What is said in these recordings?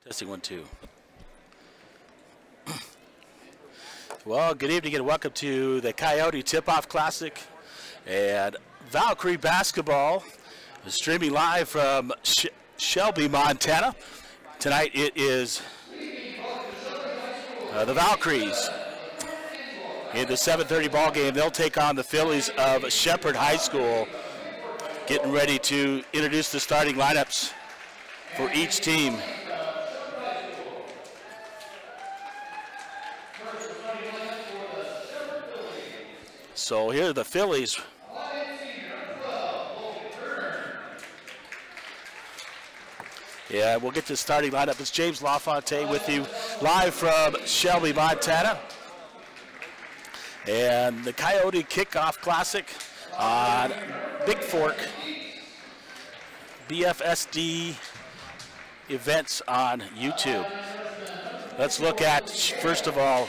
Testing 1, 2. Well, good evening and welcome to the Coyote Tip-Off Classic and Valkyrie Basketball is streaming live from Shelby, Montana. Tonight it is the Valkyries in the 7:30 ball game. They'll take on the Phillies of Shepherd High School. Getting ready to introduce the starting lineups for each team. So here are the Phillies. Yeah, we'll get to the starting lineup. It's James LaFontaine with you live from Shelby, Montana. And the Coyote Kickoff Classic on Bigfork BFSD events on YouTube. Let's look at, first of all,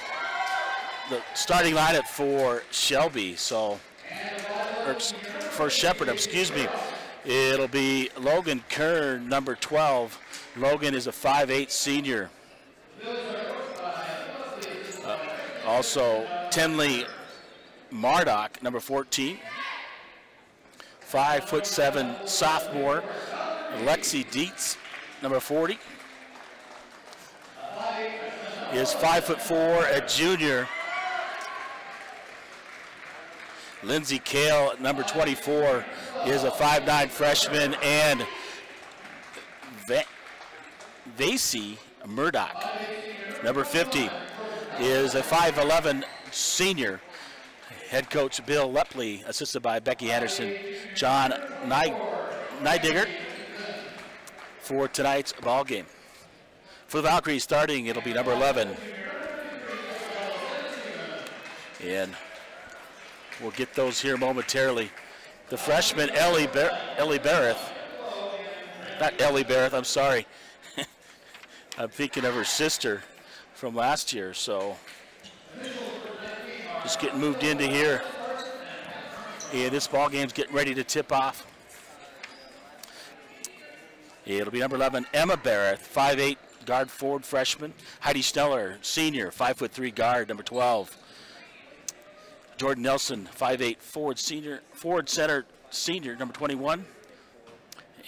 the starting lineup for Shelby. So, or for Shepherd, excuse me. It'll be Logan Kern, number 12. Logan is a 5'8" senior. Also, Tenley Marduk, number 14. 5'7" sophomore. Lexi Dietz, number 40. Is 5'4", a junior. Lindsay Kale, number 24, is a 5'9" freshman, and Vasey Murdoch, number 50, is a 5'11" senior. Head coach Bill Lepley, assisted by Becky Anderson, John Neidigert for tonight's ball game. For the Valkyries starting, it'll be number 11. And we'll get those here momentarily. The freshman, Ellie Barrett. Not Ellie Barrett, I'm sorry. I'm thinking of her sister from last year, so just getting moved into here. And this ball game's getting ready to tip off. It'll be number 11, Emma Barrett, 5'8" guard forward freshman. Heidi Schneller, senior, 5'3" guard, number 12. Jordan Nelson, 5'8", forward center senior, number 21.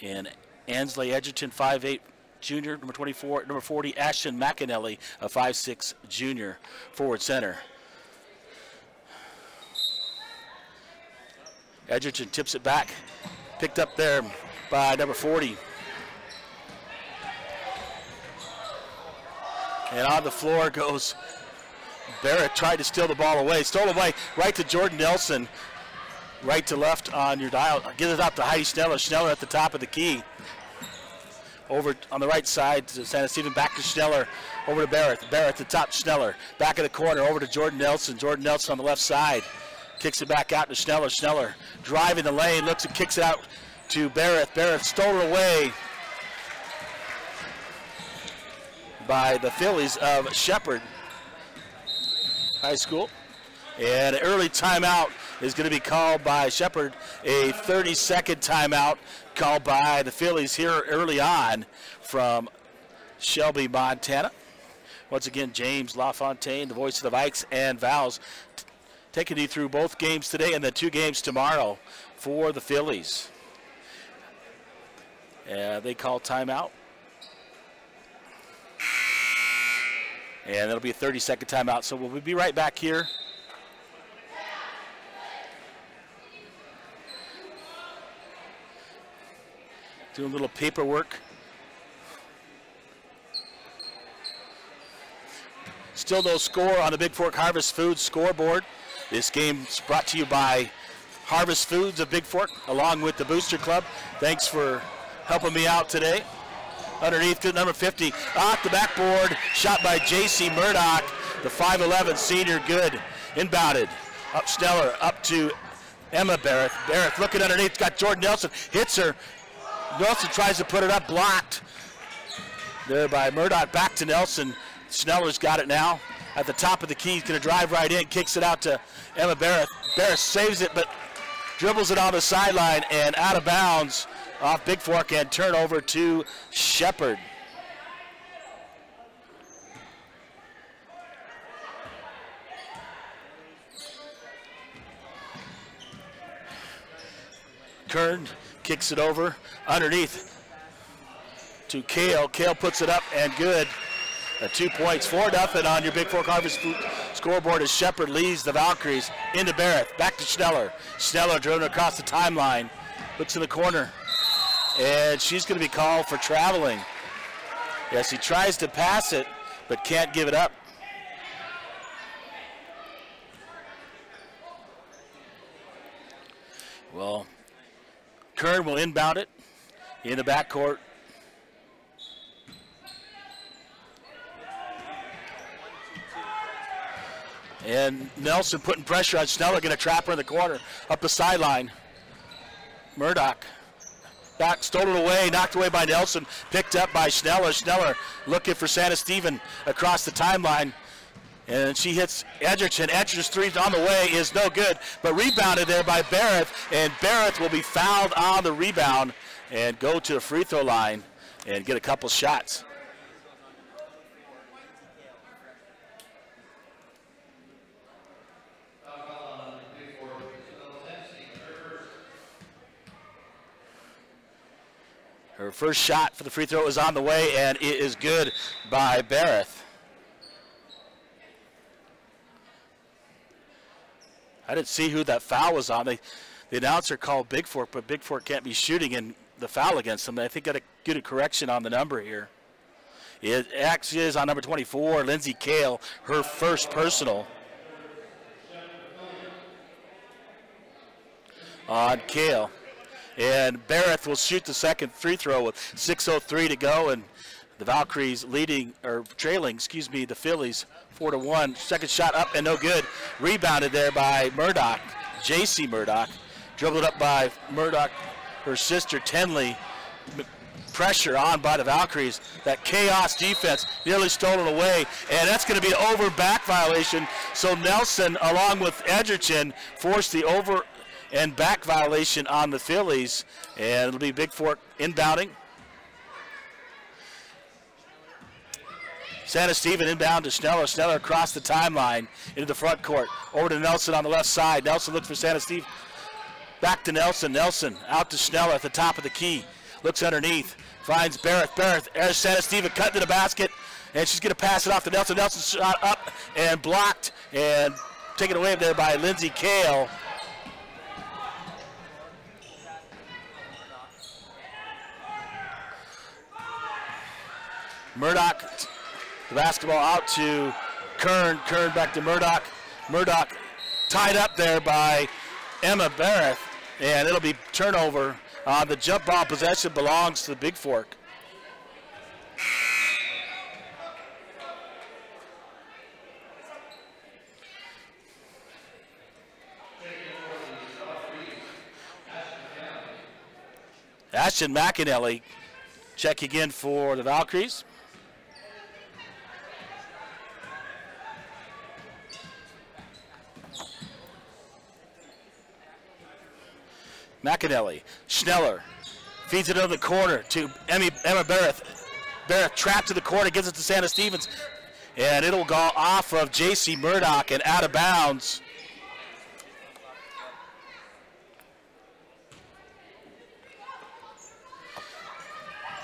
And Ansley Edgerton, 5'8", junior, number 24. Number 40, Ashton McAnally, a 5'6", junior, forward center. Edgerton tips it back, picked up there by number 40. And on the floor goes Barrett. Tried to steal the ball away. Stole away right to Jordan Nelson. Right to left on your dial. Get it out to Heidi Schneller. Schneller at the top of the key. Over on the right side to Santa Stephen. Back to Schneller. Over to Barrett. Barrett at the top. Schneller. Back of the corner. Over to Jordan Nelson. Jordan Nelson on the left side. Kicks it back out to Schneller. Schneller driving the lane. Looks and kicks it out to Barrett. Barrett stole it away by the Phillies of Shepherd High School. And an early timeout is going to be called by Shepherd. A 30-second timeout called by the Phillies here early on from Shelby, Montana. Once again, James LaFontaine, the voice of the Vikes and Vals, taking you through both games today and the 2 games tomorrow for the Phillies. They call timeout. And it'll be a 30-second timeout, so we'll be right back here. Doing a little paperwork. Still no score on the Bigfork Harvest Foods scoreboard. This game's brought to you by Harvest Foods of Bigfork, along with the Booster Club. Thanks for helping me out today. Underneath to number 50, off the backboard, shot by J.C. Murdoch, the 5'11" senior, good. Inbounded, up Schneller, up to Emma Barrett. Barrett looking underneath, got Jordan Nelson, hits her. Nelson tries to put it up, blocked there by Murdoch. Back to Nelson. Schneller's got it now. At the top of the key, he's going to drive right in, kicks it out to Emma Barrett. Barrett saves it, but dribbles it on the sideline and out of bounds off Bigfork and turnover to Shepherd. Kern kicks it over underneath to Kale. Kale puts it up and good. 2 points, 4-0 on your Bigfork Harvest Food scoreboard as Shepard leads the Valkyries into Barrett. Back to Schneller. Schneller driven across the timeline. Looks in the corner. And she's going to be called for traveling. Yes, he tries to pass it, but can't give it up. Well, Kern will inbound it in the backcourt. And Nelson putting pressure on Schneller, going to trap her in the corner, up the sideline. Murdoch back, stolen away, knocked away by Nelson, picked up by Schneller. Schneller looking for Santa Stephen across the timeline. And she hits Edgerton. Edgerton's three on the way is no good, but rebounded there by Barrett. And Barrett will be fouled on the rebound and go to the free throw line and get a couple shots. Her first shot for the free throw is on the way, and it is good by Barrett. I didn't see who that foul was on. The announcer called Bigfork, but Bigfork can't be shooting in the foul against them. I think got to get a correction on the number here. It actually is on number 24, Lindsay Kale, her first personal. On Kale. And Barrett will shoot the second free throw with 6:03 to go, and the Valkyries trailing the Phillies 4-1. Second shot up and no good. Rebounded there by Murdoch, J.C. Murdoch. Dribbled up by Murdoch, her sister Tenley. Pressure on by the Valkyries. That chaos defense nearly stolen away, and that's going to be an over back violation. So Nelson, along with Edgerton, forced the over and back violation on the Phillies, and it'll be Bigfork inbounding. Santa Stephen inbound to Schneller. Schneller across the timeline into the front court. Over to Nelson on the left side. Nelson looks for Santa Stephen. Back to Nelson. Nelson out to Schneller at the top of the key. Looks underneath. Finds Barrett. Barrett, there's Santa Stephen cutting to the basket, and she's going to pass it off to Nelson. Nelson shot up and blocked and taken away there by Lindsay Kale. Murdoch, the basketball out to Kern. Kern back to Murdoch. Murdoch tied up there by Emma Barrett, and it'll be turnover. The jump ball possession belongs to the Bigfork. Ashton McAnally checking in for the Valkyries. McAnally, Schneller, feeds it into the corner to Emma Barrett. Barrett trapped to the corner, gives it to Santa Stevens, and it'll go off of J.C. Murdoch and out of bounds.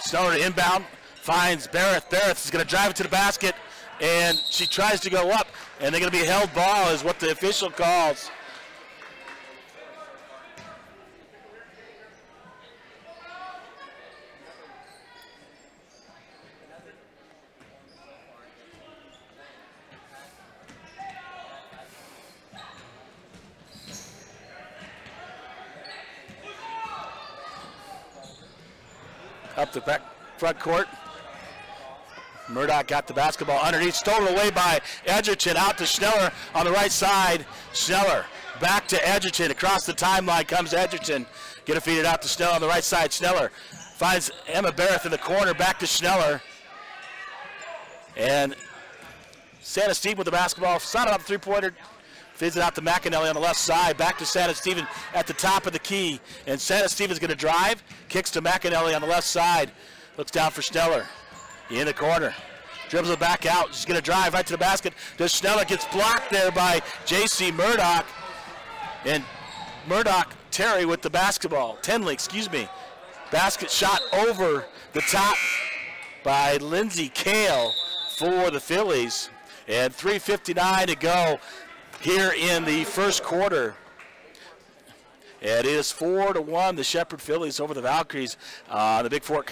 Schneller to inbound, finds Barrett. Barrett is going to drive it to the basket, and she tries to go up, and they're going to be held ball is what the official calls. Up the back front court. Murdoch got the basketball underneath, stolen away by Edgerton, out to Schneller on the right side. Schneller back to Edgerton, across the timeline comes Edgerton. Get it feed it out to Schneller on the right side. Schneller finds Emma Barrett in the corner, back to Schneller. And Santa Stephen with the basketball, sounded up the three-pointer. Feeds it out to McAnally on the left side. Back to Santa Stephen at the top of the key. And Santa Stephen's going to drive. Kicks to McAnally on the left side. Looks down for Schneller. In the corner. Dribbles it back out. She's going to drive right to the basket. Does Schneller, gets blocked there by J.C. Murdoch. And Murdoch Terry with the basketball. Tenley, excuse me. Basket shot over the top by Lindsey Kale for the Phillies. And 3:59 to go here in the first quarter. And it is 4-1, the Shepherd Phillies over the Valkyries on the Bigfork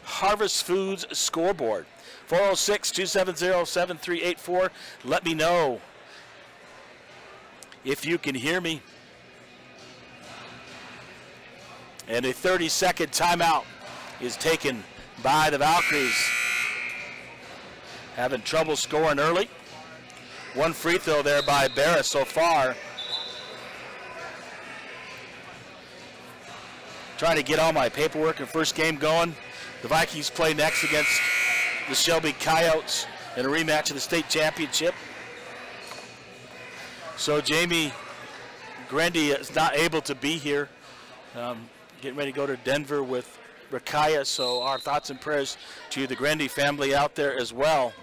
Harvest Foods scoreboard. 406-270-7384. Let me know if you can hear me. And a 30-second timeout is taken by the Valkyries. Having trouble scoring early. One free throw there by Barris so far. Trying to get all my paperwork and first game going. The Vikings play next against the Shelby Coyotes in a rematch of the state championship. So Jamie Grendy is not able to be here. Getting ready to go to Denver with Rakaya, so our thoughts and prayers to the Grendy family out there as well.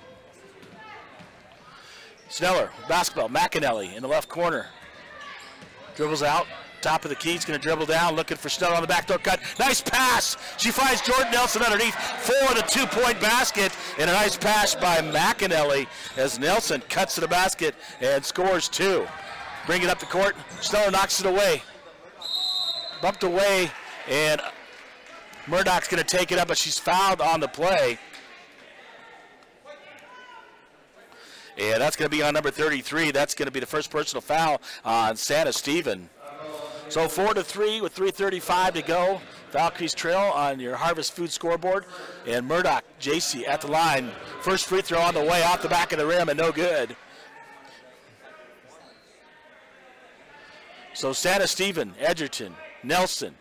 Sneller, basketball, McAnally in the left corner. Dribbles out, top of the key, he's going to dribble down, looking for Sneller on the backdoor cut. Nice pass! She finds Jordan Nelson underneath for the two-point basket, and a nice pass by McAnally as Nelson cuts to the basket and scores two. Bring it up the court, Sneller knocks it away. Bumped away, and Murdoch's going to take it up, but she's fouled on the play. And that's going to be on number 33. That's going to be the first personal foul on Santa Stephen. So 4-3 with 3:35 to go. Valkyries trail on your Harvest Food scoreboard. And Murdoch, JC at the line. First free throw on the way off the back of the rim and no good. So Santa Stephen, Edgerton, Nelson,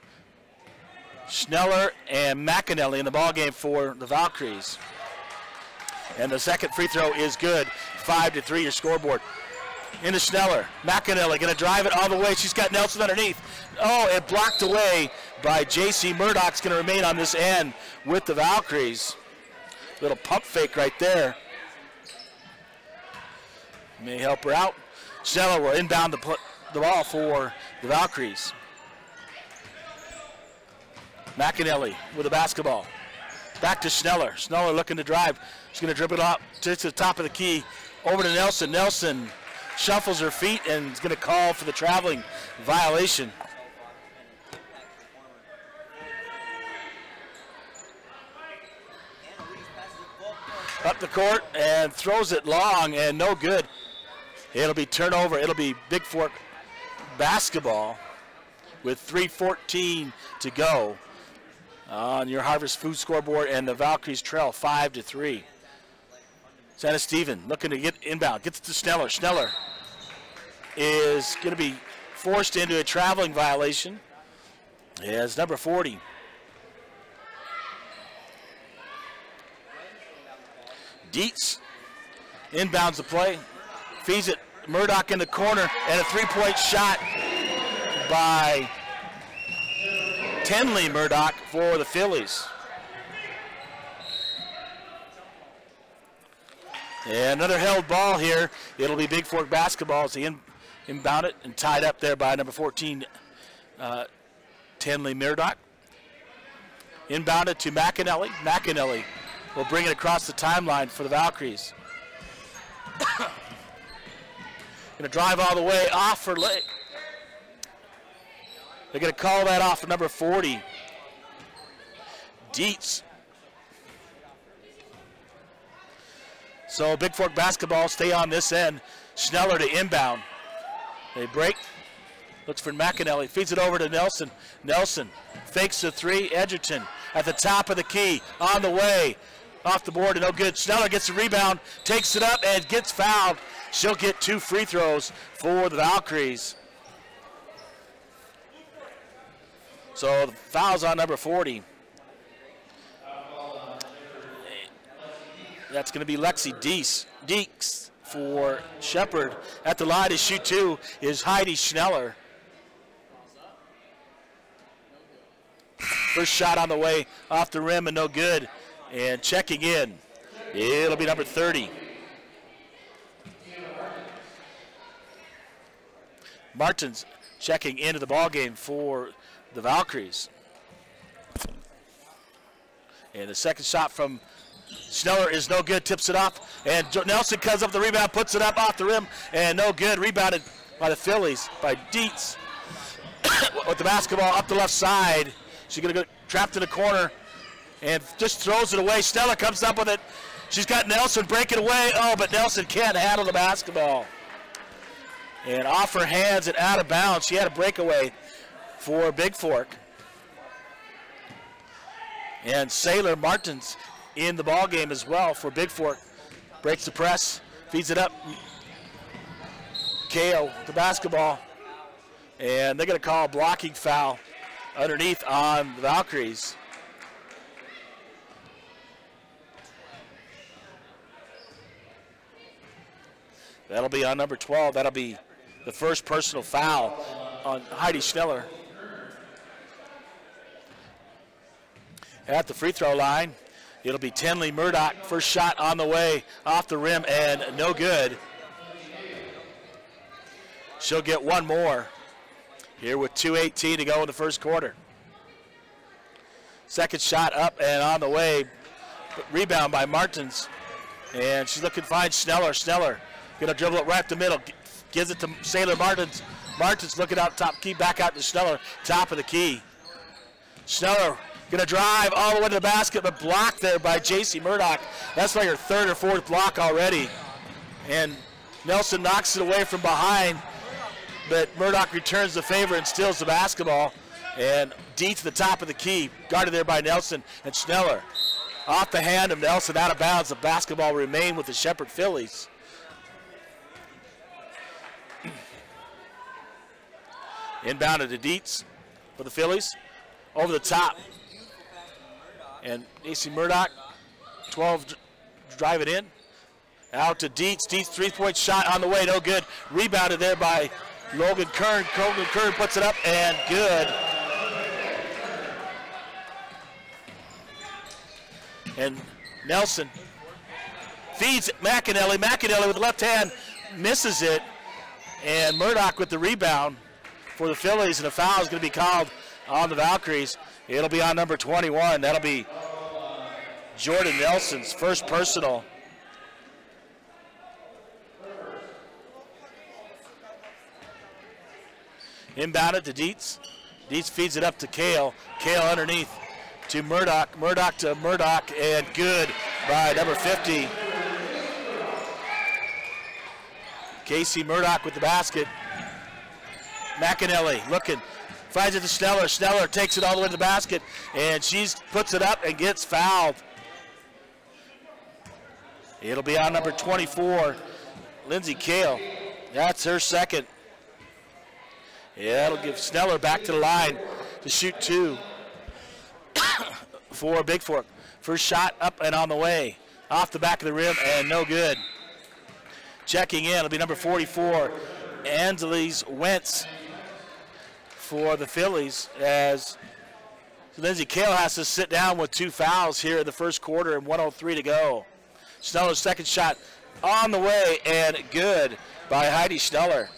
Schneller, and McAnally in the ballgame for the Valkyries. And the second free throw is good. 5-3 your scoreboard. Into Schneller. McAnally going to drive it all the way. She's got Nelson underneath. Oh, it blocked away by J.C. Murdoch's going to remain on this end with the Valkyries. Little pump fake right there. May help her out. Schneller will inbound the ball for the Valkyries. McAnally with the basketball. Back to Schneller. Schneller looking to drive. She's going to dribble it up to the top of the key. Over to Nelson. Nelson shuffles her feet and is going to call for the traveling violation. Up the court and throws it long and no good. It'll be turnover. It'll be Bigfork basketball with 3:14 to go on your Harvest Food scoreboard, and the Valkyries trail 5-3. Santa Stephen looking to get inbound, gets to Schneller. Schneller is going to be forced into a traveling violation. As number 40. Dietz inbounds the play, feeds it Murdoch in the corner, and a three-point shot by Tenley Murdoch for the Phillies. And another held ball here. It'll be Bigfork basketball as they inbound it and tied up there by number 14, Tenley Murdoch. Inbounded to McAnally. McAnally will bring it across the timeline for the Valkyries. Going to drive all the way off her leg. They're going to call that off for number 40, Dietz. So Bigfork basketball stay on this end. Schneller to inbound. They break. Looks for McAnally. Feeds it over to Nelson. Nelson fakes the three. Edgerton at the top of the key. On the way. Off the board and no good. Schneller gets the rebound. Takes it up and gets fouled. She'll get 2 free throws for the Valkyries. So the foul's on number 40. That's going to be Lexi Deeks for Shepherd. At the line to shoot 2 is Heidi Schneller. First shot on the way off the rim and no good. And checking in, it'll be number 30. Martins checking into the ball game for the Valkyries. And the second shot from Schneller is no good, tips it off, and Nelson comes up the rebound, puts it up off the rim, and no good. Rebounded by the Phillies, by Dietz. With the basketball up the left side. She's going to go trapped in the corner and just throws it away. Schneller comes up with it. She's got Nelson breaking away. Oh, but Nelson can't handle the basketball. And off her hands and out of bounds. She had a breakaway for Bigfork. And Sailor Martins in the ball game as well for Bigfork. Breaks the press, feeds it up. KO the basketball. And they're going to call a blocking foul underneath on the Valkyries. That'll be on number 12. That'll be the first personal foul on Heidi Schneller. At the free throw line, it'll be Tenley Murdoch. First shot on the way, off the rim, and no good. She'll get one more here with 2:18 to go in the first quarter. Second shot up and on the way. Rebound by Martins. And she's looking fine. Schneller gonna dribble it right up the middle. Gives it to Sailor Martins. Martins looking out top key, back out to Schneller, top of the key. Schneller gonna drive all the way to the basket, but blocked there by J.C. Murdoch. That's like her third or fourth block already. And Nelson knocks it away from behind, but Murdoch returns the favor and steals the basketball. And D to the top of the key, guarded there by Nelson and Schneller. Off the hand of Nelson, out of bounds. The basketball remained with the Shepherd Phillies. Inbounded to Dietz for the Phillies. Over the top. And J.C. Murdoch, 12 drive it in. Out to Dietz. Dietz three-point shot on the way, no good. Rebounded there by Logan Kern. Logan Kern puts it up and good. And Nelson feeds McAnally. McAnally with the left hand misses it. And Murdoch with the rebound for the Phillies. And a foul is going to be called on the Valkyries. It'll be on number 21. That'll be Jordan Nelson's first personal. Inbounded to Dietz. Dietz feeds it up to Kale. Kale underneath to Murdoch. Murdoch to Murdoch, and good by number 50. Casey Murdoch with the basket. McAnally looking. Finds it to Schneller. Schneller takes it all the way to the basket, and she puts it up and gets fouled. It'll be on number 24, Lindsay Kale. That's her second. Yeah, that'll give Schneller back to the line to shoot two for Bigfork. First shot up and on the way. Off the back of the rim and no good. Checking in, it'll be number 44, Angeles Wentz for the Phillies, as Lindsay Kale has to sit down with two fouls here in the first quarter and 1:03 to go. Schneller's second shot on the way and good by Heidi Schneller.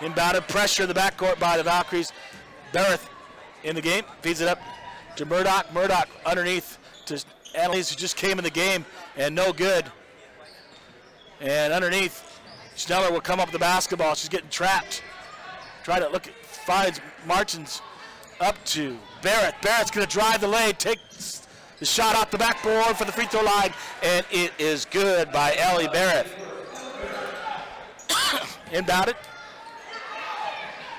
Inbounded pressure in the backcourt by the Valkyries. Barrett in the game, feeds it up to Murdoch. Murdoch underneath to Annalise, who just came in the game, and no good. And underneath, Schneller will come up with the basketball. She's getting trapped. Try to look, finds Martins up to Barrett. Barrett's going to drive the lane, takes the shot off the backboard for the free throw line, and it is good by Ellie Barrett. Inbounded.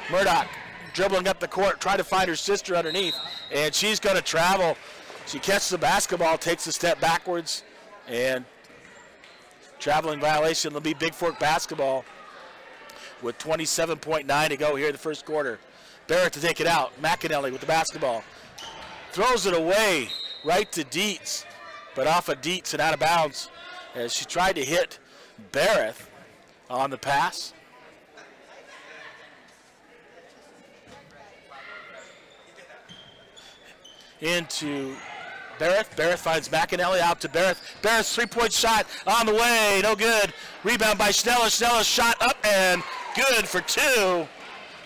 Murdoch dribbling up the court, trying to find her sister underneath, and she's going to travel. She catches the basketball, takes a step backwards, and traveling violation. It'll be Bigfork basketball with 27.9 to go here in the first quarter. Barrett to take it out. McAnally with the basketball. Throws it away right to Dietz, but off of Dietz and out of bounds as she tried to hit Barrett on the pass. Into Barrett. Barrett finds McAnally, out to Barrett. Barrett's three-point shot on the way, no good. Rebound by Schneller. Schneller's shot up and good for 2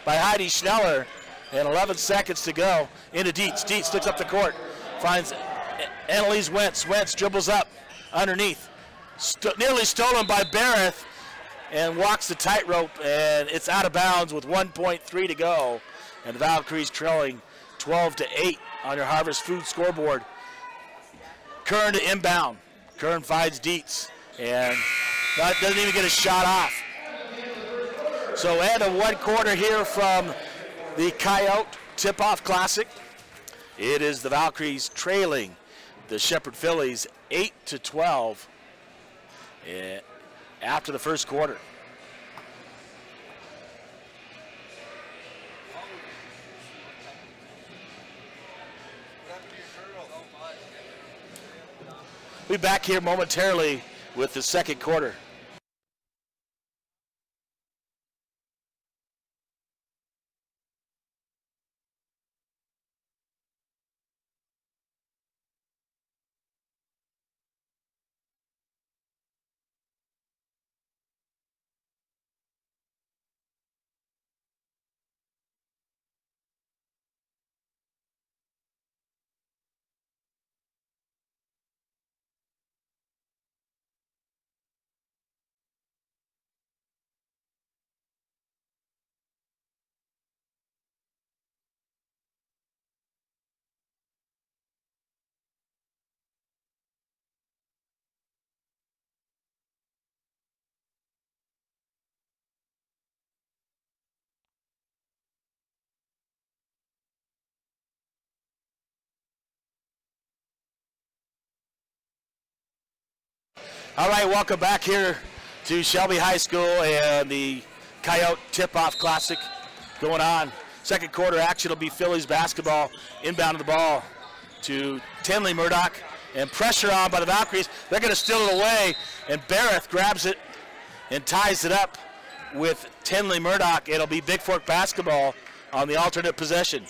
by Heidi Schneller. And 11 seconds to go into Dietz. Dietz looks up the court, finds Annalise Wentz. Wentz dribbles up underneath. Nearly stolen by Barrett and walks the tightrope, and it's out of bounds with 1.3 to go. And the Valkyries trailing 12-8 on your Harvest Food scoreboard. Kern to inbound. Kern finds Dietz and doesn't even get a shot off. So end of 1 quarter here from the Coyote Tip-Off Classic. It is the Valkyries trailing the Shepherd Phillies 8-12 after the first quarter. We'll be back here momentarily with the second quarter. All right, welcome back here to Shelby High School and the Coyote Tip-Off Classic going on. Second quarter action will be Phillies basketball, inbound of the ball to Tinley Murdoch, and pressure on by the Valkyries. They're going to steal it away, and Barrett grabs it and ties it up with Tinley Murdoch. It'll be Bigfork basketball on the alternate possession.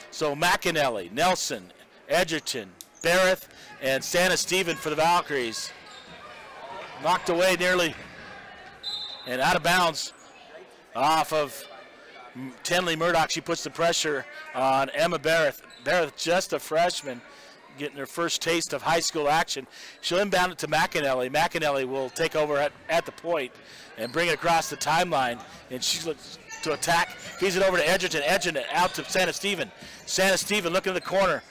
So McAnally, Nelson, Edgerton, Barrett, and Santa Stephen for the Valkyries. Knocked away nearly and out of bounds off of Tinley Murdoch. She puts the pressure on Emma Barrett. Barrett, just a freshman, getting her first taste of high school action. She'll inbound it to McAnally. McAnally will take over at the point and bring it across the timeline. And she looks to attack. Feeds it over to Edgerton. Edgerton out to Santa Stephen. Santa Stephen looking in the corner.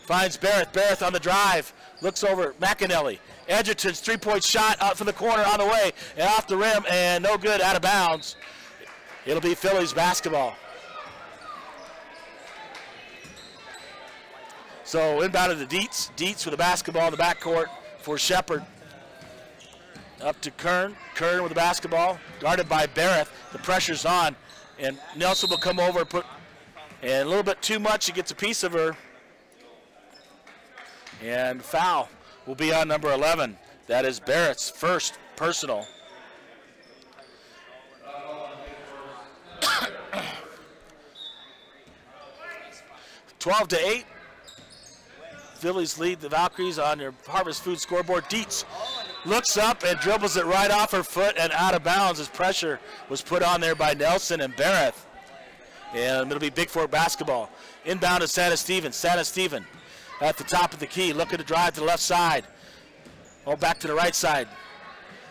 Finds Barrett. Barrett on the drive. Looks over McAnally. Edgerton's three-point shot out from the corner on the way and off the rim, and no good, out of bounds. It'll be Phillies basketball. So inbound to Dietz. Dietz with the basketball in the backcourt for Shepherd. Up to Kern. Kern with the basketball, guarded by Barrett. The pressure's on, and Nelson will come over and a little bit too much. He gets a piece of her. And foul will be on number 11. That is Barrett's first personal. (12 to 8). Phillies lead the Valkyries on your Harvest Food scoreboard. Dietz looks up and dribbles it right off her foot and out of bounds as pressure was put on there by Nelson and Barrett. And it'll be Bigfork basketball. Inbound to Santa Stephen. Santa Stephen at the top of the key, looking to drive to the left side. Oh, back to the right side.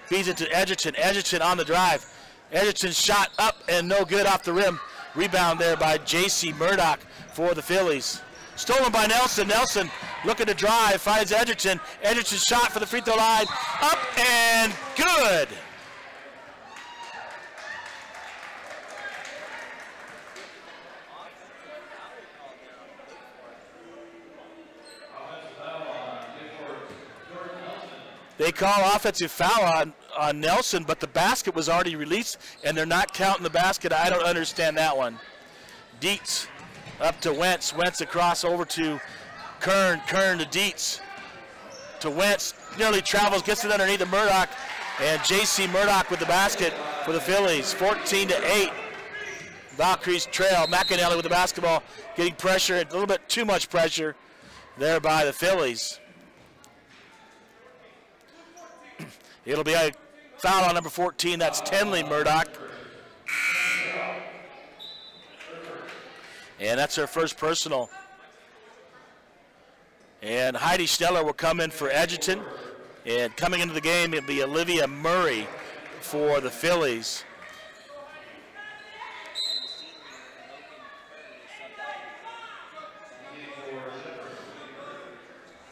Feeds it to Edgerton. Edgerton on the drive. Edgerton's shot up and no good off the rim. Rebound there by J.C. Murdoch for the Phillies. Stolen by Nelson. Nelson looking to drive, finds Edgerton. Edgerton's shot for the free throw line. Up and good. They call offensive foul on Nelson, but the basket was already released, and they're not counting the basket. I don't understand that one. Dietz up to Wentz. Wentz across over to Kern. Kern to Dietz. To Wentz. Nearly travels, gets it underneath the Murdoch, and J.C. Murdoch with the basket for the Phillies. 14 to 8. Valkyries trail. McAnally with the basketball, getting pressure, a little bit too much pressure there by the Phillies. It'll be a foul on number 14. That's Tenley Murdoch. And that's her first personal. And Heidi Schneller will come in for Edgerton. And coming into the game, it'll be Olivia Murray for the Phillies.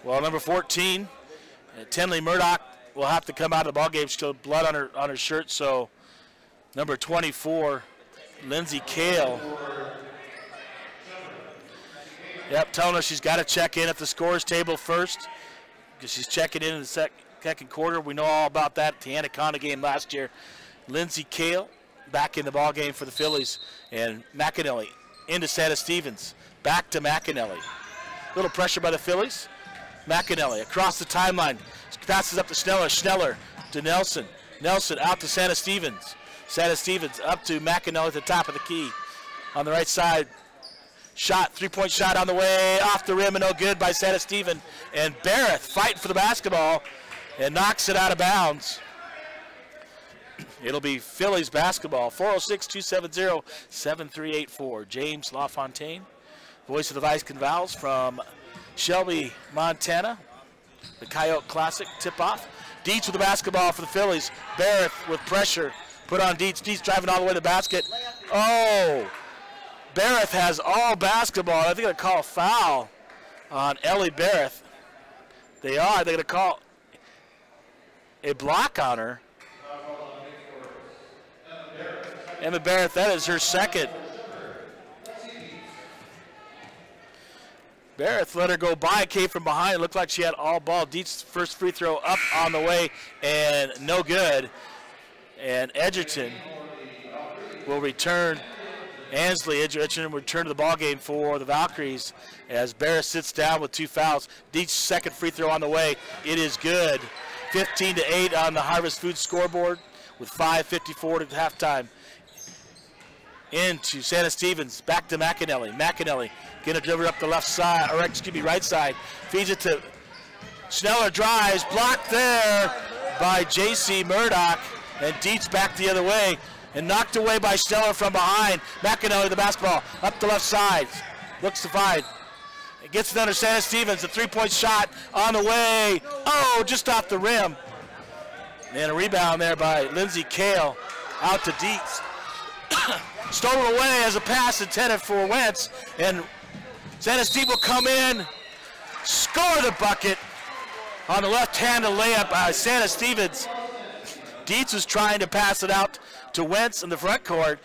Well, number 14, Tenley Murdoch, will have to come out of the ballgame. She's got blood on her shirt. So number 24, Lindsay Kale. Yep, telling her she's got to check in at the scores table first, because she's checking in the second quarter. We know all about that, the Anaconda game last year. Lindsay Kale back in the ball game for the Phillies, and McAnally into Santa Stevens, back to McAnally. Little pressure by the Phillies. McAnally across the timeline, passes up to Schneller. Schneller to Nelson. Nelson out to Santa Stevens. Santa Stevens up to McAnally at the top of the key. On the right side, shot, three-point shot on the way, off the rim and no good by Santa Stevens. And Barrett fighting for the basketball and knocks it out of bounds. It'll be Phillies basketball. 406-270-7384. James LaFontaine, voice of the Vikings Vals from Shelby, Montana. The Coyote Classic tip-off. Dietz with the basketball for the Phillies. Barrett with pressure. Put on Dietz. Dietz driving all the way to the basket. Oh! Barrett has all basketball. I think they're going to call a foul on Ellie Barrett. They are. They're going to call a block on her. Emma Barrett, that is her second. Barrett let her go by, came from behind. It looked like she had all ball. Dietz first free throw up on the way and no good. And Edgerton will return. Ansley Edgerton will return to the ball game for the Valkyries as Barrett sits down with 2 fouls. Dietz second free throw on the way. It is good. 15-8 on the Harvest Foods scoreboard with 5:54 to halftime. Into Santa Stevens, back to McAnally. McAnally going to deliver up the left side, or excuse me, right side. Feeds it to Schneller, drives, blocked there by J.C. Murdoch, and Dietz back the other way, and knocked away by Schneller from behind. McAnally the basketball, up the left side, looks to find. It gets it under Santa Stevens, a three-point shot on the way. Oh, just off the rim. And a rebound there by Lindsay Kale, out to Dietz. Stolen away as a pass intended for Wentz, and Santa Steve will come in, score the bucket on the left-handed layup by Santa Stevens. Dietz was trying to pass it out to Wentz in the front court,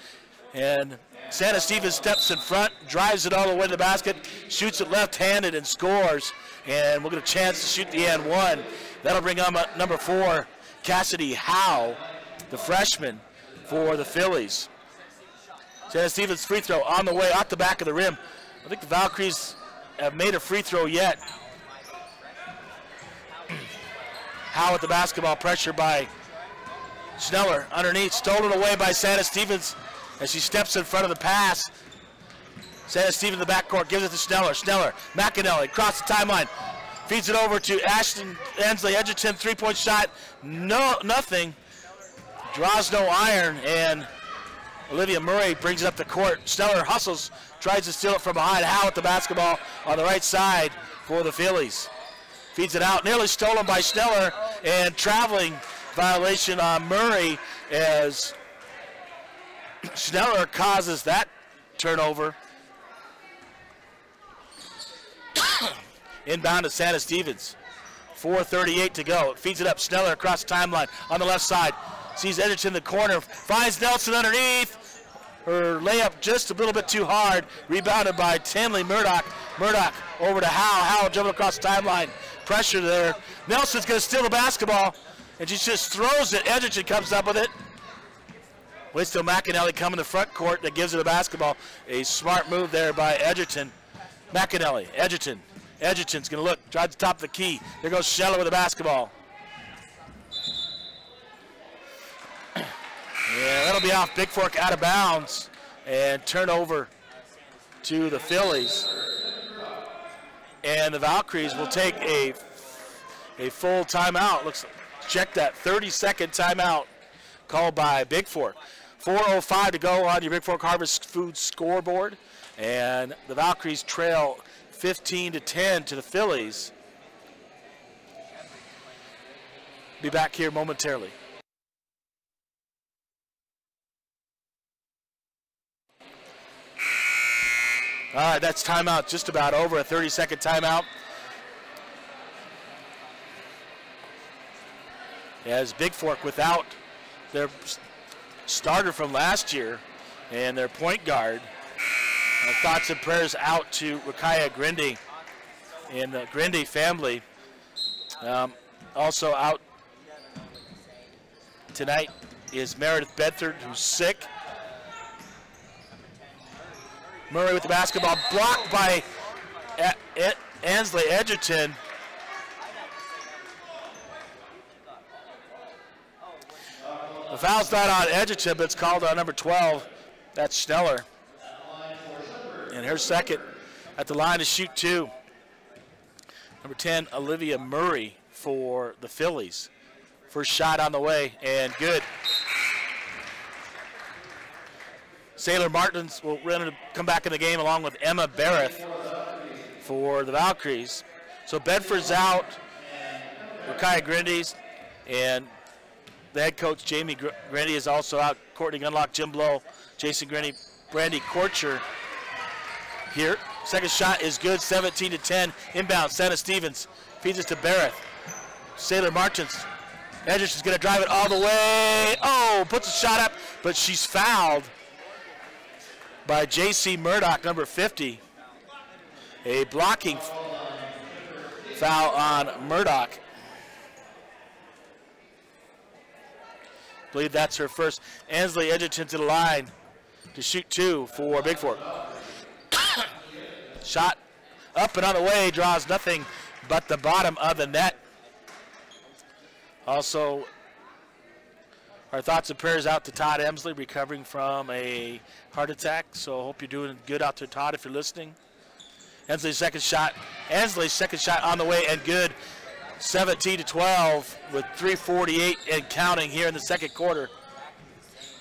and Santa Stevens steps in front, drives it all the way to the basket, shoots it left-handed and scores, and we'll get a chance to shoot the and one. That'll bring on number 4, Cassidy Howe, the freshman for the Phillies. Santa Stevens free throw on the way, out the back of the rim. I think the Valkyries have made a free throw yet. Howe with the basketball, pressure by Schneller underneath, stolen away by Santa Stevens as she steps in front of the pass. Santa Stevens in the backcourt gives it to Schneller. Schneller, McAnally across the timeline, feeds it over to Ashton Ansley Edgerton, three-point shot, no, nothing. Draws no iron, and Olivia Murray brings it up the court. Schneller hustles, tries to steal it from behind. Howe with the basketball on the right side for the Phillies. Feeds it out, nearly stolen by Schneller, and traveling violation on Murray as Schneller causes that turnover. Inbound to Santa Stevens. 4:38 to go. Feeds it up, Schneller across the timeline on the left side. Sees Edgerton in the corner, finds Nelson underneath. Her layup just a little bit too hard. Rebounded by Tenley Murdoch. Murdoch over to Howe. Howe jumping across the timeline. Pressure there. Nelson's going to steal the basketball, and she just throws it. Edgerton comes up with it. Waits till McAnally come in the front court that gives her the basketball. A smart move there by Edgerton. McAnally, Edgerton. Edgerton's going to look, drive to the top of the key. There goes Scheller with the basketball. Yeah, that'll be off Bigfork, out of bounds, and turnover to the Phillies. And the Valkyries will take a full timeout. Looks check that 30-second timeout called by Bigfork. 4:05 to go on your Bigfork Harvest Foods scoreboard. And the Valkyries trail 15-10 to the Phillies. Be back here momentarily. All right, that's timeout just about over, a 30-second timeout. As Bigfork without their starter from last year and their point guard. Thoughts and prayers out to Rakaya Grindy and the Grindy family. Also out tonight is Meredith Bedford, who's sick. Murray with the basketball, blocked by Ansley Edgerton. The foul's not on Edgerton, but it's called on number 12. That's Schneller. And her second at the line to shoot 2. Number 10, Olivia Murray for the Phillies. First shot on the way, and good. Sailor Martins will come back in the game along with Emma Barrett for the Valkyries. So Bedford's out, Rakaya Grindy's, and the head coach Jamie Grindy is also out. Courtney Gunlock, Jim Blow, Jason Grindy, Brandy Korcher here. Second shot is good, 17-10. Inbound, Santa Stevens feeds it to Barrett. Sailor Martins. Edgerton's going to drive it all the way. Oh, puts a shot up, but she's fouled by J.C. Murdoch, number 50. A blocking foul on Murdoch. I believe that's her first. Ansley Edgerton to the line to shoot 2 for Bigfork. Shot up and on the way, draws nothing but the bottom of the net. Also, our thoughts and prayers out to Todd Emsley, recovering from a heart attack. So I hope you're doing good out there, Todd, if you're listening. Ansley's second shot on the way and good. 17-12 with 3:48 and counting here in the second quarter.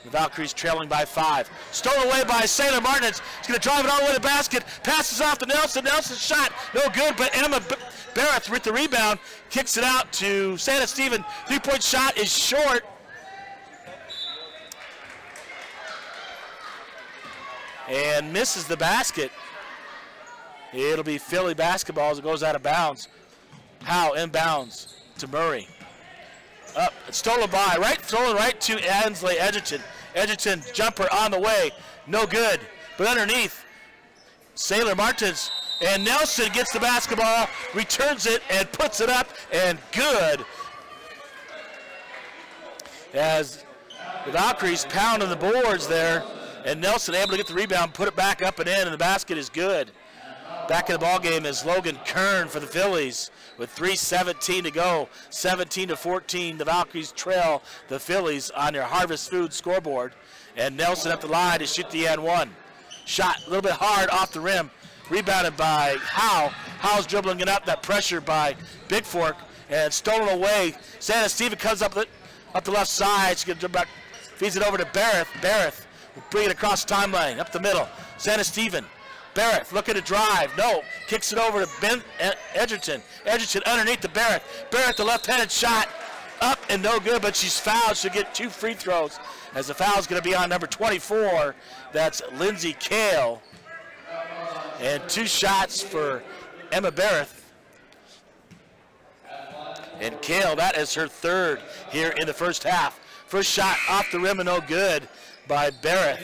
The Valkyries trailing by 5. Stolen away by Sailor Martins. He's going to drive it all the way to the basket. Passes off to Nelson. Nelson's shot, no good, but Emma Barrett with the rebound. Kicks it out to Santa Stephen. 3-point shot is short. And misses the basket. It'll be Philly basketball as it goes out of bounds. Howe inbounds to Murray. Up, stolen right to Ansley Edgerton. Edgerton jumper on the way, no good. But underneath, Sailor Martins, and Nelson gets the basketball, returns it, and puts it up, and good. As the Valkyries pounding the boards there, and Nelson able to get the rebound, put it back up and in, and the basket is good. Back in the ball game is Logan Kern for the Phillies with 3:17 to go. 17-14, the Valkyries trail the Phillies on their Harvest Foods scoreboard. And Nelson at the line to shoot the N1. Shot a little bit hard off the rim. Rebounded by Howe. Howe's dribbling it up, that pressure by Bigfork, and stolen away. Santa Stephen comes up the left side. She's going to dribble back, feeds it over to Barrett. Barrett will bring it across the timeline, up the middle. Santa Stephen. Barrett looking to drive, no. Kicks it over to Edgerton. Edgerton underneath to Barrett. Barrett, the left-handed shot, up and no good, but she's fouled. She'll get 2 free throws, as the foul's going to be on number 24. That's Lindsay Kale. And 2 shots for Emma Barrett. And Kale, that is her third here in the first half. First shot off the rim and no good by Barrett.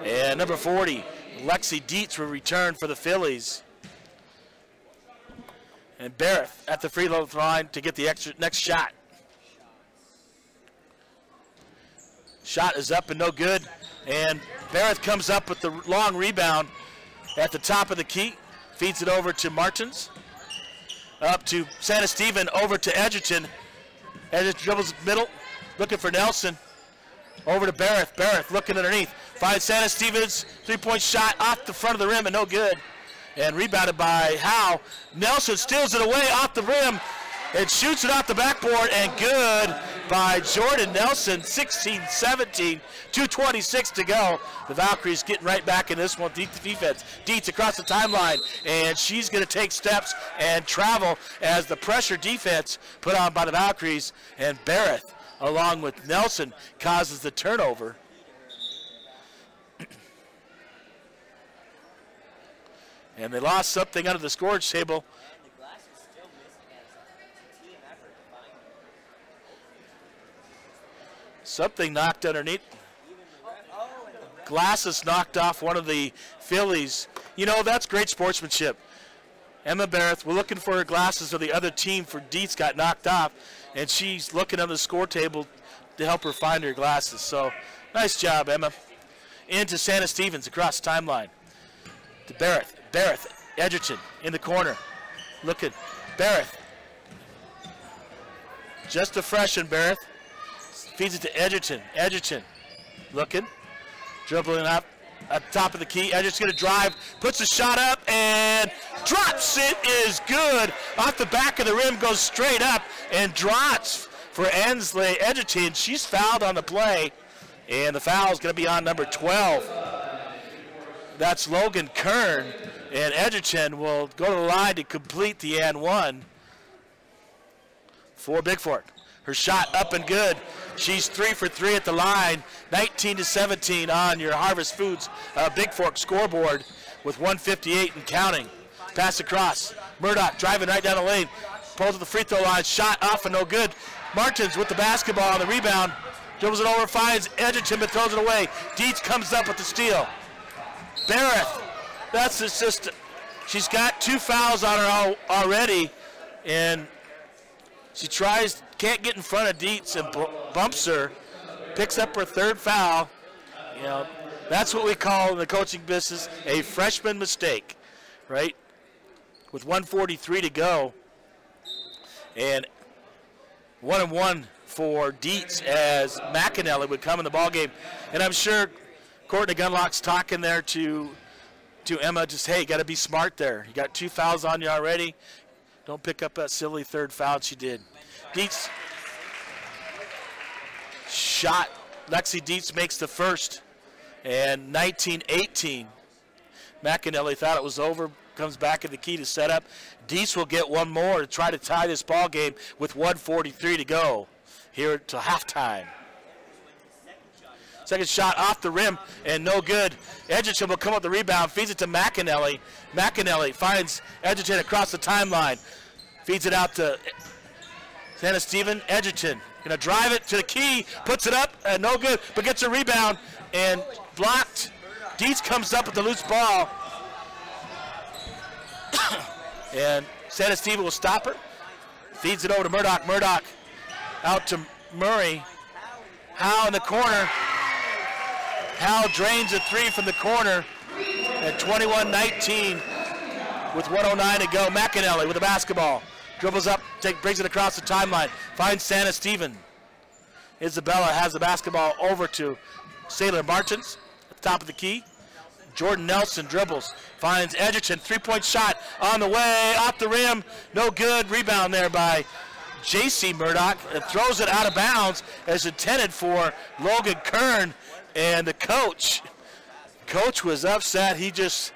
And number 40, Lexi Dietz will return for the Phillies. And Barrett at the free throw line to get the next shot. Shot is up and no good. And Barrett comes up with the long rebound at the top of the key. Feeds it over to Martins. Up to Santa Stephen, over to Edgerton. Edgerton dribbles middle, looking for Nelson. Over to Barrett. Barrett looking underneath. Finds Santa Stevens, 3-point shot off the front of the rim and no good. And rebounded by Howe. Nelson steals it away off the rim. and shoots it off the backboard, and good by Jordan Nelson. 16-17, 2:26 to go. The Valkyries getting right back in this one. Defense. Dietz across the timeline, and she's going to take steps and travel as the pressure defense put on by the Valkyries, and Barrett, along with Nelson, causes the turnover. And they lost something under the scorage table. Something knocked underneath. Glasses knocked off one of the Phillies. You know, that's great sportsmanship. Emma Barrett, we're looking for her glasses, or the other team for Dietz got knocked off, and she's looking on the score table to help her find her glasses. So, nice job, Emma. Into Santa Stevens across the timeline. To Barrett. Barrett, Edgerton in the corner. Looking. Barrett. Just a freshman, Barrett. Feeds it to Edgerton. Edgerton looking. Dribbling up at top of the key. Edgerton's going to drive. Puts a shot up and drops it. Is good. Off the back of the rim. Goes straight up and drops for Ensley Edgerton. She's fouled on the play. And the foul is going to be on number 12. That's Logan Kern. And Edgerton will go to the line to complete the and one for Bigfork. Her shot up and good. She's 3 for 3 at the line. 19-17 on your Harvest Foods Bigfork scoreboard with 1:58 and counting. Pass across. Murdoch driving right down the lane. Pulls to the free throw line. Shot off and no good. Martins with the basketball on the rebound. Dribbles it over, finds Edgerton, but throws it away. Dietz comes up with the steal. Barrett, that's the system. She's got 2 fouls on her already, and she tries, can't get in front of Dietz and bumps her. Picks up her 3rd foul. You know, that's what we call in the coaching business a freshman mistake, right? With 1:43 to go, and 1-1 for Dietz as McAnally would come in the ballgame. And I'm sure Courtney Gunlock's talking there to Emma, just, hey, you got to be smart there. You got 2 fouls on you already. Don't pick up that silly 3rd foul. She did. Dietz shot. Lexi Dietz makes the first. And 19-18. McAnally thought it was over. Comes back in the key to set up. Dietz will get one more to try to tie this ball game with 1:43 to go here to halftime. Second shot off the rim and no good. Edgerton will come up the rebound, feeds it to McAnally. McAnally finds Edgerton across the timeline. Feeds it out to Santa Stephen. Edgerton gonna drive it to the key, puts it up, and no good, but gets a rebound and blocked. Dietz comes up with the loose ball. And Santa Stephen will stop her. Feeds it over to Murdoch. Murdoch out to Murray. Howe in the corner. Howe drains a 3 from the corner at 21-19 with 1:09 to go. McAnally with the basketball. Dribbles up, brings it across the timeline. Finds Santa Stephen. Isabella has the basketball over to Sailor Martins at the top of the key. Jordan Nelson dribbles, finds Edgerton, 3-point shot on the way, off the rim, no good. Rebound there by J.C. Murdoch, and throws it out of bounds as intended for Logan Kern. And the coach was upset. He just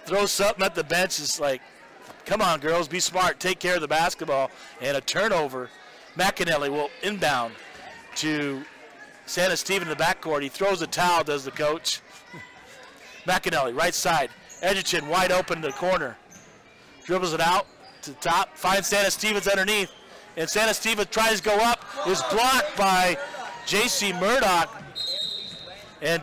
throws something at the bench. It's like, come on, girls, be smart, take care of the basketball. And a turnover. McAnally will inbound to Santa Stephen in the backcourt. He throws a towel, does the coach. McAnally, right side. Edgerton wide open in the corner. Dribbles it out to the top. Finds Santa Stevens underneath. And Santa Stevens tries to go up. Is blocked by J.C. Murdoch. And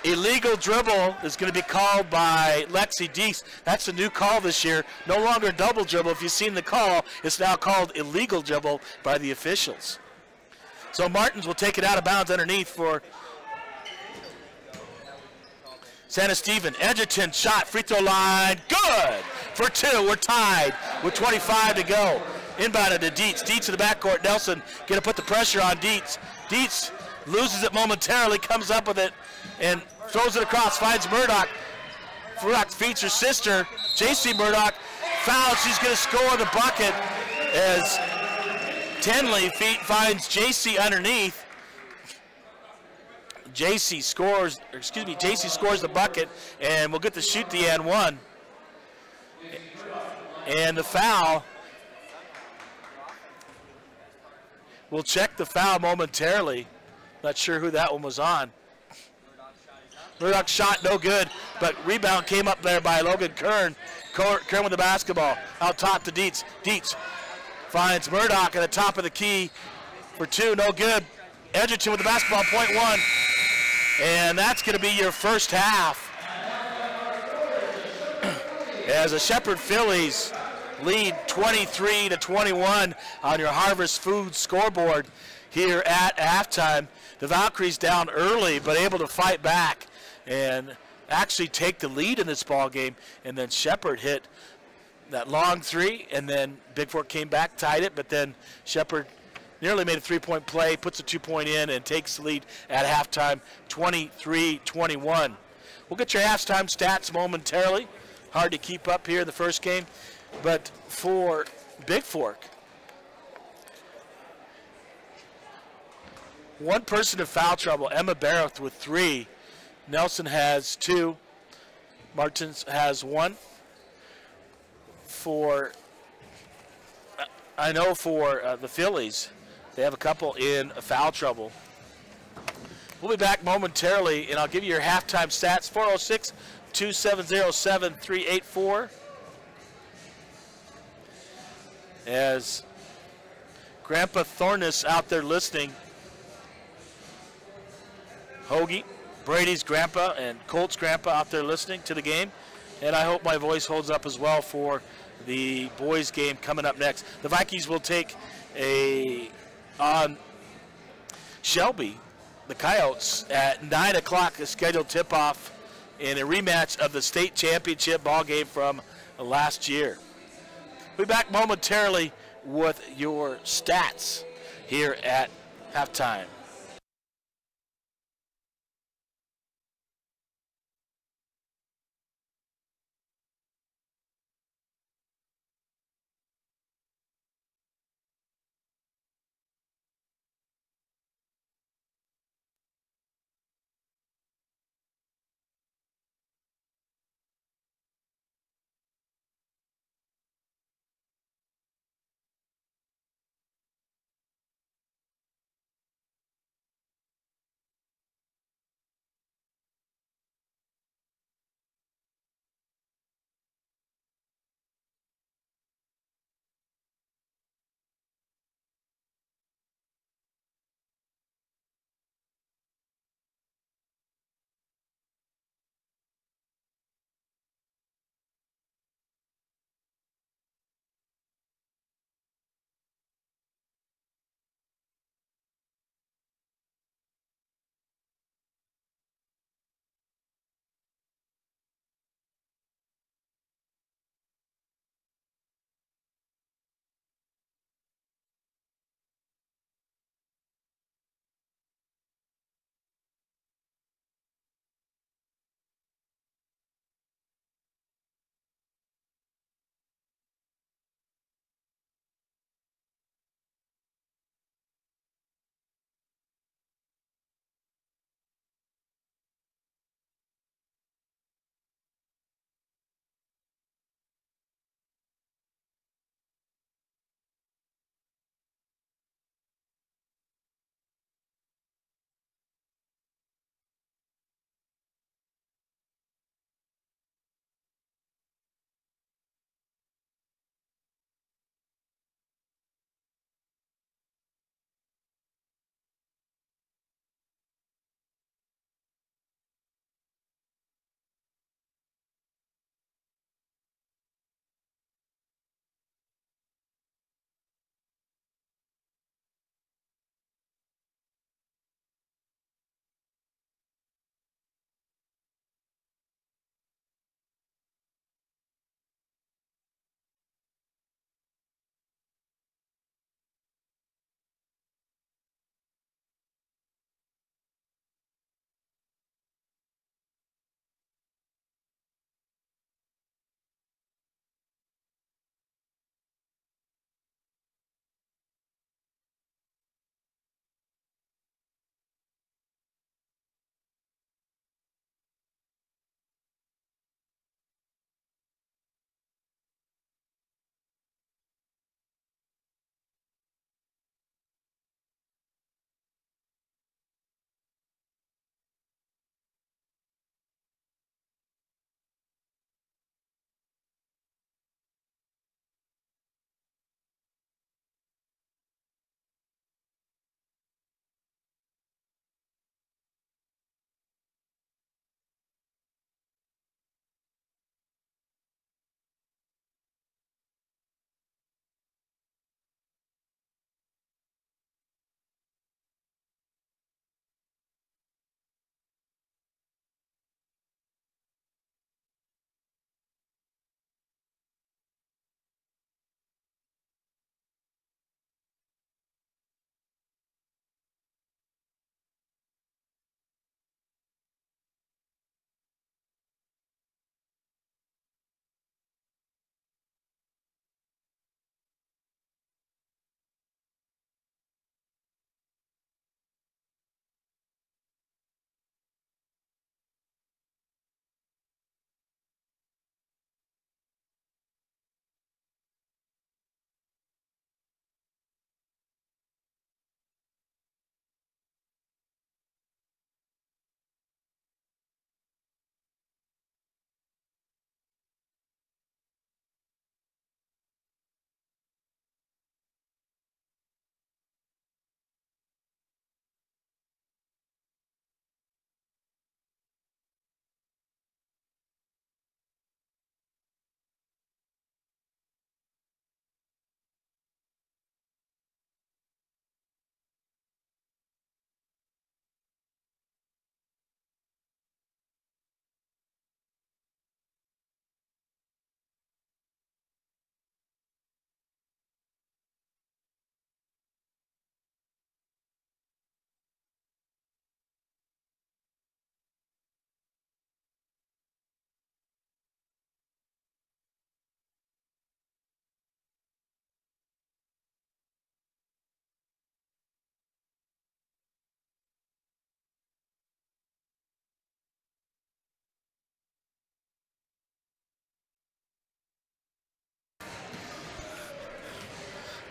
illegal dribble is going to be called by Lexi Dietz. That's a new call this year. No longer double dribble. If you've seen the call, it's now called illegal dribble by the officials. So Martins will take it out of bounds underneath for Santa Stephen. Edgerton shot, free throw line, good for 2. We're tied with 25 to go. Inbounded to Dietz. Dietz in the backcourt. Nelson going to put the pressure on Dietz. Dietz loses it momentarily, comes up with it, and throws it across, finds Murdoch. Murdoch feeds her sister, J.C. Murdoch. Foul, she's going to score the bucket. as Tenley finds JC underneath. JC scores the bucket, and we'll get to shoot the and one. And the foul, we'll check the foul momentarily. Not sure who that one was on. Murdoch's shot no good, but rebound came up there by Logan Kern. Kern with the basketball, out top to Dietz. Dietz finds Murdoch at the top of the key for two, no good. Edgerton with the basketball, point one. And that's going to be your first half. As the Shepherd Phillies lead 23-21 on your Harvest Foods scoreboard here at halftime. The Valkyries down early, but able to fight back and actually take the lead in this ball game. And then Shepherd hit that long three, and then Bigfork came back, tied it, but then Shepherd nearly made a three-point play, puts a two-point in, and takes the lead at halftime, 23-21. We'll get your halftime stats momentarily. Hard to keep up here in the first game. But for Bigfork, one person in foul trouble, Emma Barroth with 3. Nelson has 2. Martins has 1. I know for the Phillies, they have a couple in foul trouble. We'll be back momentarily, and I'll give you your halftime stats. 406-270-7384. As Grandpa Thornus out there listening. Hoagie, Brady's grandpa, and Colt's grandpa out there listening to the game. And I hope my voice holds up as well for the boys game coming up next. The Vikings will take on Shelby, the Coyotes, at 9 o'clock, a scheduled tip-off in a rematch of the state championship ball game from last year. We'll be back momentarily with your stats here at halftime.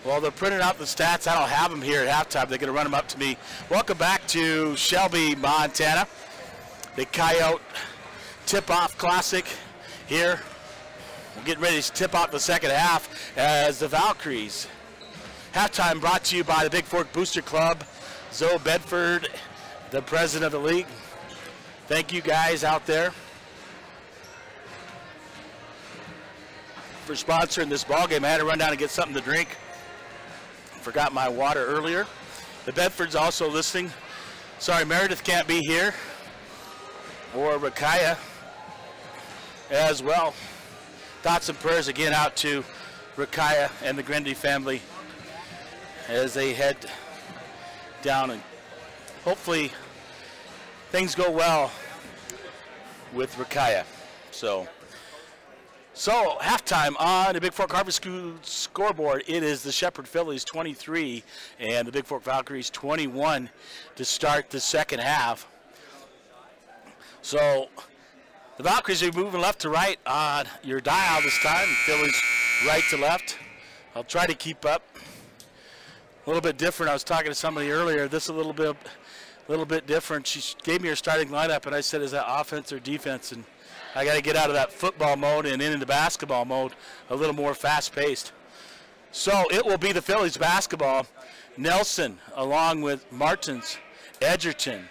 Well, they're printing out the stats. I don't have them here at halftime. They're going to run them up to me. Welcome back to Shelby, Montana. The Coyote Tip-Off Classic here. We're getting ready to tip out the second half as the Valkyries. Halftime brought to you by the Bigfork Booster Club. Zoe Bedford, the president of the league. Thank you guys out there for sponsoring this ball game. I had to run down and get something to drink. Forgot my water earlier. The Bedford's also listening. Sorry, Meredith can't be here. Or Rakaya as well. Thoughts and prayers again out to Rakaya and the Grendy family as they head down, and hopefully things go well with Rakaya. So halftime on the Bigfork Harvest scoreboard. It is the Shepherd Phillies 23 and the Bigfork Valkyries 21 to start the second half. So the Valkyries are moving left to right on your dial this time. Phillies right to left. I'll try to keep up. A little bit different. I was talking to somebody earlier. This is a little bit different. She gave me her starting lineup, and I said, "Is that offense or defense?" And I got to get out of that football mode and into basketball mode, a little more fast-paced. So it will be the Phillies basketball. Nelson, along with Martins, Edgerton,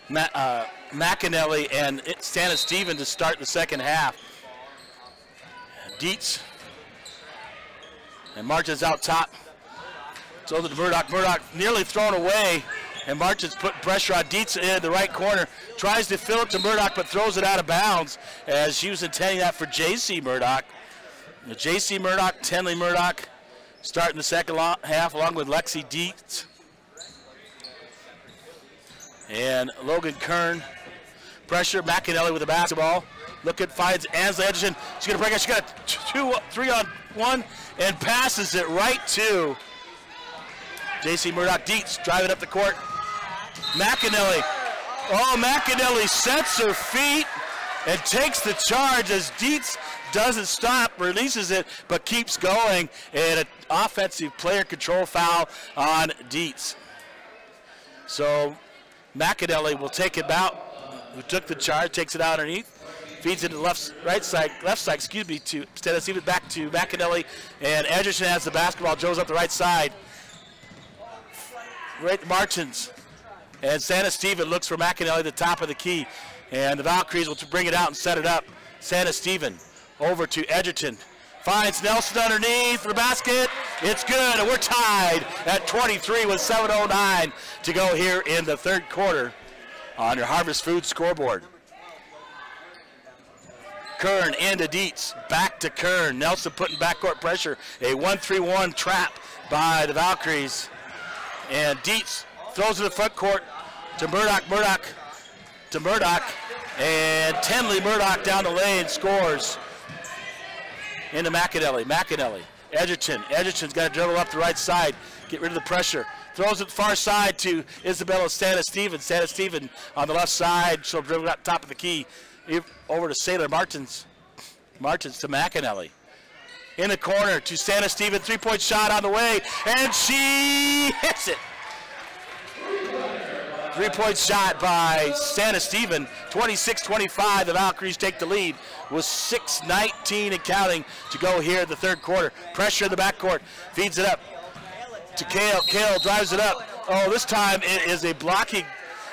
McAnally, and Santa Steven to start the second half. Dietz and Martins out top. So to Murdoch. Murdoch nearly thrown away, and Martins put pressure on Dietz in the right corner. Tries to fill it to Murdoch, but throws it out of bounds as she was intending that for J.C. Murdoch. J.C. Murdoch, Tenley Murdoch starting the second half along with Lexi Dietz. And Logan Kern. Pressure, McAnally with the basketball. Finds Ansley Edgerton. She's going to break it. She's got a 3-on-1 and passes it right to J.C. Murdoch. Dietz driving up the court. McAnally. Oh, McAnally sets her feet and takes the charge as Dietz doesn't stop, releases it, but keeps going. And an offensive player control foul on Dietz. So McAnally will take it out. Who took the charge, takes it out underneath, feeds it to the left side, to instead of it back to McAnally, and Edgerton has the basketball, Joe's up the right side. Right, Martins. And Santa Steven looks for McAnally at the top of the key. And the Valkyries will bring it out and set it up. Santa Steven over to Edgerton. Finds Nelson underneath for the basket. It's good, and we're tied at 23 with 7:09 to go here in the third quarter on your Harvest Food scoreboard. Kern into Dietz. Back to Kern. Nelson putting backcourt pressure. A 1-3-1 trap by the Valkyries. And Dietz throws it to the front court to Murdoch. Murdoch to Murdoch. And Tenley Murdoch down the lane scores into McAnally. McAnally. Edgerton. Edgerton's got to dribble up the right side. Get rid of the pressure. Throws it far side to Isabella Santa Steven. Santa Steven on the left side. She'll dribble up top of the key. Over to Sailor Martins. Martins to McAnally. In the corner to Santa Steven. 3-point shot on the way. And she hits it. 3-point shot by Santa Steven. 26-25. The Valkyries take the lead with 6:19 and counting to go here in the third quarter. Pressure in the backcourt. Feeds it up to Kale. Kale drives it up. Oh, this time it is a blocking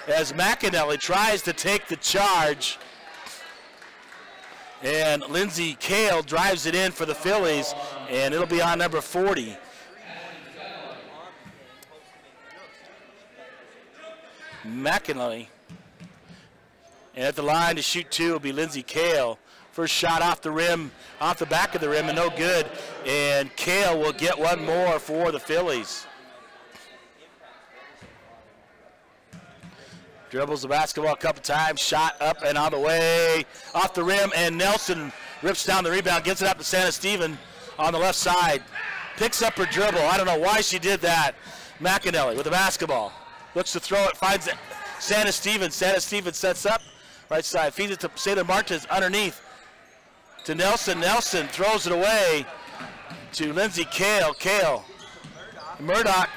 as McAnally tries to take the charge. And Lindsay Kale drives it in for the Phillies, and it'll be on number 40. McAnally. And at the line to shoot two will be Lindsay Kale. First shot off the rim, off the back of the rim, and no good. And Kale will get one more for the Phillies. Dribbles the basketball a couple times, shot up and on the way, off the rim, and Nelson rips down the rebound, gets it up to Santa Steven on the left side. Picks up her dribble. I don't know why she did that. McAnally with the basketball. Looks to throw it, finds Santa Steven. Santa Steven sets up, right side, feeds it to Sailor Martins underneath to Nelson. Nelson throws it away. to Lindsay Kale. Murdoch,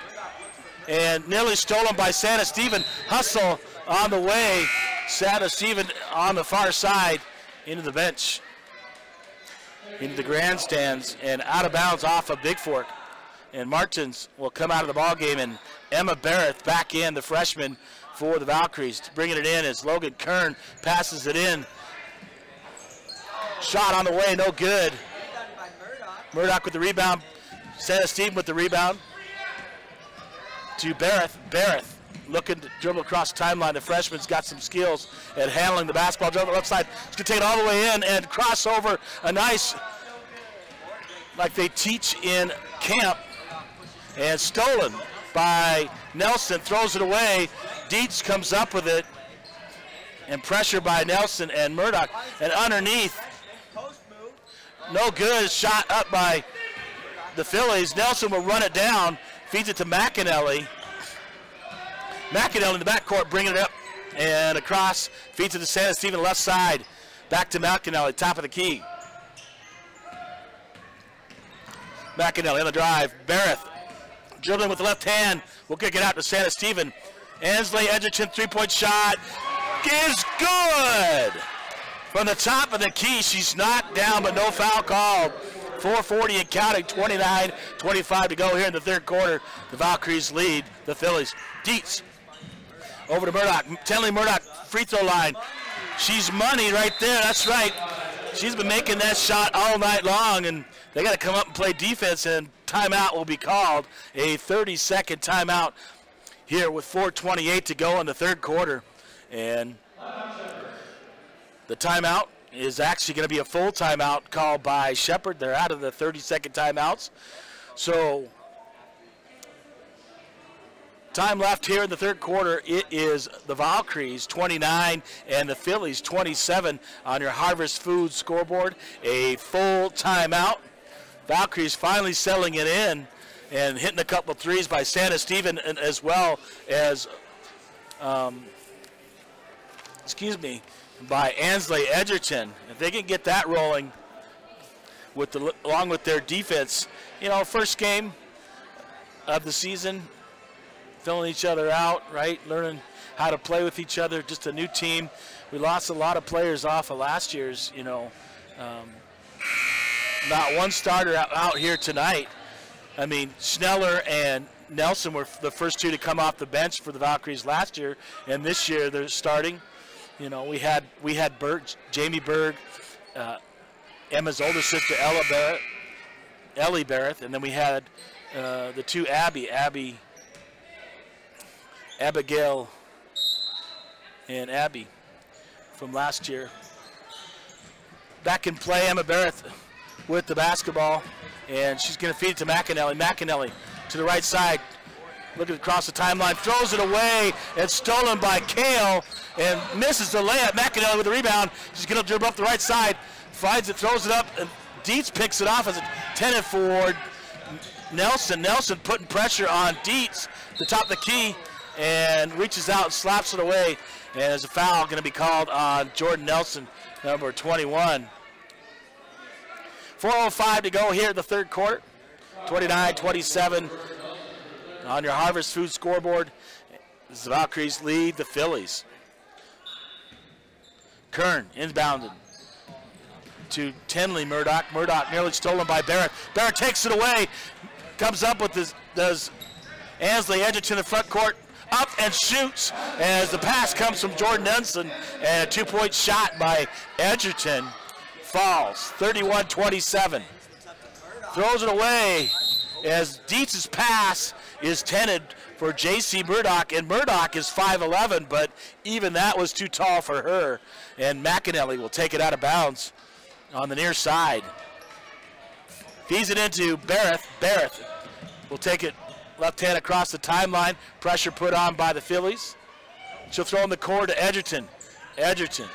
and nearly stolen by Santa Stephen. Hustle on the way. Santa Stephen on the far side into the bench, into the grandstands, and out of bounds off of Bigfork. And Martins will come out of the ball game, and Emma Barrett back in, the freshman for the Valkyries. Bringing it in as Logan Kern passes it in. Shot on the way, no good. Murdoch with the rebound. Santa Stephen with the rebound. To Barrett. Barrett looking to dribble across the timeline. The freshman's got some skills at handling the basketball. Dribble left side. She's going to take it all the way in and cross over. A nice, like they teach in camp. And stolen by Nelson. Throws it away. Dietz comes up with it. And pressure by Nelson and Murdoch. And underneath. No good. Shot up by the Phillies. Nelson will run it down. Feeds it to McAnally. McAnally in the backcourt bringing it up and across. Feeds it to Santa Stephen left side. Back to McAnally, top of the key. McAnally on the drive. Barrett dribbling with the left hand. We'll kick it out to Santa Stephen. Ansley Edgerton three-point shot is good. From the top of the key, she's knocked down, but no foul called. 4:40 and counting, 29-25 to go here in the third quarter. The Valkyries lead the Phillies. Dietz over to Murdoch. Tenley Murdoch, free throw line. She's money right there, that's right. She's been making that shot all night long, and they got to come up and play defense, and timeout will be called. A 30-second timeout here with 4:28 to go in the third quarter. And the timeout is actually going to be a full timeout called by Shepherd. They're out of the 30-second timeouts. So time left here in the third quarter. It is the Valkyries 29 and the Phillies 27 on your Harvest Foods scoreboard. A full timeout. Valkyries finally settling it in and hitting a couple of threes by Santa Stephen, and as well as by Ansley Edgerton. If they can get that rolling with along with their defense, first game of the season, filling each other out, right? Learning how to play with each other, just a new team. We lost a lot of players off of last year's, not one starter out here tonight. I mean, Schneller and Nelson were the first two to come off the bench for the Valkyries last year, and this year they're starting. We had Jamie Berg, Emma's older sister Ellie Barrett, and then we had the two Abigail and Abby from last year. Back in play, Emma Barrett with the basketball, and she's going to feed it to McAnally. McAnally to the right side. Looking across the timeline, throws it away, and stolen by Kale, and misses the layup. McAnally with the rebound. She's going to dribble up the right side, finds it, throws it up, and Dietz picks it off as a intended for Nelson. Nelson putting pressure on Dietz, the top of the key, and reaches out and slaps it away. And there's a foul going to be called on Jordan Nelson, number 21. 4:05 to go here in the third quarter. 29-27. On your Harvest Food scoreboard, the Valkyries lead the Phillies. Kern inbounded to Tenley Murdoch. Murdoch nearly stolen by Barrett. Barrett takes it away, comes up with this, does Ansley Edgerton in the front court, up and shoots as the pass comes from Jordan Nelson, and a two-point shot by Edgerton falls. 31-27. Throws it away as Dietz's pass is tended for J.C. Murdoch, and Murdoch is 5'11", but even that was too tall for her, and McAnally will take it out of bounds on the near side. Feeds it into Barrett. Barrett will take it left hand across the timeline. Pressure put on by the Phillies. She'll throw in the corner to Edgerton. Edgerton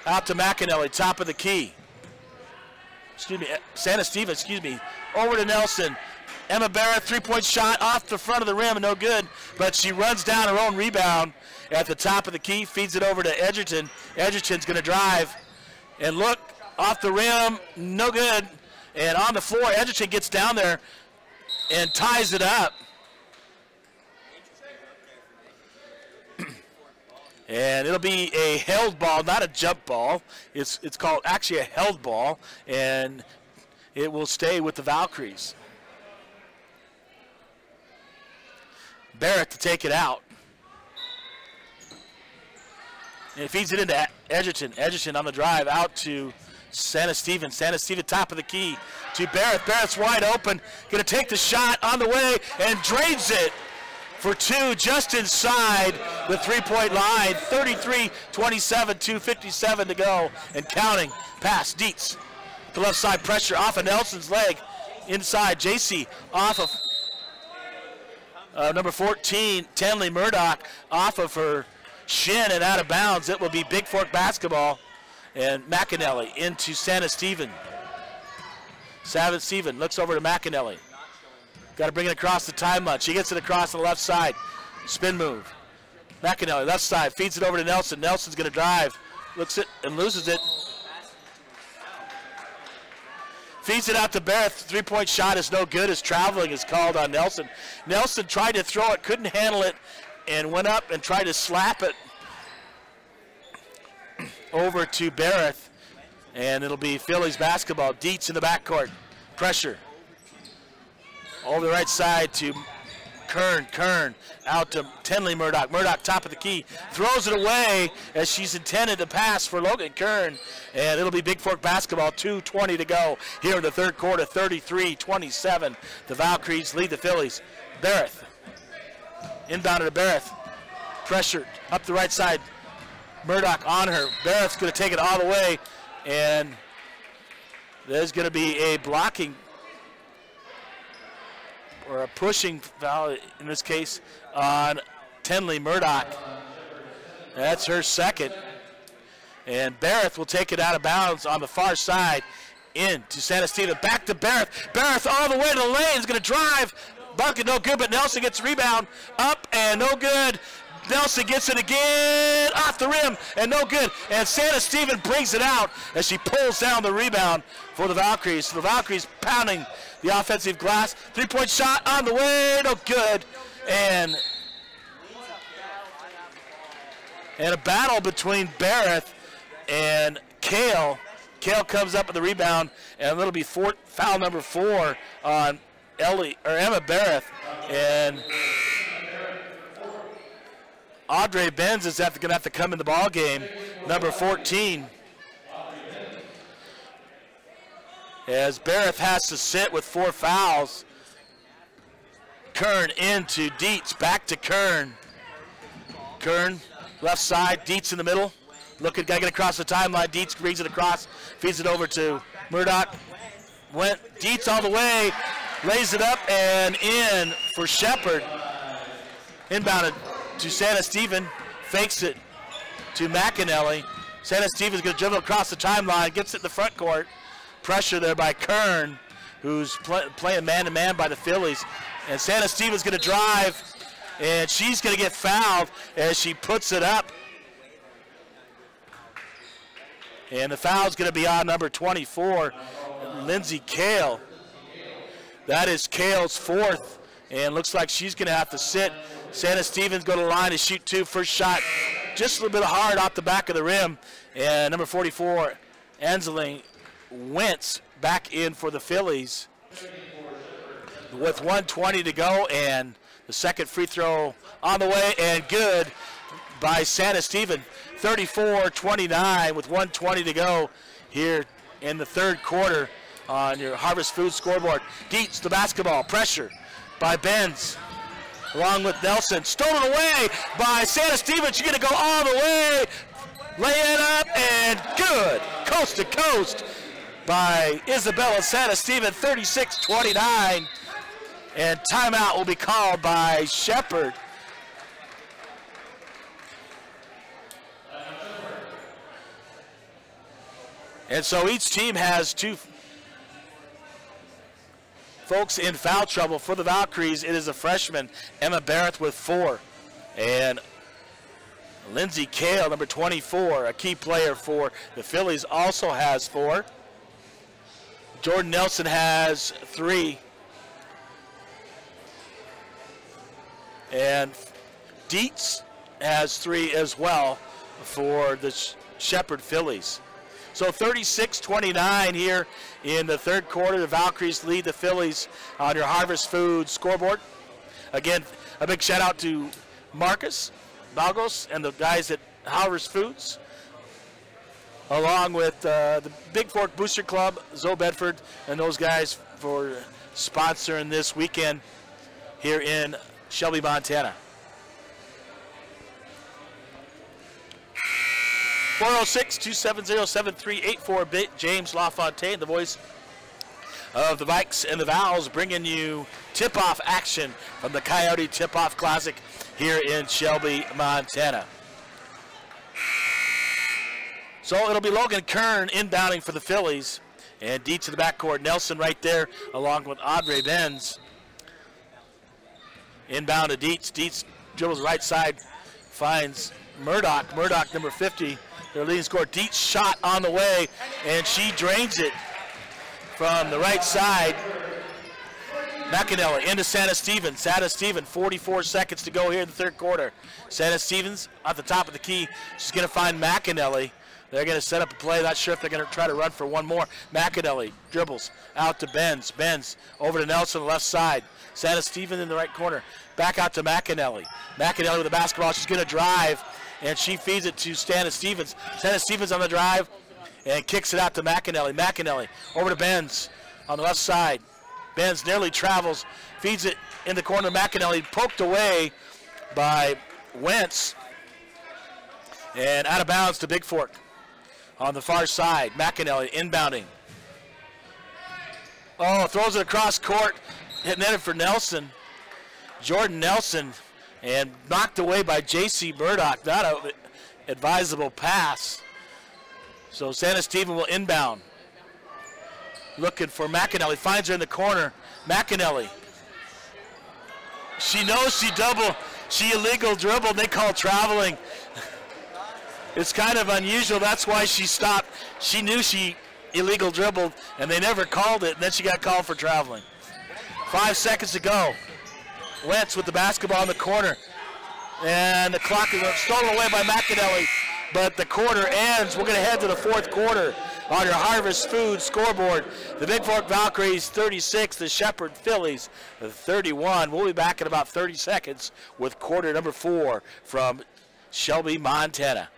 out to McAnally, top of the key. Santa Stephen, over to Nelson. Emma Barrett, three-point shot off the front of the rim, no good, but she runs down her own rebound at the top of the key, feeds it over to Edgerton. Edgerton's going to drive and look off the rim, no good. And on the floor, Edgerton gets down there and ties it up. And it'll be a held ball, not a jump ball. It's called actually a held ball, and it will stay with the Valkyries. Barrett to take it out. And it feeds it into Edgerton. Edgerton on the drive out to Santa Stephen. Santa Stephen top of the key to Barrett. Barrett's wide open. Going to take the shot on the way and drains it for two just inside the three-point line. 33-27, 2:57 to go and counting. Pass, Dietz. The left side pressure off of Nelson's leg. Inside, JC off of number 14, Tenley Murdoch, off of her shin and out of bounds. It will be Bigfork basketball. And McAnally into Santa Stephen. Santa Stephen looks over to McAnally. Got to bring it across the timeline. She gets it across on the left side. Spin move. McAnally, left side, feeds it over to Nelson. Nelson's going to drive. Looks it and loses it. Feeds it out to Barrett. Three-point shot is no good as traveling is called on Nelson. Nelson tried to throw it, couldn't handle it, and went up and tried to slap it over to Barrett. And it'll be Phillies basketball. Dietz in the backcourt. Pressure. Over the right side to Kern. Kern out to Tenley Murdoch. Murdoch top of the key. Throws it away as she's intended to pass for Logan Kern. And it'll be Bigfork basketball. 2:20 to go here in the third quarter. 33-27. The Valkyries lead the Phillies. Barrett. Inbounded to Barrett. Pressured up the right side. Murdoch on her. Barrett's going to take it all the way. And there's going to be a blocking or a pushing foul in this case on Tenley Murdoch. That's her second. And Barrett will take it out of bounds on the far side into Santa Stephen. Back to Barrett. Barrett all the way to the lane. Is going to drive. Bucket no good, but Nelson gets rebound. Up and no good. Nelson gets it again off the rim and no good. And Santa Stephen brings it out as she pulls down the rebound for the Valkyries. So the Valkyries pounding the offensive glass. Three-point shot on the way, no good. And a battle between Barrett and Kale. Kale comes up with the rebound, and it'll be foul number 4 on Emma Barrett. And Audrey Benz is going to have to come in the ball game, number 14. As Barrett has to sit with 4 fouls. Kern into Dietz, back to Kern. Kern, left side, Dietz in the middle. Got to get across the timeline. Dietz brings it across, feeds it over to Murdoch. Went Dietz all the way, lays it up and in for Shepard. Inbounded to Santa Stephen, fakes it to McAnally. Santa Stephen's going to dribble across the timeline, gets it in the front court. Pressure there by Kern, who's playing man-to-man by the Phillies. And Santa Stephen's going to drive, and she's going to get fouled as she puts it up. And the foul's going to be on number 24, Lindsay Kale. That is Kale's 4th, and looks like she's going to have to sit. Santa Stephen's go to the line to shoot 2. First shot just a little bit hard off the back of the rim. And number 44, Angeline Wentz, back in for the Phillies with 1:20 to go. And the second free throw on the way and good by Santa Stephen. 34-29 with 1:20 to go here in the third quarter on your Harvest Food scoreboard. Dietz, the basketball, pressure by Benz. Along with Nelson, stolen away by Santa Stephen. She's going to go all the way, lay it up, and good. Coast to coast by Isabella Santa Stephen, 36-29. And timeout will be called by Shepard. And so each team has 2 folks in foul trouble. For the Valkyries, it is a freshman, Emma Barrett, with 4. And Lindsay Kale, number 24, a key player for the Phillies, also has 4. Jordan Nelson has 3. And Dietz has 3 as well for the Shepherd Phillies. So 36-29 here in the third quarter. The Valkyries lead the Phillies on your Harvest Foods scoreboard. Again, a big shout out to Marcus Balgos and the guys at Harvest Foods, along with the Bigfork Booster Club, Zoe Bedford, and those guys for sponsoring this weekend here in Shelby, Montana. 406-270-7384. James LaFontaine, the voice of the Vikes and the Vals, bringing you tip-off action from the Coyote Tip-Off Classic here in Shelby, Montana. So it'll be Logan Kern inbounding for the Phillies, and Dietz in the backcourt. Nelson right there along with Audrey Benz. Inbound to Dietz. Dietz dribbles right side, finds Murdoch. Murdoch, number 50, their leading scorer. Dietz shot on the way, and she drains it from the right side. McAnally into Santa Stevens. Santa Stevens, 44 seconds to go here in the third quarter. Santa Stevens at the top of the key. She's going to find McAnally. They're going to set up a play. Not sure if they're going to try to run for one more. McAnally dribbles out to Benz. Benz over to Nelson on the left side. Santa Stevens in the right corner. Back out to McAnally. McAnally with the basketball. She's going to drive, and she feeds it to Santa Stevens. Santa Stevens on the drive and kicks it out to McAnally. McAnally over to Benz on the left side. Benz nearly travels, feeds it in the corner. McAnally poked away by Wentz, and out of bounds to Bigfork on the far side. McAnally inbounding. Oh, throws it across court, hitting it for Nelson. Jordan Nelson, and knocked away by J.C. Murdoch. Not an advisable pass. So Santa Stevens will inbound. Looking for McAnally, finds her in the corner. McAnally. She knows she illegal dribbled. They call traveling. It's kind of unusual. That's why she stopped. She knew she illegal dribbled, and they never called it, and then she got called for traveling. 5 seconds to go. Wentz with the basketball in the corner, and the clock is stolen away by McAnally, but the quarter ends. We're going to head to the fourth quarter on your Harvest Foods scoreboard. The Bigfork Valkyries 36, the Shepherd Phillies 31. We'll be back in about 30 seconds with quarter number 4 from Shelby, Montana.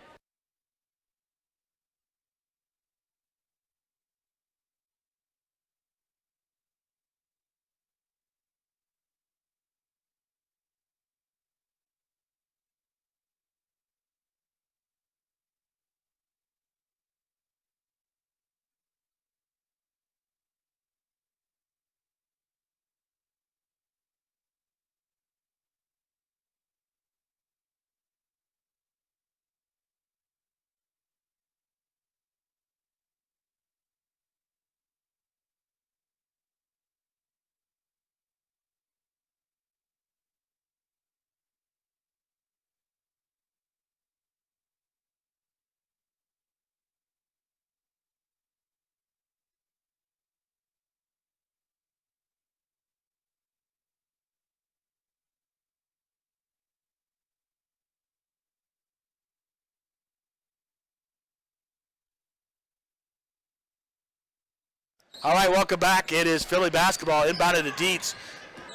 All right, welcome back. It is Philly basketball inbounded to Dietz.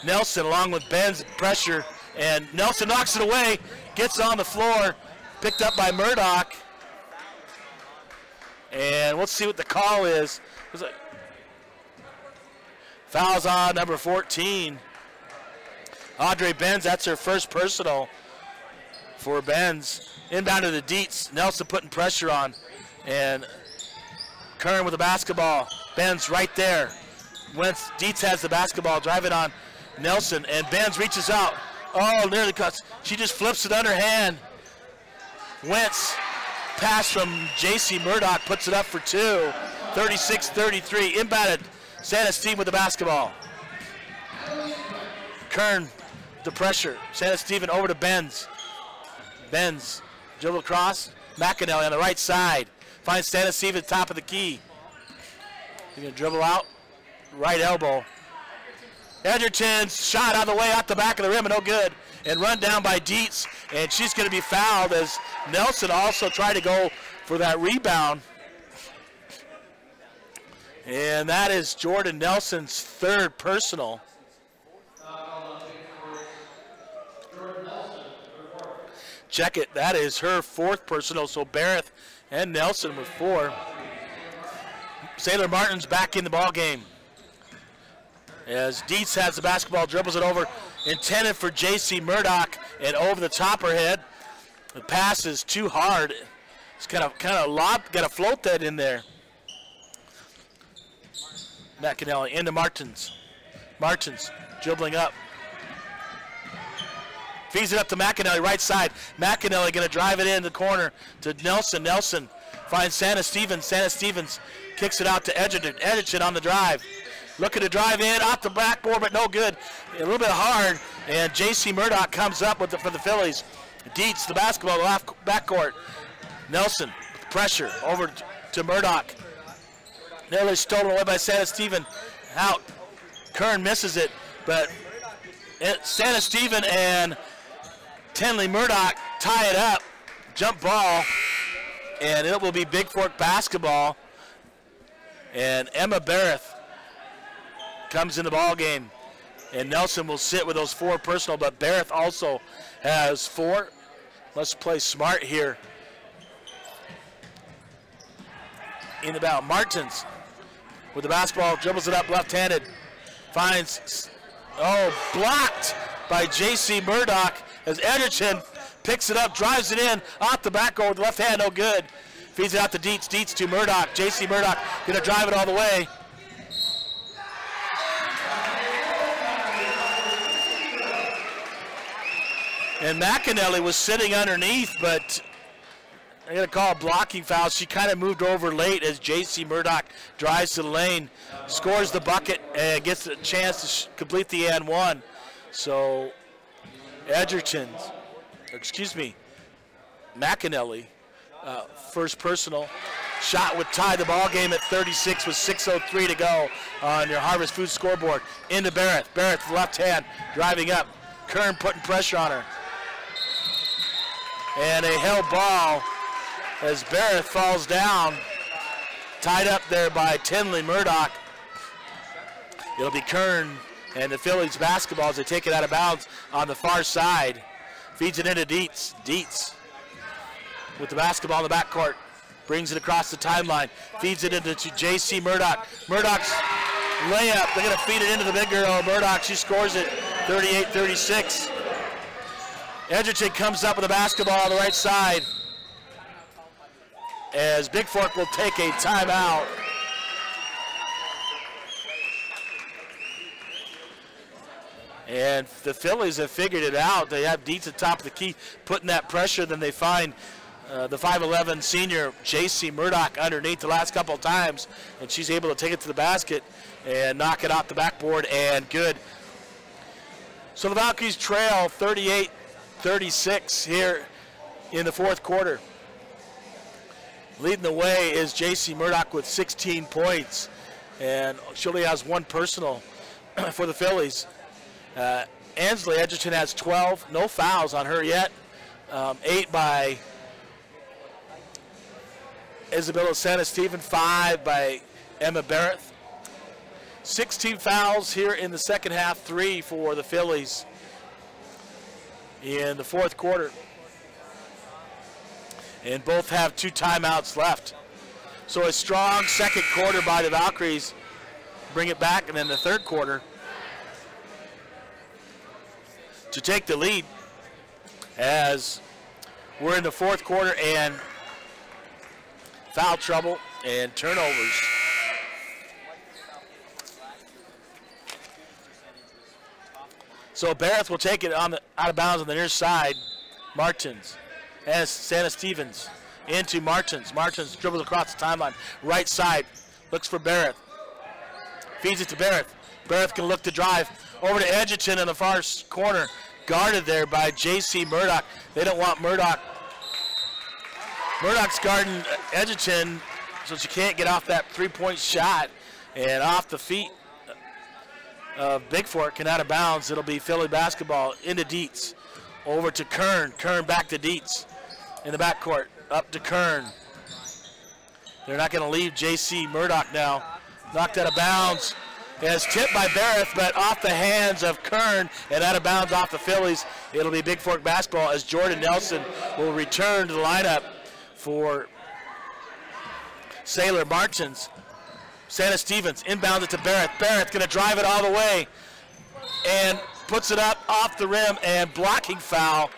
Nelson along with Ben's pressure, and Nelson knocks it away, gets on the floor, picked up by Murdoch. And let's see what the call is. Fouls on number 14. Audrey Benz, that's her first personal for Benz. Inbounded to Dietz. Nelson putting pressure on, and Kern with the basketball. Benz right there. Wentz, Dietz has the basketball, driving on Nelson, and Benz reaches out. Oh, nearly cuts. She just flips it underhand. Wentz, pass from J.C. Murdoch, puts it up for 2. 36-33. Inbounded. Santa Stevens with the basketball. Kern, the pressure. Santa Stevens over to Benz. Benz, dribble across. McAnally on the right side. Finds Santa Stevens top of the key. He's going to dribble out, right elbow. Edgerton's shot out of the way, out the back of the rim, and no good. And run down by Dietz, and she's going to be fouled as Nelson also tried to go for that rebound. And that is Jordan Nelson's third personal. Check it, that is her fourth personal, so Barrett and Nelson with 4. Sailor Martin's back in the ball game. As Dietz has the basketball, dribbles it over, intended for J.C. Murdoch, and over the top her head. The pass is too hard. It's kind of lobbed, got to float that in there. McAnally into Martins. Martins dribbling up. Feeds it up to McAnally, right side. McAnally going to drive it in the corner to Nelson. Nelson finds Santa Stevens. Santa Stevens kicks it out to Edgerton. Edgerton on the drive. Looking to drive in, off the backboard, but no good. A little bit hard, and J.C. Murdoch comes up with it for the Phillies. Dietz, the basketball, the left backcourt. Nelson, pressure, over to Murdoch. Nearly stolen away by Santa Stevens. Out. Kern misses it, but Santa Stevens and Tenley Murdoch tie it up. Jump ball, and it will be Bigfork basketball. And Emma Barrett comes in the ball game, and Nelson will sit with those 4 personal, but Barrett also has 4. Let's play smart here. In about Martins with the basketball, dribbles it up left-handed, finds, blocked by J.C. Murdoch as Edgerton picks it up, drives it in, off the backboard with the left hand, no good. Feeds it out to Dietz, Dietz to Murdoch. J.C. Murdoch going to drive it all the way. And McAnally was sitting underneath, but I'm going to call a blocking foul. She kind of moved over late as J.C. Murdoch drives to the lane, scores the bucket, and gets a chance to complete the and one. So McAnally, first personal. Shot would tie the ball game at 36 with 6:03 to go on your Harvest Food scoreboard. Into Barrett. Barrett, left hand, driving up. Kern putting pressure on her. And a held ball as Barrett falls down. Tied up there by Tenley Murdoch. It'll be Kern and the Phillies basketball as they take it out of bounds on the far side. Feeds it into Dietz. Dietz with the basketball in the backcourt. Brings it across the timeline. Feeds it into J.C. Murdoch. Murdoch's layup. They're going to feed it into the big girl. Murdoch, she scores it 38-36. Edgerton comes up with the basketball on the right side as Bigfork will take a timeout. And the Phillies have figured it out. They have Dietz at the top of the key, putting that pressure. Then they find the 5'11 senior J.C. Murdoch underneath the last couple of times, and she's able to take it to the basket and knock it off the backboard, and good. So the Valkyries trail 38-36 here in the fourth quarter. Leading the way is J.C. Murdoch with 16 points, and she only has 1 personal for the Phillies. Ansley Edgerton has 12, no fouls on her yet. 8 by Isabella Santa Stephen, 5 by Emma Barrett. 16 fouls here in the second half, 3 for the Phillies in the fourth quarter. And both have 2 timeouts left. So a strong second quarter by the Valkyries. Bring it back, and then the third quarter to take the lead as we're in the fourth quarter, and foul trouble and turnovers. So Barrett will take it on the out of bounds on the near side. Martins as Santa Stevens into Martins. Martins dribbles across the timeline. Right side, looks for Barrett. Feeds it to Barrett. Barrett can look to drive over to Edgerton in the far corner. Guarded there by J.C. Murdoch. They don't want Murdoch. Murdoch's guarding Edgerton, so she can't get off that 3-point shot. And off the feet of Bigfork and out of bounds. It'll be Philly basketball into Dietz. Over to Kern. Kern back to Dietz in the backcourt. Up to Kern. They're not going to leave J.C. Murdoch now. Knocked out of bounds. As tipped by Barrett, but off the hands of Kern and out of bounds off the Phillies. It'll be Bigfork basketball as Jordan Nelson will return to the lineup for Sailor Martins. Santa Stevens inbounds it to Barrett. Barrett's going to drive it all the way and puts it up off the rim, and blocking foul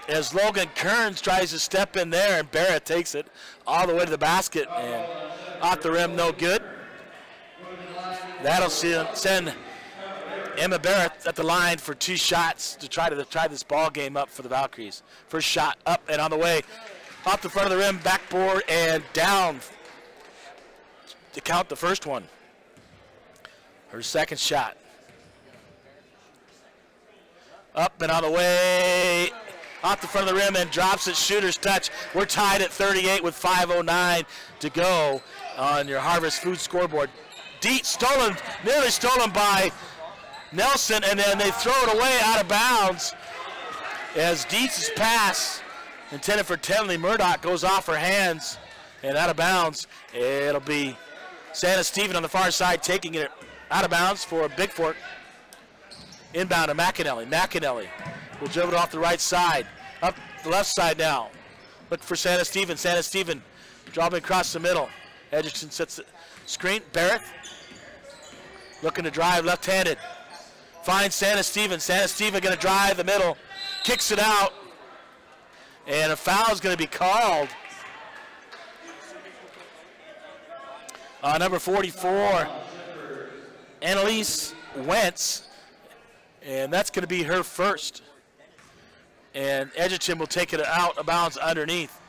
as Logan Kearns tries to step in there, and Barrett takes it all the way to the basket and off the rim, no good. That'll send Emma Barrett at the line for 2 shots to try this ball game up for the Valkyries. First shot up and on the way, off the front of the rim, backboard and down to count the first one. Her second shot. Up and on the way, off the front of the rim and drops it, shooter's touch. We're tied at 38 with 5:09 to go on your Harvest Food scoreboard. Dietz stolen, nearly stolen by Nelson, and then they throw it away out of bounds as Dietz's pass, intended for Tenley Murdoch, goes off her hands and out of bounds. It'll be Santa Stephen on the far side taking it out of bounds for Bigfork. Inbound to McAnally. McAnally will dribble it off the right side. Up the left side now. Look for Santa Stephen. Santa Stephen dropping across the middle. Edgerton sets the screen. Barrett looking to drive left-handed. Finds Santa Stephen. Santa Stephen going to drive the middle. Kicks it out. And a foul is going to be called on number 44, Annalise Wentz. And that's going to be her first. And Edgerton will take it out of bounds underneath.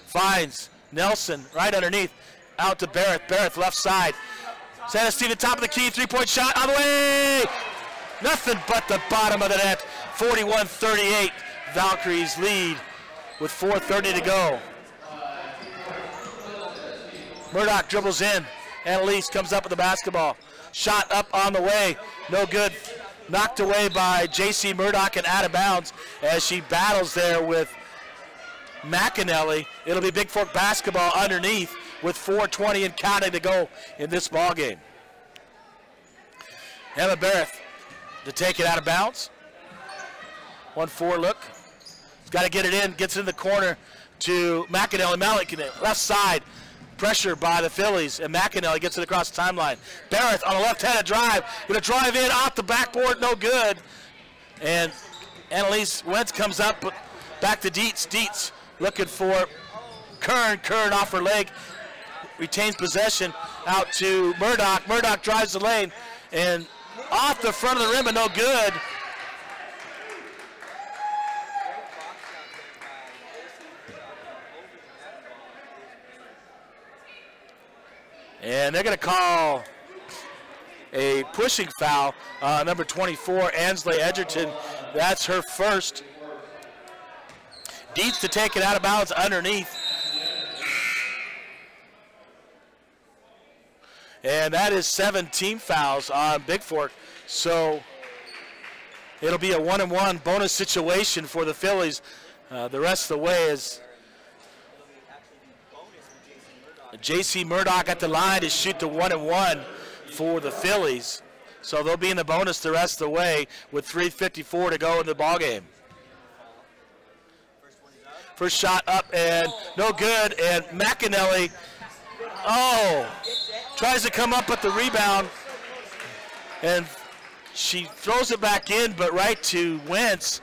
Finds Nelson right underneath. Out to Barrett. Barrett left side. Santa Stephen top of the key. 3-point shot on the way. Nothing but the bottom of the net. 41-38. Valkyries lead with 4:30 to go. Murdoch dribbles in. Annalise comes up with the basketball. Shot up on the way. No good. Knocked away by J.C. Murdoch and out of bounds as she battles there with McAnally. It'll be Bigfork basketball underneath with 4:20 and counting to go in this ball game. Emma Barrett to take it out of bounds. 1-4 look. He's got to get it in. Gets in the corner to McAnally. Malik left side. Pressure by the Phillies, and McAnally gets it across the timeline. Barrett on a left-handed drive, going to drive in off the backboard, no good. And Annalise Wentz comes up, but back to Dietz. Dietz looking for Kern. Kern off her leg, retains possession out to Murdoch. Murdoch drives the lane, and off the front of the rim, and no good. And they're going to call a pushing foul, number 24, Ansley Edgerton. That's her first. Dietz to take it out of bounds underneath. And that is 7 team fouls on Bigfork. So it'll be a 1-and-1 bonus situation for the Phillies. The rest of the way is J.C. Murdoch at the line to shoot the 1-and-1 for the Phillies. So they'll be in the bonus the rest of the way with 3:54 to go in the ballgame. First shot up and no good, and McAnally, tries to come up with the rebound, and she throws it back in, but right to Wentz.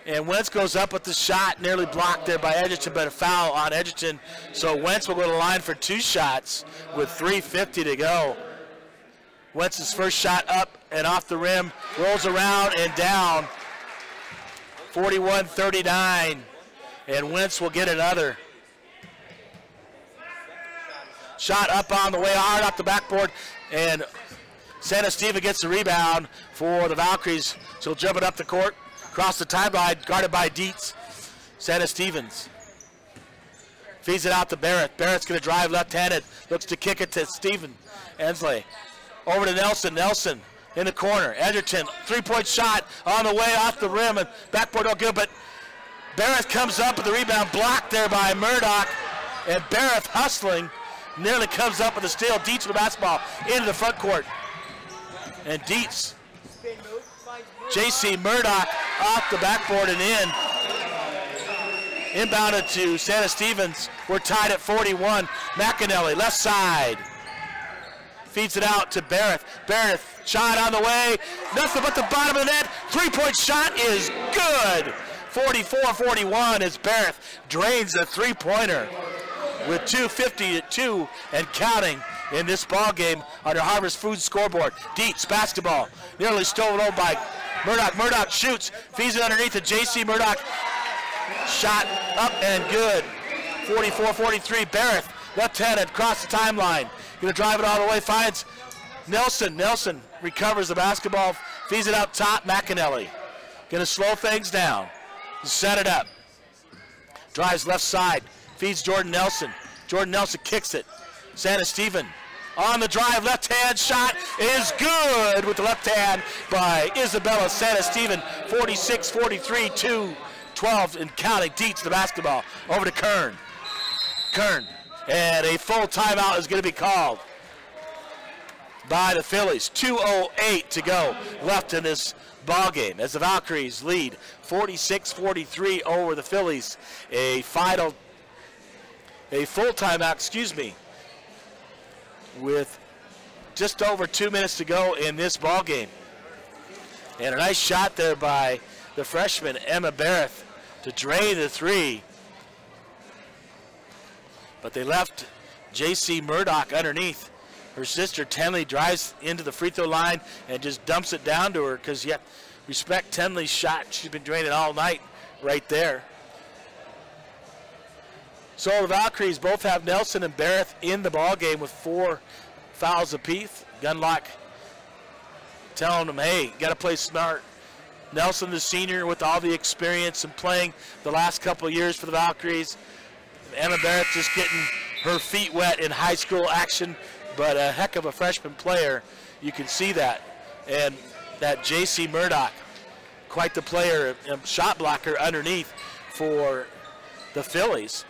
And Wentz goes up with the shot, nearly blocked there by Edgerton, but a foul on Edgerton. So Wentz will go to the line for 2 shots with 3:50 to go. Wentz's first shot up and off the rim, rolls around and down. 41-39, and Wentz will get another. Shot up on the way, hard off the backboard, and Santa Stephen gets the rebound for the Valkyries. She'll dribble it up the court. Across the timeline, guarded by Dietz. Santa Stevens feeds it out to Barrett. Barrett's going to drive left-handed. Looks to kick it to Stephen Ensley. Over to Nelson. Nelson in the corner. Edgerton, three-point shot on the way off the rim, and backboard don't good, but Barrett comes up with the rebound, blocked there by Murdoch, and Barrett hustling, nearly comes up with a steal. Dietz with the basketball into the front court. And Dietz, J.C. Murdoch off the backboard and in. Inbounded to Santa Stevens. We're tied at 41. McAnally, left side. Feeds it out to Barrett. Barrett, shot on the way. Nothing but the bottom of the net. Three-point shot is good. 44-41 as Barrett drains a three-pointer with 2:52 and counting in this ball game on your Harvest Foods scoreboard. Dietz, basketball, nearly stolen over by Murdoch. Murdoch shoots, feeds it underneath to J.C. Murdoch. Shot up and good. 44-43. Barrett, left-handed, across the timeline. Gonna drive it all the way, finds Nelson. Nelson recovers the basketball, feeds it out top. McAnally gonna slow things down. Set it up. Drives left side. Feeds Jordan Nelson. Jordan Nelson kicks it. Santa Stephen on the drive. Left hand shot is good with the left hand by Isabella Santa Stephen. 46-43, 2-12 and counting. Dietz the basketball. Over to Kern. Kern. And a full timeout is going to be called by the Phillies. 2:08 to go left in this ball game as the Valkyries lead 46-43 over the Phillies. A full timeout, with just over 2 minutes to go in this ball game. And a nice shot there by the freshman Emma Barrett to drain the three. But they left J.C. Murdoch underneath. Her sister Tenley drives into the free throw line and just dumps it down to her, because you respect Tenley's shot. She's been draining all night right there. So the Valkyries both have Nelson and Barrett in the ball game with 4 fouls apiece. Gunlock telling them, hey, you got to play smart. Nelson, the senior, with all the experience and playing the last couple of years for the Valkyries. Emma Barrett just getting her feet wet in high school action, but a heck of a freshman player. You can see that. And that J.C. Murdoch, quite the player, shot blocker underneath for the Phillies.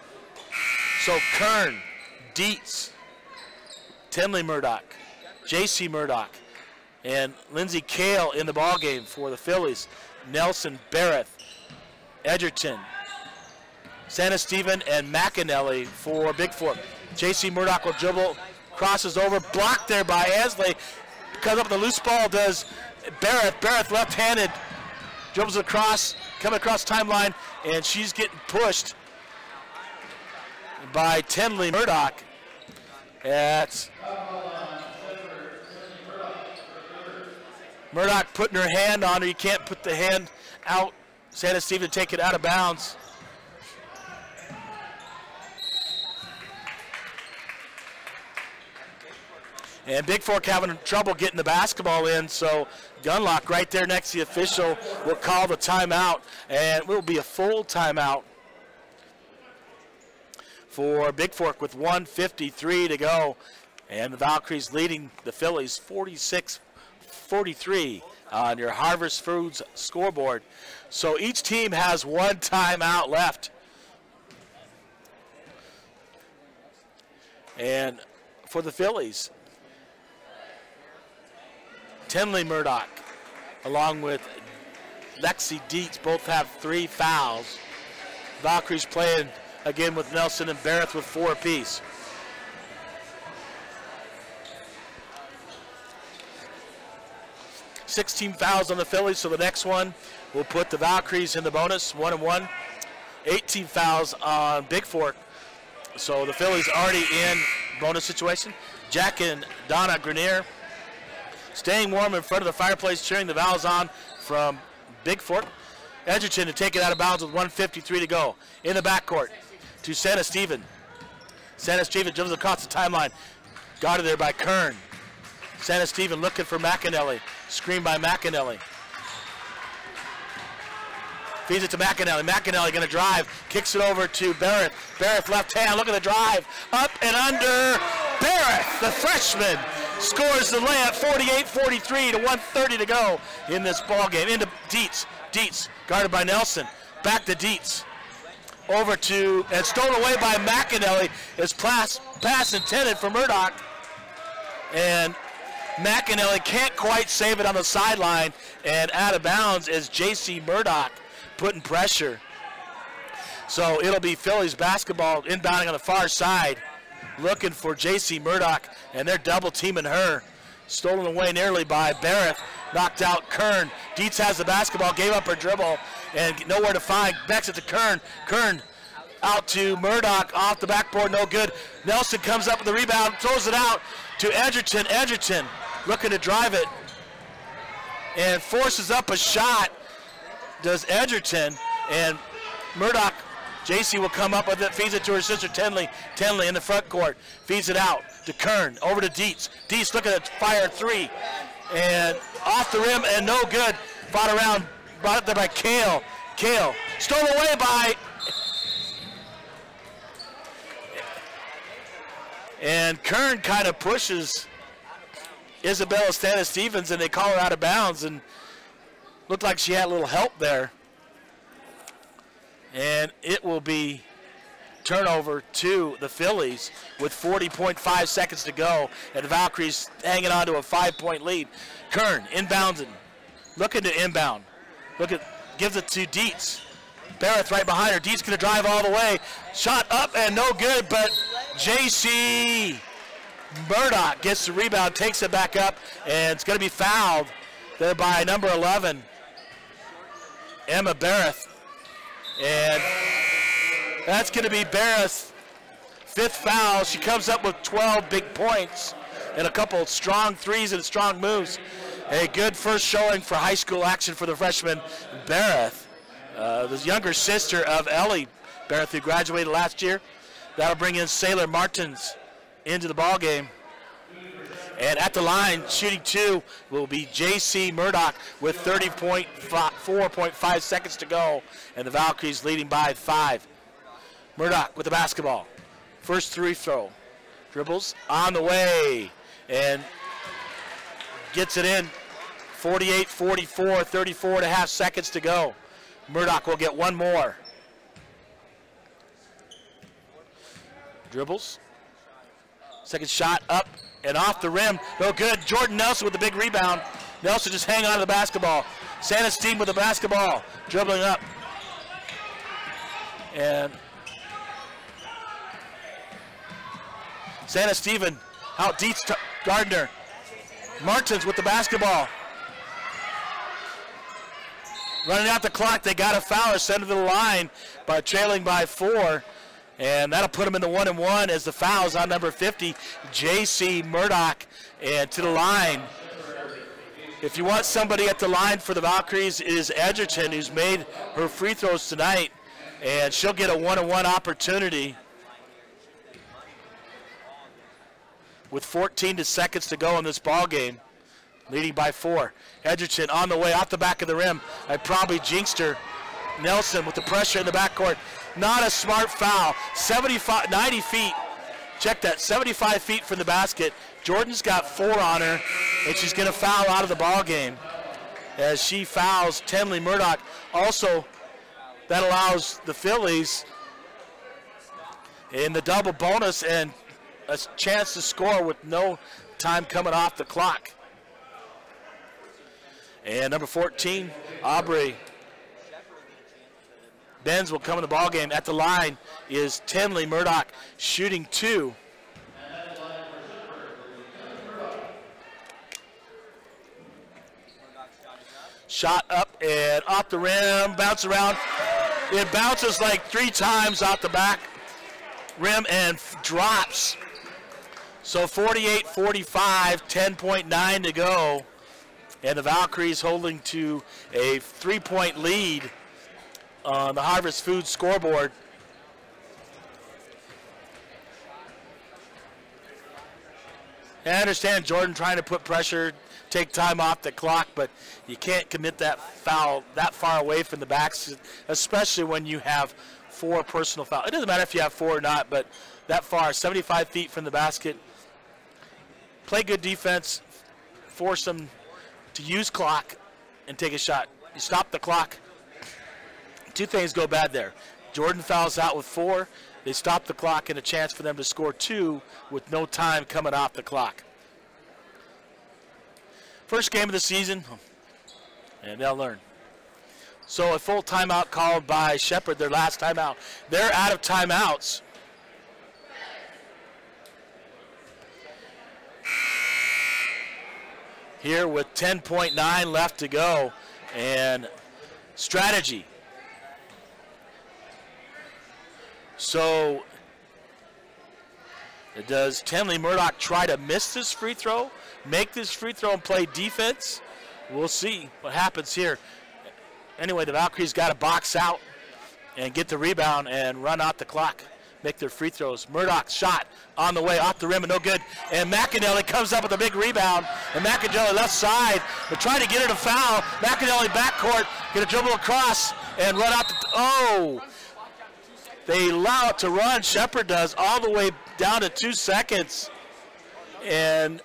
So Kern, Dietz, Tenley Murdoch, J.C. Murdoch, and Lindsey Kale in the ball game for the Phillies. Nelson, Barrett, Edgerton, Santa Stephen, and McAnally for Bigfork. J.C. Murdoch will dribble, crosses over, blocked there by Ansley. Comes up with a loose ball, does Barrett. Barrett left-handed, dribbles across, coming across timeline, and she's getting pushed by Tenley Murdoch. That's Murdoch putting her hand on her. You can't put the hand out. Santa Stephen take it out of bounds. And Bigfork having trouble getting the basketball in, so Gunlock right there next to the official will call the timeout, and it will be a full timeout for Bigfork with 1:53 to go. And the Valkyries leading the Phillies 46-43 on your Harvest Foods scoreboard. So each team has one timeout left. And for the Phillies, Tenley Murdoch along with Lexi Dietz both have 3 fouls. Valkyries playing again with Nelson and Barrett with 4 apiece. $16 fouls on the Phillies, so the next one will put the Valkyries in the bonus, 1-1. 18 fouls on Bigfork, so the Phillies already in bonus situation. Jack and Donna Grenier staying warm in front of the fireplace, cheering the Vals on from Bigfork. Edgerton to take it out of bounds with 1:53 to go. In the backcourt to Santa Stephen. Santa Stephen dribbles across the timeline. Guarded there by Kern. Santa Stephen looking for McAnally. Screen by McAnally. Feeds it to McAnally. McAnally going to drive. Kicks it over to Barrett. Barrett left hand. Look at the drive. Up and under. Barrett, the freshman, scores the layup, 48-43 to 1:30 to go in this ball game. Into Dietz. Dietz guarded by Nelson. Back to Dietz. Over to, and stolen away by McAnally. His pass intended for Murdoch. And McAnally can't quite save it on the sideline, and out of bounds is J.C. Murdoch putting pressure. So it'll be Phillies basketball inbounding on the far side, looking for J.C. Murdoch, and they're double teaming her. Stolen away nearly by Barrett, knocked out Kern. Dietz has the basketball, gave up her dribble, and nowhere to find. Backs it to Kern. Kern out to Murdoch, off the backboard, no good. Nelson comes up with the rebound, throws it out to Edgerton. Edgerton looking to drive it and forces up a shot, does Edgerton, and Murdoch, JC will come up with it, feeds it to her sister Tenley. Tenley in the front court, feeds it out to Kern, over to Dietz. Dietz looking at fire three, and off the rim and no good. Fought around, brought it there by Kale. Kale, stolen away by, and Kern kind of pushes Isabella Stannis-Stevens, and they call her out of bounds, and looked like she had a little help there. And it will be turnover to the Phillies with 40.5 seconds to go, and the Valkyries hanging on to a 5-point lead. Kern inbounding, looking to inbound. Gives it to Dietz. Barrett right behind her. Dietz going to drive all the way. Shot up and no good, but J.C. Murdoch gets the rebound, takes it back up, and it's going to be fouled there by number 11, Emma Barrett. And that's going to be Barrett's 5th foul. She comes up with 12 big points and a couple strong threes and strong moves. A good first showing for high school action for the freshman Barrett, the younger sister of Ellie Barrett, who graduated last year. That'll bring in Sailor Martins into the ball game. And at the line, shooting two, will be J.C. Murdoch with 4.5 seconds to go, and the Valkyries leading by 5. Murdoch with the basketball. First free throw. Dribbles on the way, and gets it in. 48-44, 34.5 seconds to go. Murdoch will get one more. Dribbles. Second shot up and off the rim. No good. Jordan Nelson with the big rebound. Nelson just hanging on to the basketball. Stannis-Stevens with the basketball. Dribbling up. And Stannis-Stevens out Dietz to Gardner. Martins with the basketball. Running out the clock. They got a foul. Sent to the line by trailing by 4. And that'll put him in the 1-and-1 as the foul's on number 50, J.C. Murdoch, and to the line. If you want somebody at the line for the Valkyries, it is Edgerton, who's made her free throws tonight, and she'll get a 1-and-1 opportunity with 14 seconds to go in this ball game, leading by 4. Edgerton on the way off the back of the rim. I probably jinxed her. Nelson with the pressure in the backcourt. Not a smart foul. 90 feet. Check that. 75 feet from the basket. Jordan's got 4 on her, and she's going to foul out of the ball game as she fouls Tenley Murdoch. Also, that allows the Phillies in the double bonus and a chance to score with no time coming off the clock. And number 14, Aubrey Benz will come in the ball game. At the line is Tenley Murdoch shooting 2. Shot up and off the rim, bounce around. It bounces like 3 times off the back rim and drops. So 48-45, 10.9 to go. And the Valkyries holding to a 3-point lead on the Harvest Foods scoreboard. And I understand Jordan trying to put pressure, take time off the clock, but you can't commit that foul that far away from the backs, especially when you have 4 personal fouls. It doesn't matter if you have 4 or not, but that far, 75 feet from the basket. play good defense, force them to use clock and take a shot. You stop the clock, two things go bad there. Jordan fouls out with 4. They stop the clock and a chance for them to score 2 with no time coming off the clock. First game of the season, and they'll learn. So a full timeout called by Shepherd, their last timeout. They're out of timeouts. Here with 10.9 left to go, and strategy. So does Tenley Murdoch try to miss this free throw, make this free throw and play defense? We'll see what happens here. Anyway, the Valkyries got to box out and get the rebound and run out the clock, make their free throws. Murdoch's shot on the way off the rim and no good. And McAnally comes up with a big rebound. And McAnally left side. They're trying to get her to foul. McAnally backcourt, going to dribble across and run out. They allow it to run. Shepherd does all the way down to 2 seconds. And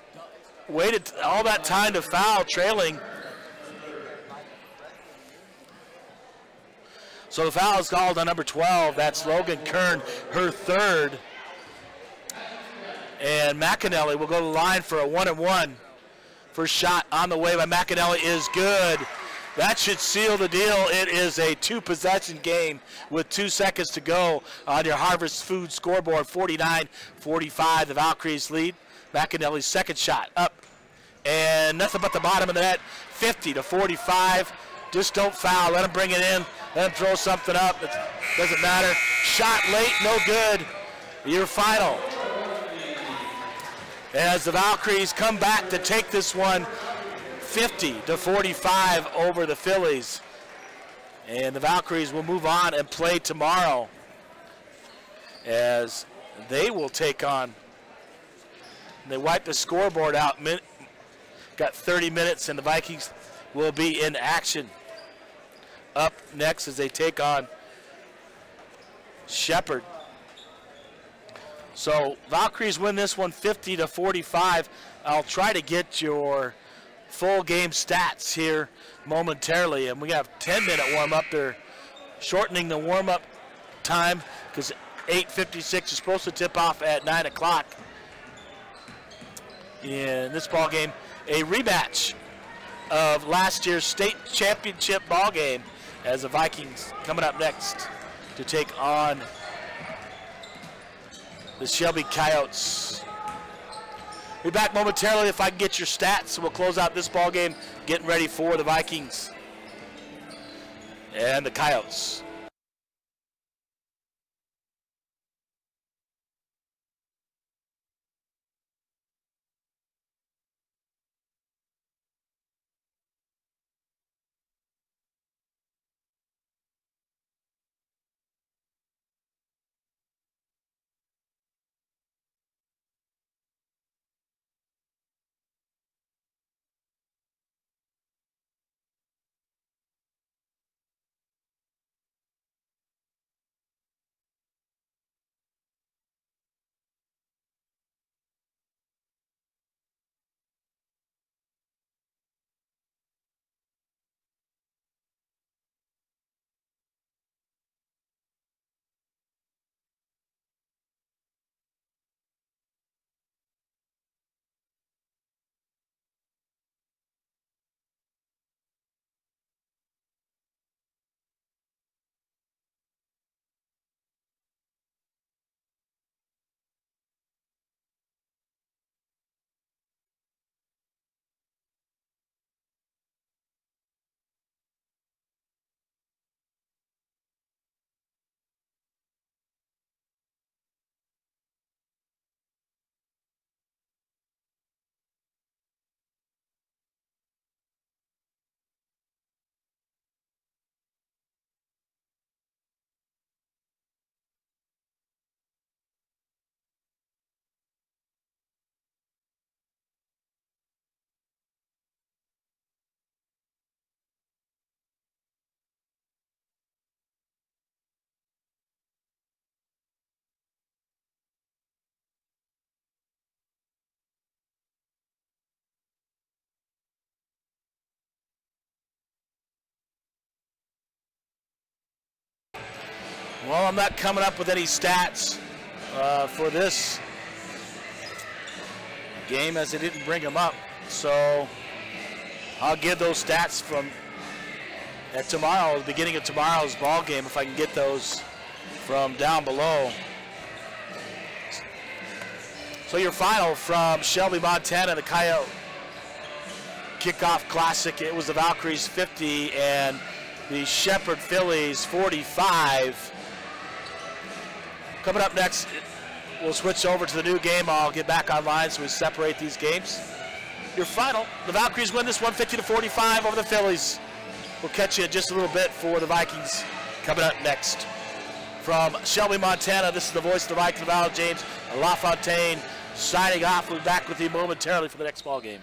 waited all that time to foul, trailing. So the foul is called on number 12. That's Logan Kern, her 3rd. And McAnally will go to the line for a 1-and-1. First shot on the way by McAnally is good. That should seal the deal. It is a 2-possession game with 2 seconds to go on your Harvest Food scoreboard. 49-45, the Valkyries lead. McAnally's second shot up. And nothing but the bottom of the net, 50-45. Just don't foul. Let them bring it in. Let them throw something up. It doesn't matter. Shot late, no good. Your final. As the Valkyries come back to take this one 50-45 over the Phillies. And the Valkyries will move on and play tomorrow as they will take on. They wipe the scoreboard out. Got 30 minutes and the Vikings will be in action. Up next as they take on Shepherd. So Valkyries win this one 50-45. I'll try to get your full game stats here momentarily. And we have 10-minute warm-up. They're shortening the warm-up time because 8:56 is supposed to tip off at 9 o'clock. In this ball game, a rematch of last year's state championship ball game as the Vikings coming up next to take on the Shelby Coyotes. Be back momentarily if I can get your stats. We'll close out this ball game, getting ready for the Vikings and the Coyotes. Well, I'm not coming up with any stats for this game as they didn't bring them up. So I'll give those stats from at tomorrow, the beginning of tomorrow's ball game, if I can get those from down below. So your final from Shelby, Montana, the Coyote Kickoff Classic, it was the Valkyries 50 and the Shepherd Phillies 45. Coming up next, we'll switch over to the new game. I'll get back online so we separate these games. Your final, the Valkyries win this 150-45 over the Phillies. We'll catch you in just a little bit for the Vikings coming up next. From Shelby, Montana, this is the voice of the Vikings, Vals, James LaFontaine, signing off. We'll be back with you momentarily for the next ball game.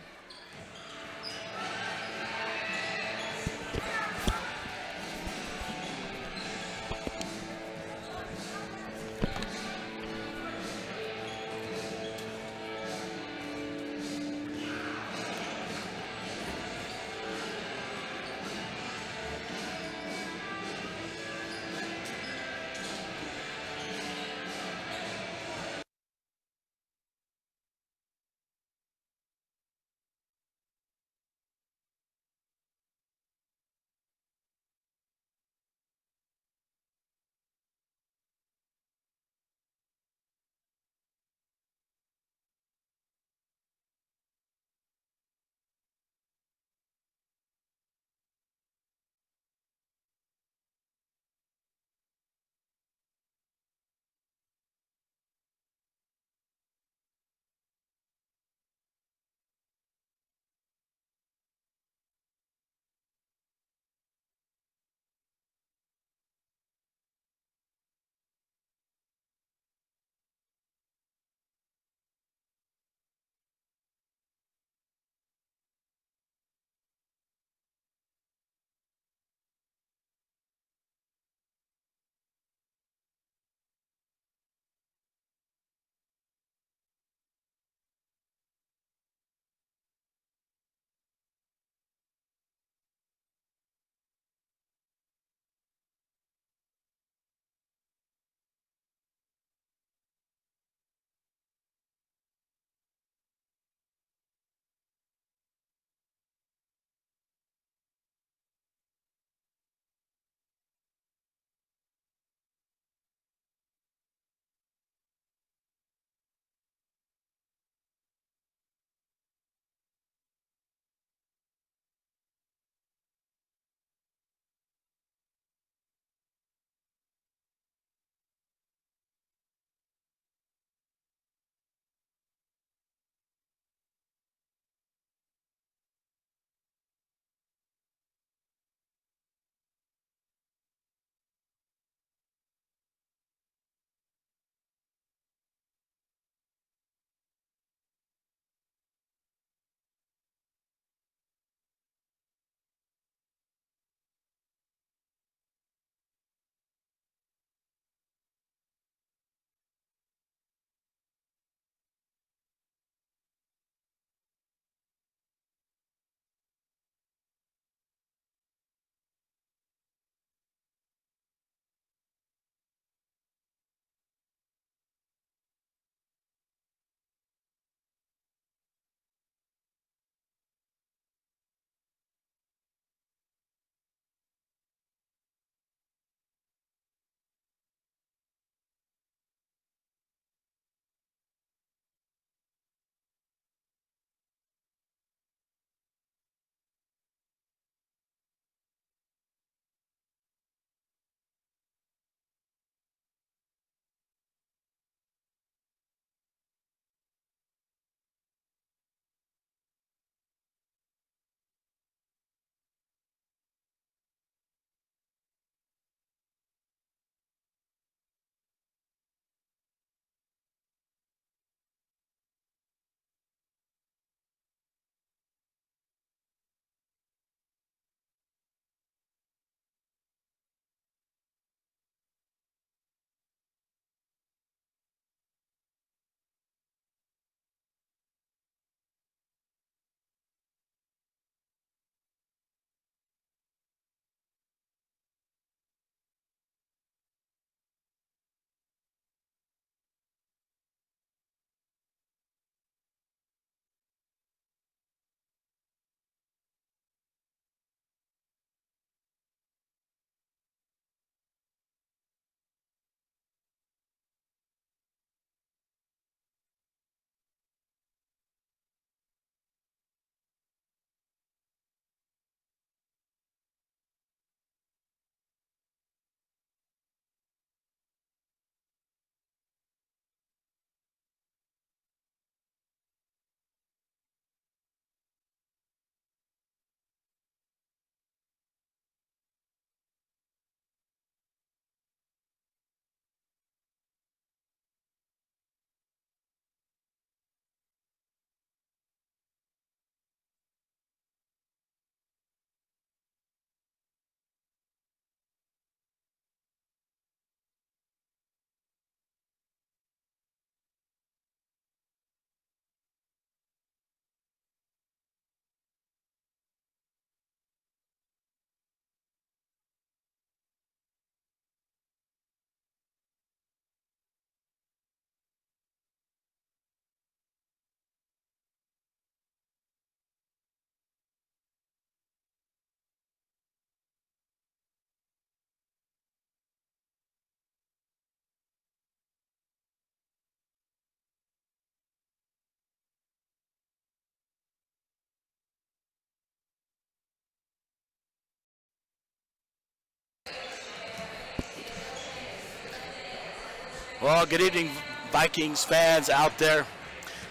Well, good evening, Vikings fans out there,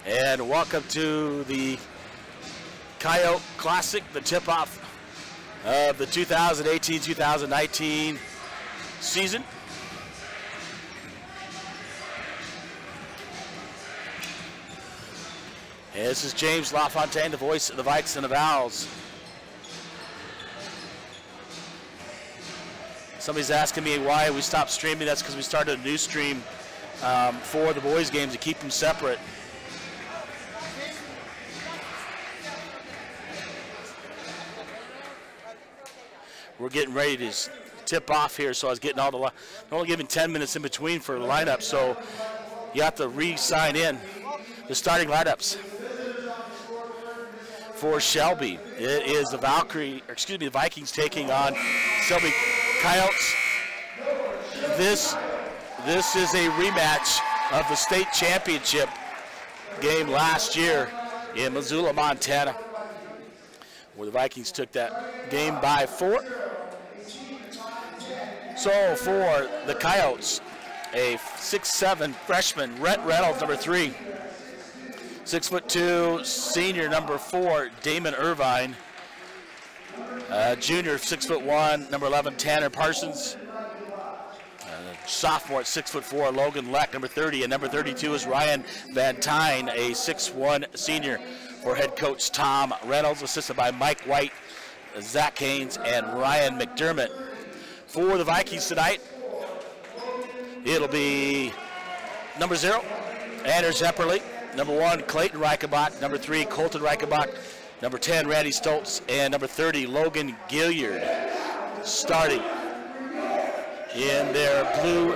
and welcome to the Coyote Classic, the tip-off of the 2018-2019 season. And this is James LaFontaine, the voice of the Vikings and the Vals. Somebody's asking me why we stopped streaming. That's because we started a new stream for the boys' games to keep them separate. We're getting ready to tip off here, so I was getting all the only giving 10 minutes in between for the lineup, so you have to re-sign in the starting lineups. For Shelby, it is the the Vikings taking on Shelby Coyotes. This is a rematch of the state championship game last year in Missoula, Montana, where the Vikings took that game by 4. So for the Coyotes, a 6'7" freshman, Rhett Reynolds, number 3. 6'2" senior, number 4, Damon Irvine. Junior, 6'1", number 11, Tanner Parsons. Sophomore at 6'4", Logan Leck, number 30, and number 32 is Ryan Van Tyne, a 6'1" senior for head coach Tom Reynolds, assisted by Mike White, Zach Haynes, and Ryan McDermott. For the Vikings tonight, it'll be number 0, Anders Epperle, number 1, Clayton Reichenbach, number 3, Colton Reichenbach, number 10, Randy Stoltz, and number 30, Logan Gilliard, starting in their blue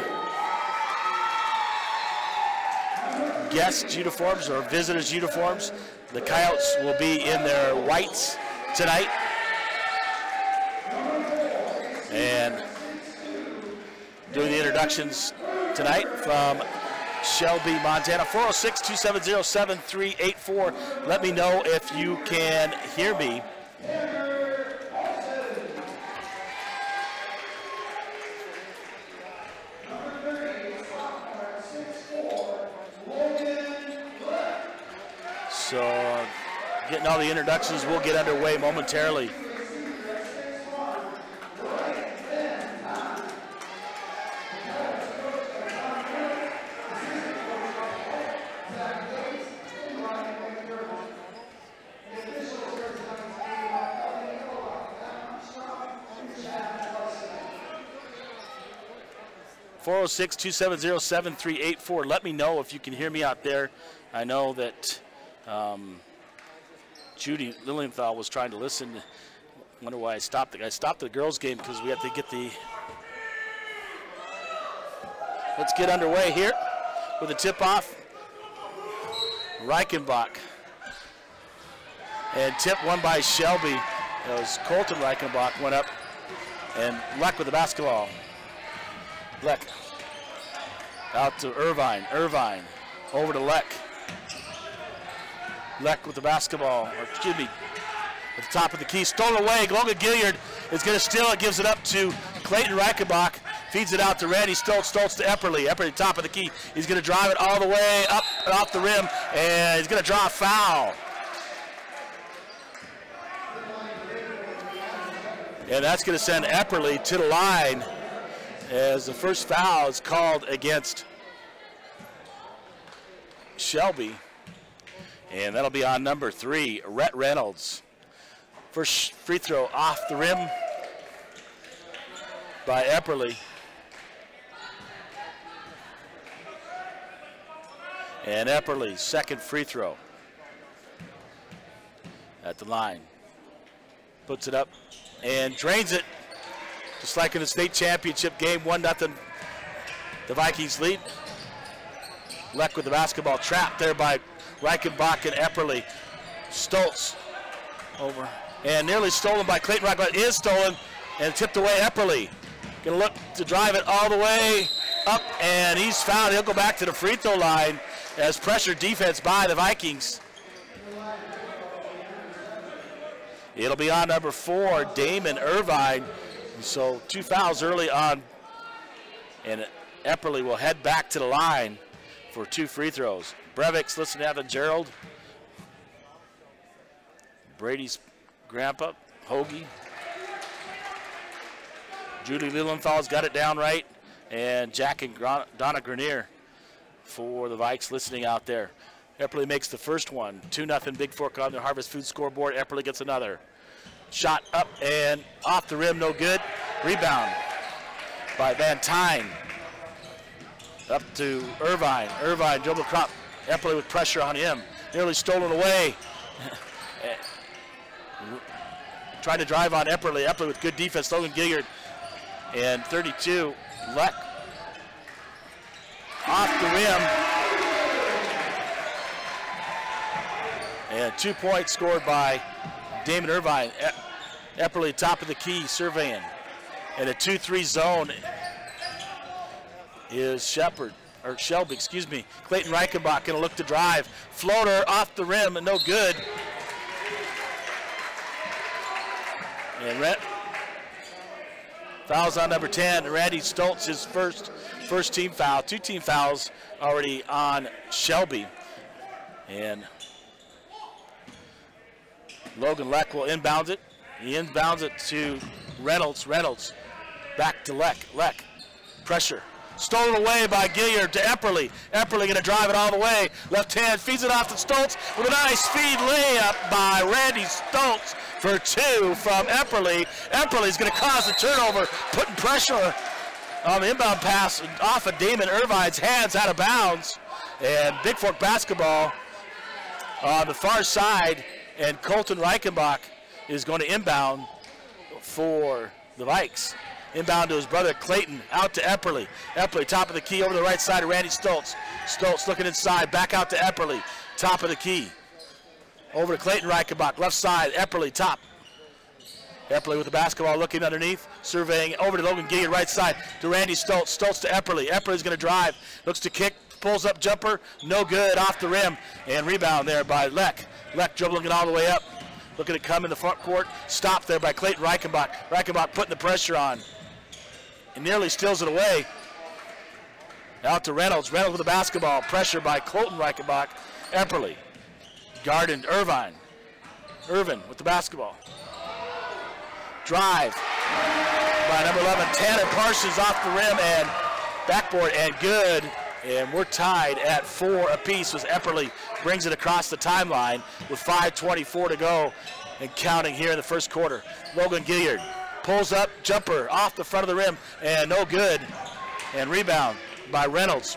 guest uniforms or visitors uniforms. The Coyotes will be in their whites tonight. And doing the introductions tonight from Shelby, Montana. 406-270-7384. Let me know if you can hear me. So, getting all the introductions, we'll get underway momentarily. Four 406-270-7384. Let me know if you can hear me out there. I know that Judy Lilienthal was trying to listen. Wonder why I stopped it. I stopped the girls' game because we have to get the. Let's get underway here with a tip-off. Reichenbach. And tip won by Shelby. It was Colton Reichenbach went up, and Leck with the basketball. Leck out to Irvine. Irvine over to Leck. Leck with the basketball, or excuse me, at the top of the key, stolen away. Logan Gilliard is going to steal it, gives it up to Clayton Reichenbach, feeds it out to Randy Stoltz, Stoltz to Epperle. Epperle, top of the key. He's going to drive it all the way up and off the rim, and he's going to draw a foul. And that's going to send Epperle to the line as the first foul is called against Shelby. And that'll be on number 3, Rhett Reynolds. First free throw off the rim by Epperle. And Epperle's second free throw at the line. Puts it up and drains it. Just like in the state championship game, 1-0. The Vikings lead. Leck with the basketball, trapped there by Reichenbach and Epperle. Stoltz over. And nearly stolen by Clayton Reichenbach. Is stolen and tipped away Epperle. Gonna look to drive it all the way up, and he's fouled. He'll go back to the free throw line as pressure defense by the Vikings. It'll be on number 4, Damon Irvine. And so 2 fouls early on. And Epperly will head back to the line for 2 free throws. Brevik's listening out to Gerald. Brady's grandpa, Hoagie. Judy Lilienthal's got it down right. And Jack and Donna Grenier for the Vikes listening out there. Epperly makes the first one. 2-0 Bigfork on the Harvest Food scoreboard. Epperly gets another. Shot up and off the rim, no good. Rebound by Van Tyne. Up to Irvine. Irvine dribble crop. Epperly with pressure on him. Nearly stolen away. Trying to drive on Epperly. Epperly with good defense. Logan Gilliard. And 32. Leck. Off the rim. And 2 points scored by Damon Irvine. Epperly top of the key surveying. And a 2-3 zone is Shelby, excuse me. Clayton Reichenbach gonna look to drive. Floater off the rim and no good. And fouls on number 10. Randy Stoltz, his first team foul. 2 team fouls already on Shelby. And Logan Leck will inbound it. He inbounds it to Reynolds. Reynolds back to Leck. Leck, pressure. Stolen away by Gilliard to Epperly. Epperly going to drive it all the way. Left hand feeds it off to Stoltz with a nice feed layup by Randy Stoltz for 2 from Epperly. Epperly's going to cause the turnover, putting pressure on the inbound pass off of Damon Irvine's hands out of bounds. And Bigfork basketball on the far side, and Colton Reichenbach is going to inbound for the Vikes. Inbound to his brother Clayton, out to Epperly. Epperly, top of the key, over the right side of Randy Stoltz. Stoltz looking inside, back out to Epperly, top of the key. Over to Clayton Reichenbach, left side, Epperly, top. Epperly with the basketball looking underneath, surveying, over to Logan Gilliard, right side to Randy Stoltz. Stoltz to Epperly. Epperly's going to drive, looks to kick, pulls up jumper, no good, off the rim, and rebound there by Leck. Leck dribbling it all the way up, looking to come in the front court, stopped there by Clayton Reichenbach. Reichenbach putting the pressure on. And nearly steals it away. Out to Reynolds. Reynolds with the basketball. Pressure by Colton Reichenbach. Epperly. Guarded Irvine. Irvin with the basketball. Drive by number 11. Tanner Parsons off the rim and backboard and good. And we're tied at 4 apiece as Epperly brings it across the timeline with 5:24 to go and counting here in the first quarter. Logan Gilliard pulls up, jumper off the front of the rim, and no good. And rebound by Reynolds.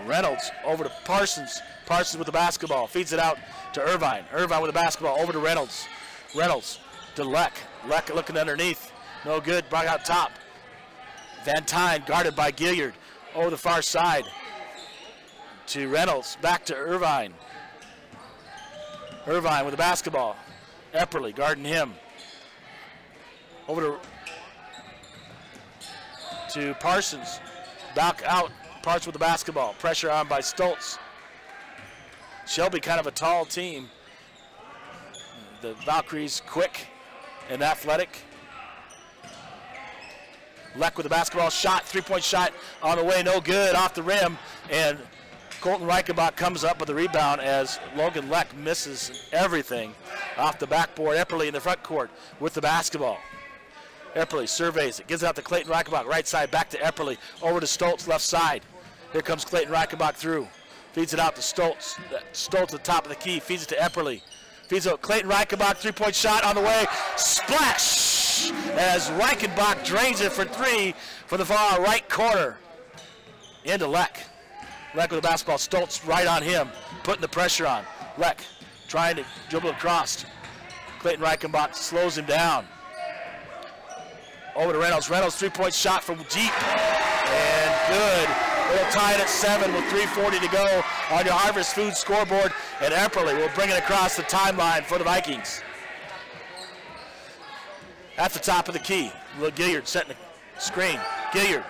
Reynolds over to Parsons. Parsons with the basketball, feeds it out to Irvine. Irvine with the basketball, over to Reynolds. Reynolds to Leck. Leck looking underneath, no good, brought out top. Van Tyne guarded by Gilliard. Over the far side to Reynolds, back to Irvine. Irvine with the basketball. Epperly guarding him. Over to Parsons. Back out. Parsons with the basketball. Pressure on by Stoltz. Shelby kind of a tall team. The Valkyries quick and athletic. Leck with the basketball. Shot, 3-point shot on the way. No good, off the rim. And Colton Reichenbach comes up with the rebound as Logan Leck misses everything off the backboard. Epperly in the front court with the basketball. Epperly surveys it, gives it out to Clayton Reichenbach, right side, back to Epperly, over to Stoltz, left side. Here comes Clayton Reichenbach through. Feeds it out to Stoltz. Stoltz at the top of the key, feeds it to Epperly. Feeds it out, Clayton Reichenbach, 3-point shot on the way. Splash! As Reichenbach drains it for 3 for the far right corner. Into Leck. Leck with the basketball, Stoltz right on him, putting the pressure on. Leck trying to dribble across. Clayton Reichenbach slows him down. Over to Reynolds. Reynolds, 3-point shot from deep. And good. We'll tie it at 7 with 3:40 to go on your Harvest Food scoreboard. And Epperly will bring it across the timeline for the Vikings. At the top of the key, Will Gilliard setting the screen. Gilliard.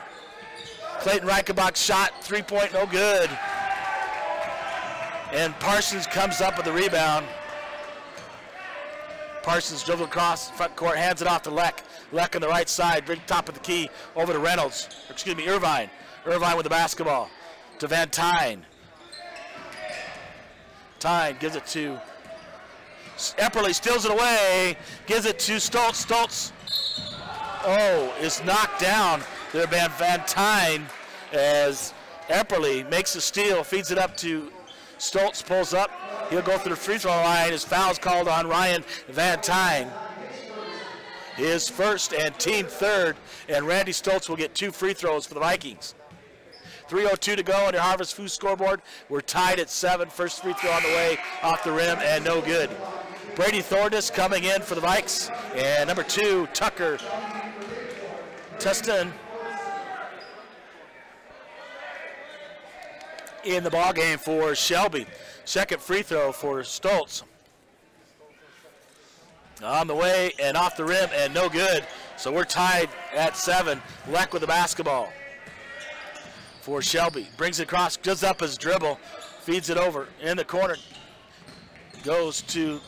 Clayton Reichenbach shot, 3-point, no good. And Parsons comes up with the rebound. Parsons dribbles across front court, hands it off to Leck. Leck on the right side, bring top of the key over to Reynolds. Excuse me, Irvine. Irvine with the basketball to Van Tyne. Tyne gives it to Epperly, steals it away, gives it to Stoltz. Stoltz, is knocked down there by Van Tyne as Epperly makes the steal, feeds it up to Stoltz, pulls up. He'll go through the free throw line. His foul's called on Ryan Van Tyne. His first and team third, and Randy Stoltz will get 2 free throws for the Vikings. 3:02 to go on your Harvest Food scoreboard. We're tied at 7. First free throw on the way, off the rim, and no good. Brady Thornus coming in for the Vikes, and number 2, Tucker Tustin in the ball game for Shelby. Second free throw for Stoltz. On the way and off the rim and no good. So we're tied at 7. Leck with the basketball for Shelby. Brings it across, gives up his dribble, feeds it over in the corner. Goes to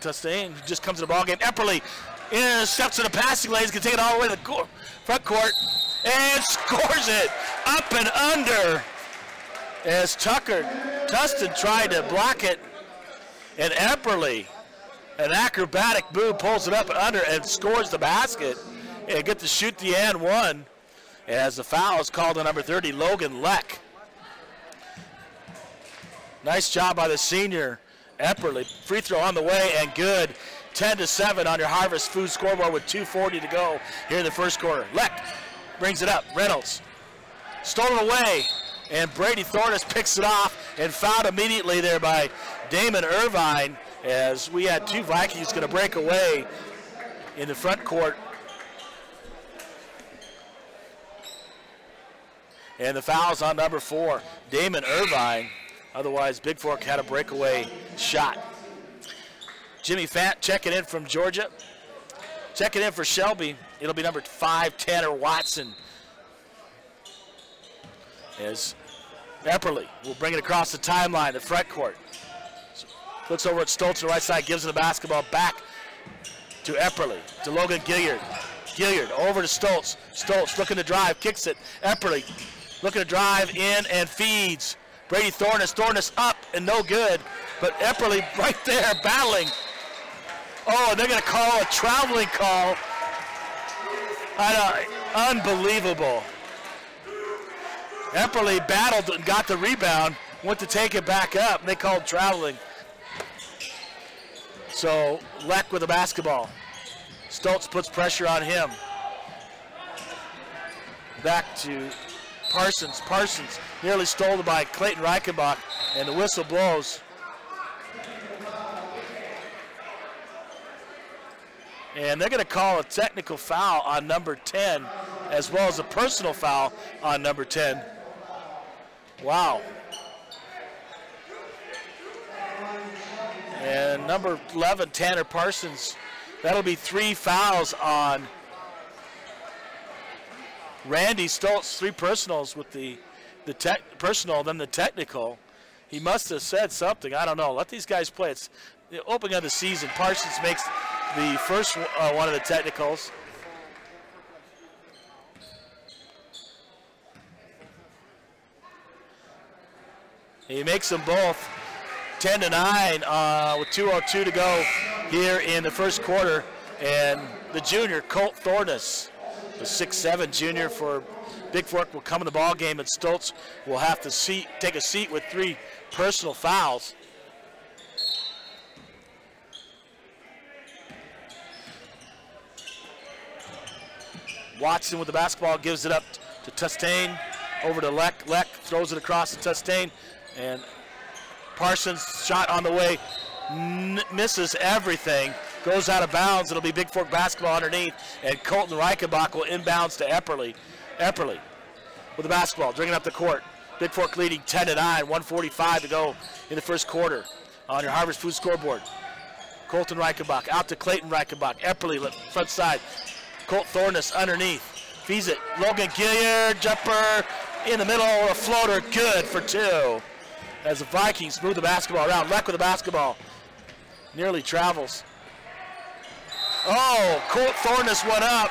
Tustain, who just comes to the ball game. Epperly intercepts in the passing lane. He's going to take it all the way to the front court and scores it up and under as Tustin tried to block it, and Epperly, an acrobatic move, pulls it up and under and scores the basket and get to shoot the and one as the foul is called on number 30, Logan Leck. Nice job by the senior Epperly. Free throw on the way and good. 10-7 on your Harvest Food scoreboard with 2:40 to go here in the first quarter. Leck brings it up. Reynolds stole it away, and Brady Thornus picks it off and fouled immediately there by Damon Irvine, as we had 2 Vikings going to break away in the front court. And the foul's on number 4, Damon Irvine. Otherwise, Bigfork had a breakaway shot. Jimmy Fant checking in from Georgia. Checking in for Shelby, it'll be number 5, Tanner Watson. As Epperly will bring it across the timeline, the front court. Looks over at Stoltz on the right side, gives the basketball back to Epperly, to Logan Gilliard. Gilliard over to Stoltz. Stoltz looking to drive, kicks it. Epperly looking to drive in and feeds. Brady Thornus. Thornus up and no good, but Epperly right there battling. Oh, they're going to call a traveling call. Unbelievable. Epperly battled and got the rebound, went to take it back up, and they called traveling. So Leck with the basketball. Stoltz puts pressure on him. Back to Parsons. Parsons nearly stolen by Clayton Reichenbach, and the whistle blows. And they're going to call a technical foul on number 10, as well as a personal foul on number 10. Wow. And number 11, Tanner Parsons, that'll be 3 fouls on Randy Stoltz, 3 personals with the personal, then the technical. He must have said something. I don't know. Let these guys play. It's the opening of the season. Parsons makes the first one of the technicals. He makes them both. 10-9 with 2:02 to go here in the first quarter. And the junior, Colt Thornus, the 6'7" junior for Bigfork, will come in the ball game, and Stoltz will have to take a seat with 3 personal fouls. Watson with the basketball, gives it up to Tustain, over to Leck. Leck throws it across to Tustain, and Parsons shot on the way, misses everything, goes out of bounds. It'll be Bigfork basketball underneath, and Colton Reichenbach will inbounds to Epperly. Epperly with the basketball, bringing up the court. Bigfork leading 10-9, 1:45 to go in the first quarter on your Harvest Food scoreboard. Colton Reichenbach out to Clayton Reichenbach. Epperly front side. Colt Thornus underneath. Feeds it. Logan Gilliard, jumper in the middle, a floater, good for 2. As the Vikings move the basketball around. Leck with the basketball. Nearly travels. Oh, Colt Thornus went up,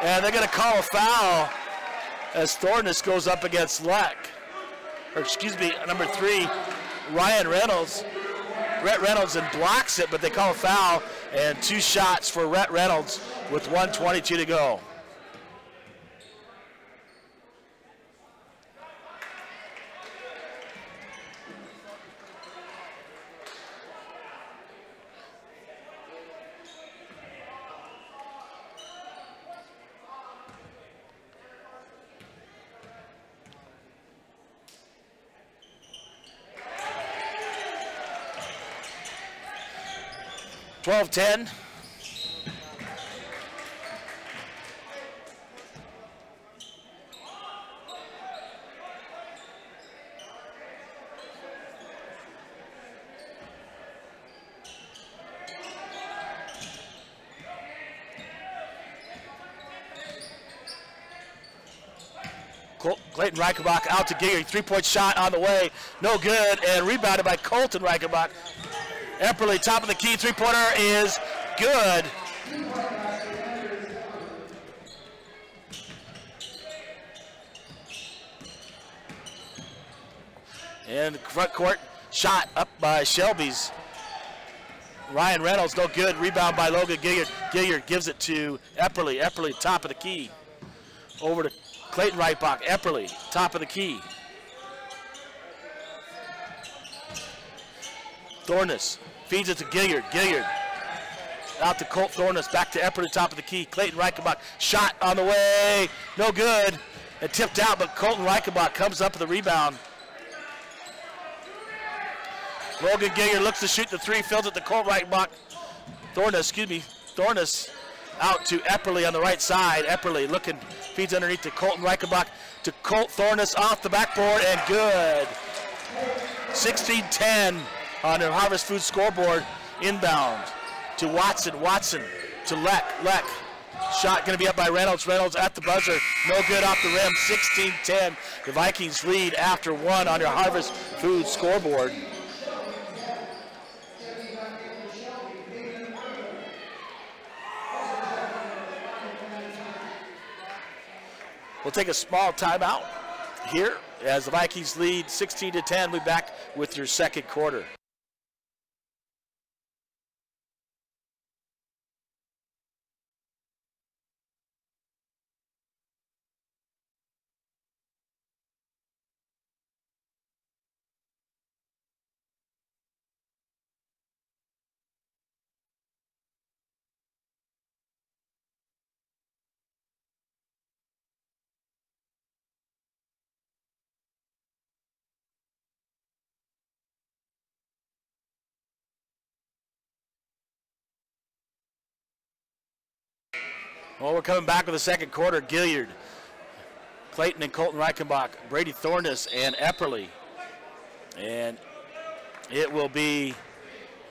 and they're going to call a foul as Thornus goes up against Leck. Or excuse me, number 3, Rhett Reynolds, and blocks it, but they call a foul, and 2 shots for Rhett Reynolds with 1:22 to go. (12-10). Clayton Reichenbach out to Giger. 3-point shot on the way. No good, and rebounded by Colton Reichenbach. Epperly, top of the key, 3-pointer is good. And the front court, shot up by Shelby's. Ryan Reynolds, no good. Rebound by Logan Gilliard. Gilliard gives it to Epperly. Epperly, top of the key. Over to Clayton Reichenbach. Epperly, top of the key. Thornus feeds it to Gilliard. Gilliard out to Colt Thornus. Back to Epperly, top of the key. Clayton Reichenbach. Shot on the way. No good. It tipped out, but Colton Reichenbach comes up with the rebound. Logan Gilliard looks to shoot the 3. Fills it to Colt Reichenbach. Thornus out to Epperly on the right side. Epperly looking, feeds underneath to Colton Reichenbach. To Colt Thornus off the backboard, and good. 16-10. On their Harvest Food scoreboard, inbound to Watson. Watson to Leck. Leck, shot going to be up by Reynolds. Reynolds at the buzzer, no good off the rim. 16-10. The Vikings lead after 1 on their Harvest Food scoreboard. We'll take a small timeout here as the Vikings lead 16-10. We'll be back with your second quarter. Well, we're coming back with the second quarter. Gilliard, Clayton and Colton Reichenbach, Brady Thornus and Epperly. And it will be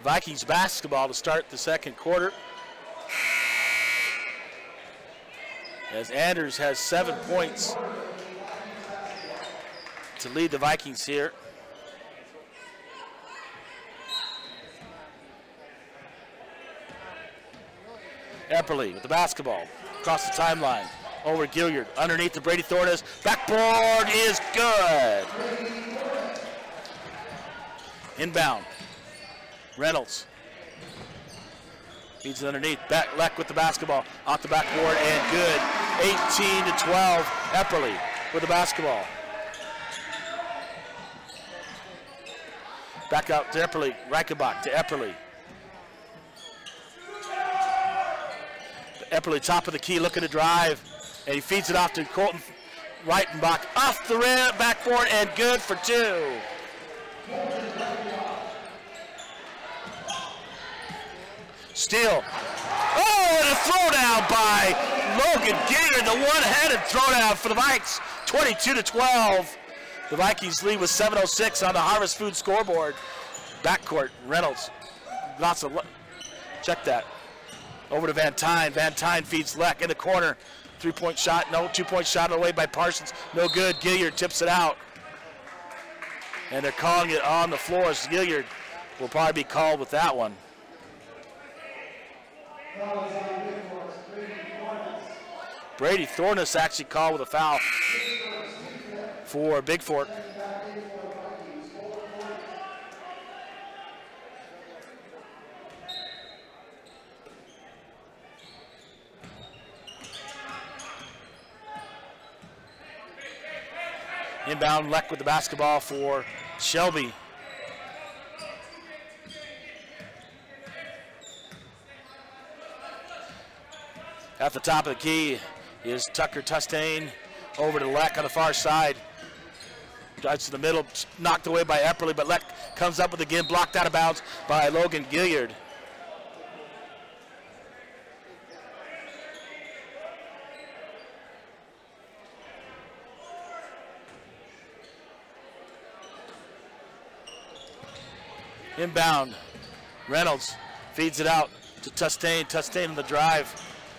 Vikings basketball to start the second quarter. As Anders has 7 points to lead the Vikings here. Epperly with the basketball across the timeline. Over Gilliard, underneath to Brady Thornus. Backboard is good. Inbound. Reynolds. Feeds it underneath. Leck with the basketball. Off the backboard and good. 18-12. Epperly with the basketball. Back out to Epperly. Reichenbach to Epperly. Epperly, top of the key, looking to drive, and he feeds it off to Colton Reichenbach. Off the rim, backboard, and good for 2. Steal. Oh, and a throwdown by Logan Gilliard, the one-handed throwdown for the Vikes. 22-12. The Vikings lead with 7:06 on the Harvest Food scoreboard. Backcourt, Reynolds. Lots of, check that. Over to Van Tine. Van Tine feeds Leck in the corner. 3-point shot, no. 2-point shot away by Parsons. No good. Gilliard tips it out. And they're calling it on the floor as Gilliard will probably be called with that one. Brady Thornus actually called with a foul for Bigfork. Inbound, Leck with the basketball for Shelby. At the top of the key is Tucker Tustain over to Leck on the far side. Drives to the middle, knocked away by Epperly, but Leck comes up with again, blocked out of bounds by Logan Gilliard. Inbound, Reynolds feeds it out to Tustain. Tustain on the drive,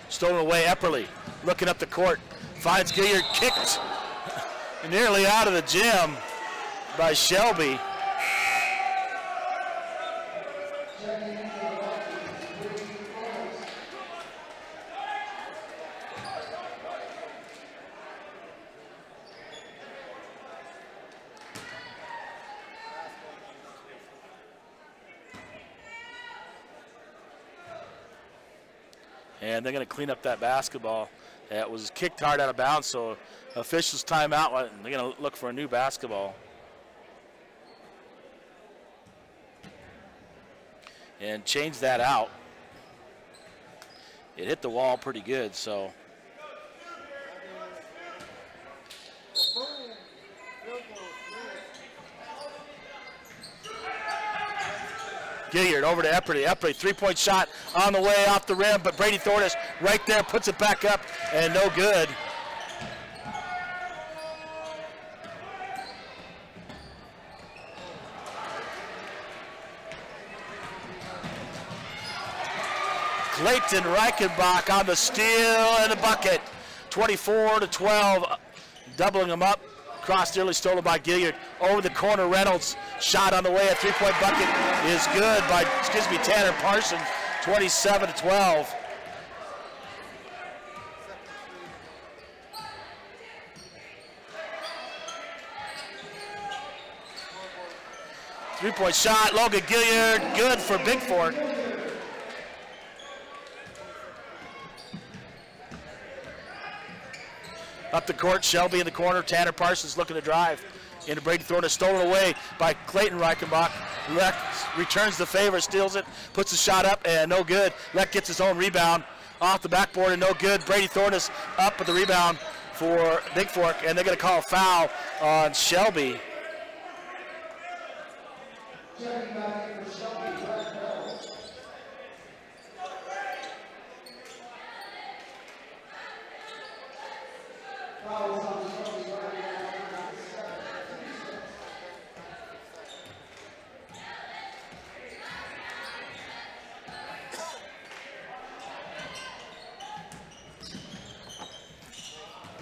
stolen away. Epperly looking up the court, finds Gilliard, kicked nearly out of the gym by Shelby. And they're going to clean up that basketball. It was kicked hard out of bounds, so officials timeout. They're going to look for a new basketball. And change that out. It hit the wall pretty good, so. Gilliard over to Epperly. Epperly, three-point shot on the way off the rim, but Brady Thornus right there puts it back up and no good. Clayton Reichenbach on the steal and the bucket. 24-12, doubling them up. Cross nearly stolen by Gilliard. Over the corner, Reynolds. Shot on the way. A three-point bucket is good by, Tanner Parsons. 27-12. Three-point shot. Logan Gilliard. Good for Bigfork. Up the court, Shelby in the corner. Tanner Parsons looking to drive into Brady Thornus, stolen away by Clayton Reichenbach. Leck returns the favor, steals it, puts the shot up, and no good. Leck gets his own rebound off the backboard, and no good. Brady Thornus up with the rebound for Bigfork, and they're going to call a foul on Shelby.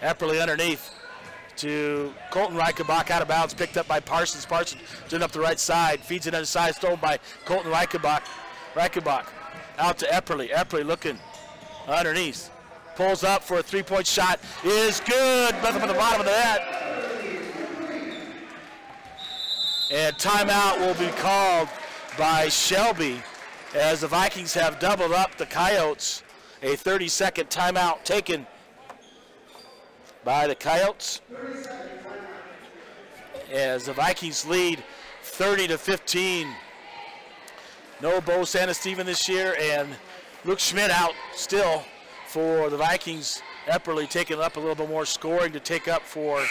Epperly underneath to Colton Reichenbach, out of bounds, picked up by Parsons. Parsons doing up the right side, feeds it inside, stolen by Colton Reichenbach. Reichenbach out to Epperly. Epperly looking underneath. Pulls up for a three-point shot. Is good. Nothing but the bottom of the net. And timeout will be called by Shelby as the Vikings have doubled up the Coyotes. A 30-second timeout taken by the Coyotes as the Vikings lead 30-15. No Bo Santasteven this year, and Luke Schmidt out still for the Vikings. Epperly taking up a little bit more scoring to take up for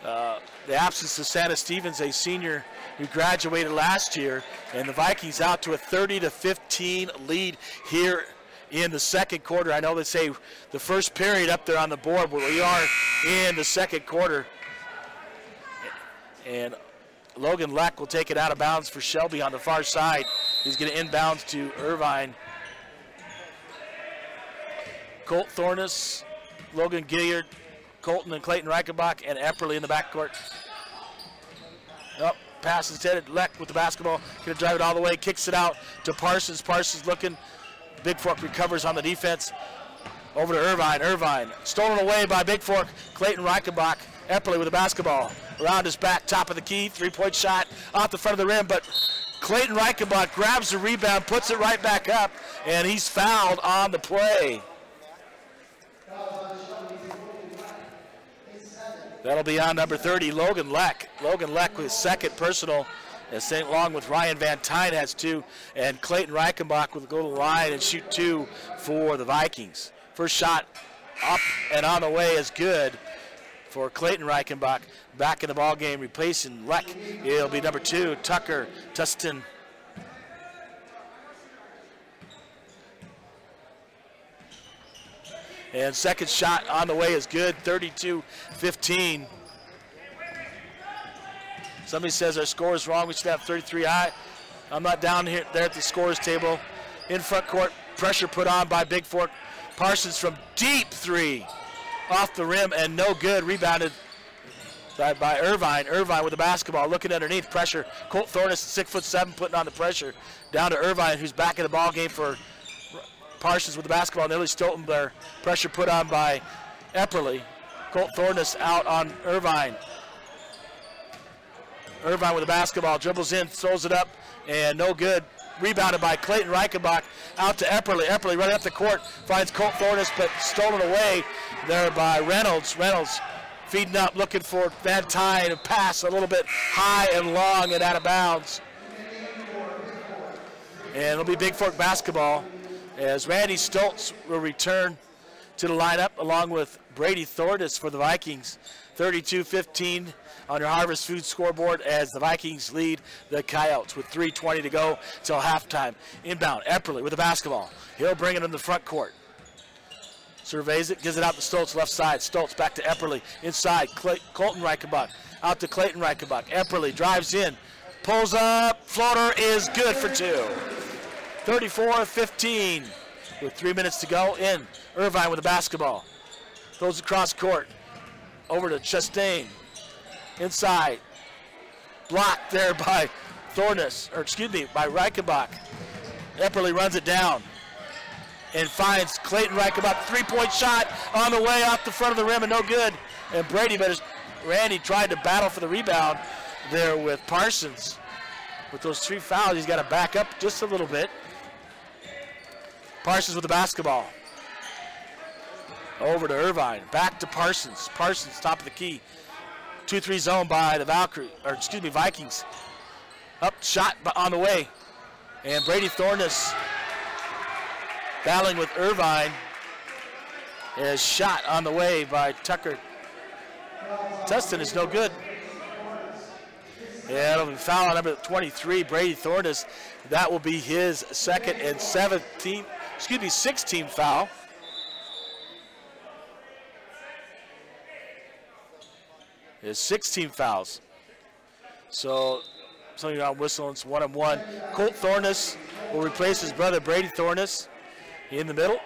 the absence of Sanastevens, a senior who graduated last year, and the Vikings out to a 30-15 lead here in the second quarter. I know they say the first period up there on the board, but we are in the second quarter. And Logan Leck will take it out of bounds for Shelby on the far side. He's going to inbounds to Irvine. Colt Thornus, Logan Gilliard, Colton and Clayton Reichenbach, and Epperly in the backcourt. Oh, pass intended. Leck with the basketball, gonna drive it all the way, kicks it out to Parsons. Parsons looking. Bigfork recovers on the defense. Over to Irvine. Irvine stolen away by Bigfork. Clayton Reichenbach. Epperly with the basketball. Around his back, top of the key. 3-point shot off the front of the rim, but Clayton Reichenbach grabs the rebound, puts it right back up, and he's fouled on the play. That'll be on number 30, Logan Leck. Logan Leck with his second personal, as St. Long with Ryan Van Tine has 2, and Clayton Reichenbach will go to the line and shoot 2 for the Vikings. First shot up and on the way is good for Clayton Reichenbach. Back in the ball game, replacing Leck. It'll be number 2, Tucker Tustin. And second shot on the way is good, 32-15. Somebody says our score is wrong. We should have 33 high. I'm not down here there at the scores table. In front court, pressure put on by Bigfork. Parsons from deep 3 off the rim and no good. Rebounded by Irvine. Irvine with the basketball, looking underneath, pressure. Colt Thornus, 6'7", putting on the pressure. Down to Irvine, who's back in the ball game for Parsons with the basketball. Nearly Stoltenberg. Pressure put on by Epperly. Colt Thornus out on Irvine. Irvine with the basketball, dribbles in, throws it up, and no good. Rebounded by Clayton Reichenbach, out to Epperly. Epperly running up the court, finds Colt Thornus, but stolen away there by Reynolds. Reynolds feeding up, looking for Van Tine, and pass a little bit high and long and out of bounds. And it'll be Bigfork basketball as Randy Stoltz will return to the lineup along with Brady Thornus for the Vikings. 32-15 on your Harvest Food scoreboard as the Vikings lead the Coyotes with 3:20 to go till halftime. Inbound, Epperly with the basketball. He'll bring it in the front court. Surveys it, gives it out to Stoltz, left side. Stoltz back to Epperly, inside. Colton Reichenbach, out to Clayton Reichenbach. Epperly drives in, pulls up, floater is good for 2. 34-15 with 3 minutes to go. In, Irvine with the basketball. Goes across court, over to Chastain. Inside, blocked there by by Reichenbach. Epperly runs it down and finds Clayton Reichenbach. 3-point shot on the way off the front of the rim and no good. And Randy tried to battle for the rebound there with Parsons. With those 3 fouls, he's got to back up just a little bit. Parsons with the basketball. Over to Irvine, back to Parsons. Parsons, top of the key. 2-3 zone by the Vikings. Up, shot on the way. And Brady Thornus battling with Irvine. Is shot on the way by Tucker. Tustin is no good. Yeah, it'll be foul on number 23, Brady Thornus. That will be his second and 16th foul. Is 16 fouls. So something about whistling, it's 1-on-1. Colt Thornus will replace his brother Brady Thornus in the middle.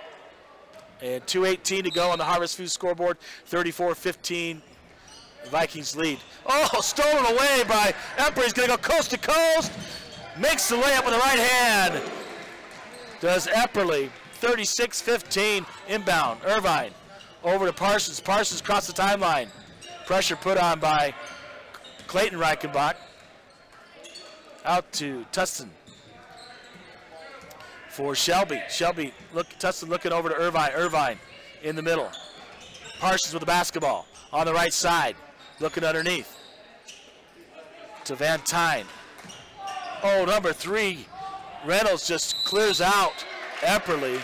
And 2:18 to go on the Harvest Food scoreboard. 34-15, Vikings lead. Oh, stolen away by Emperor. He's going to go coast to coast. Makes the layup with the right hand. Does Epperly. 36-15, inbound. Irvine over to Parsons. Parsons across the timeline. Pressure put on by Clayton Reichenbach. Out to Tustin for Shelby. Tustin looking over to Irvine. Irvine in the middle. Parsons with the basketball on the right side. Looking underneath to Van Tine. Oh, number 3. Reynolds just clears out Epperly.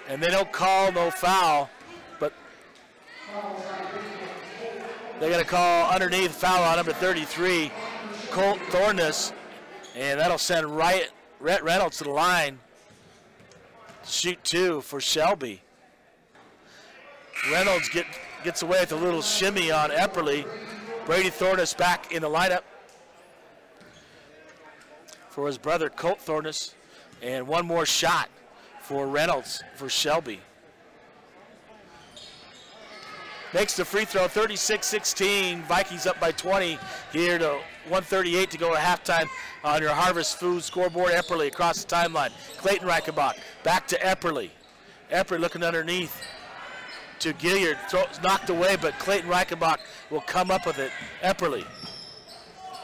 And they don't call no foul. They're going to call underneath foul on number 33, Colt Thornus, and that'll send Rhett Reynolds to the line. Shoot 2 for Shelby. Reynolds gets away with a little shimmy on Epperly. Brady Thornus back in the lineup for his brother Colt Thornus, and one more shot for Reynolds for Shelby. makes the free throw, 36-16. Vikings up by 20 here to 1:38 to go at halftime on your Harvest Food scoreboard. Epperly across the timeline. Clayton Reichenbach back to Epperly. Epperly looking underneath to Gilliard. Knocked away, but Clayton Reichenbach will come up with it. Epperly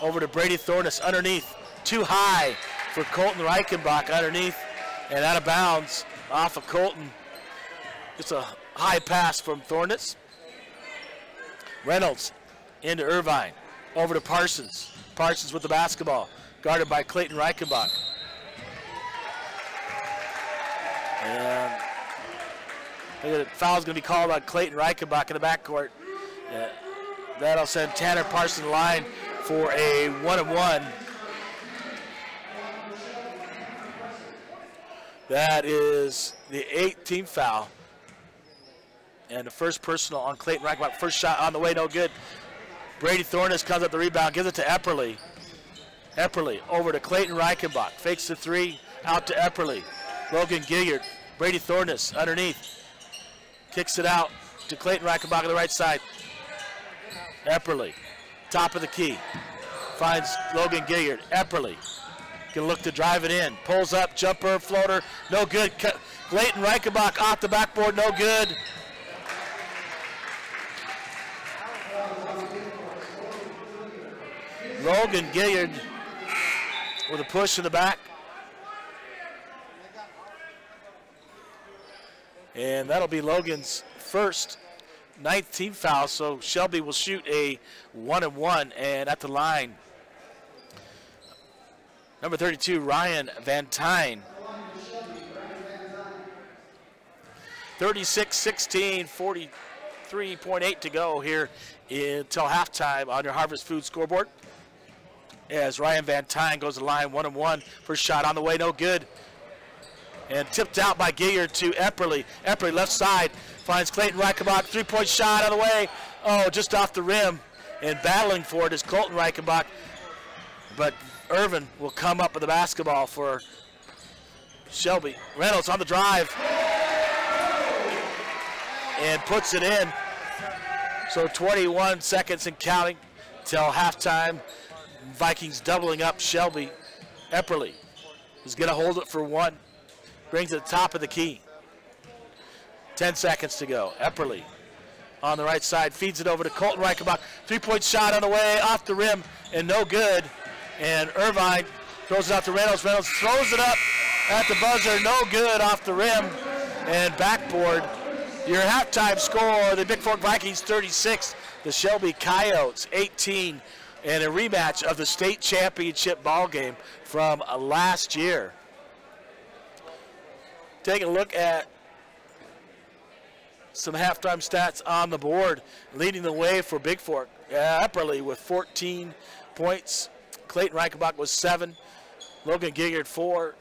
over to Brady Thornus underneath. Too high for Colton Reichenbach underneath and out of bounds off of Colton. It's a high pass from Thornus. Reynolds into Irvine. Over to Parsons. Parsons with the basketball. Guarded by Clayton Reichenbach. And the foul's going to be called on Clayton Reichenbach in the backcourt. That'll send Tanner Parsons to the line for a 1-and-1. That is the 8th team foul. And the first personal on Clayton Reichenbach. First shot on the way, no good. Brady Thornus comes up the rebound, gives it to Epperly. Epperly over to Clayton Reichenbach. Fakes the three, out to Epperly. Logan Gilliard, Brady Thornus underneath. Kicks it out to Clayton Reichenbach on the right side. Epperly, top of the key. Finds Logan Gilliard. Epperly can look to drive it in. Pulls up, jumper, floater, no good. Clayton Reichenbach off the backboard, no good. Logan Gilliard with a push in the back. And that'll be Logan's first 9th team foul, so Shelby will shoot a 1-and-1 and at the line. Number 32, Ryan Van Tine. 36-16, 43.8 to go here until halftime on your Harvest Food scoreboard. As Ryan Van Tine goes to the line, 1-and-1. First shot on the way, no good. And tipped out by Gilliard to Epperly. Epperly left side, finds Clayton Reichenbach. 3-point shot on the way. Oh, just off the rim. And battling for it is Colton Reichenbach. But Irvin will come up with the basketball for Shelby. Reynolds on the drive. And puts it in. So 21 seconds and counting till halftime. Vikings doubling up Shelby. Epperly is going to hold it for one. Brings it to the top of the key. 10 seconds to go. Epperly on the right side feeds it over to Colton Reichenbach. 3-point shot on the way, off the rim, and no good. And Irvine throws it out to Reynolds. Reynolds throws it up at the buzzer, no good, off the rim. And backboard. Your halftime score, the Bigfork Vikings 36, the Shelby Coyotes 18. And a rematch of the state championship ball game from last year. Take a look at some halftime stats on the board. Leading the way for Bigfork, Epperly with 14 points. Clayton Reichenbach was 7. Logan Gilliard 4.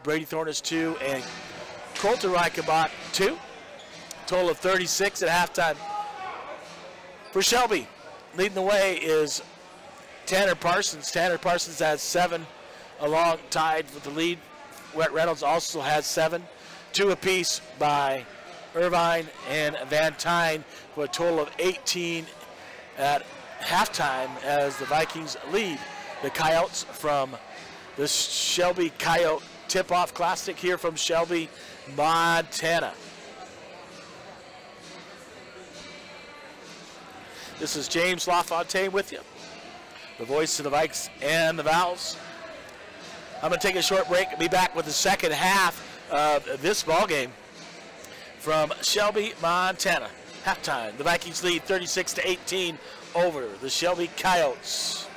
Brady Thornus 2. And Colton Reichenbach 2. Total of 36 at halftime. For Shelby, leading the way is Tanner Parsons. Tanner Parsons has 7, along tied with the lead. Reynolds also has 7. 2 apiece by Irvine and Van Tine for a total of 18 at halftime as the Vikings lead the Coyotes from the Shelby Coyote Tip-Off Classic here from Shelby, Montana. This is James LaFontaine with you, the voice of the Vikes and the Vals. I'm going to take a short break and be back with the second half of this ball game from Shelby, Montana. Halftime, the Vikings lead 36-18 over the Shelby Coyotes.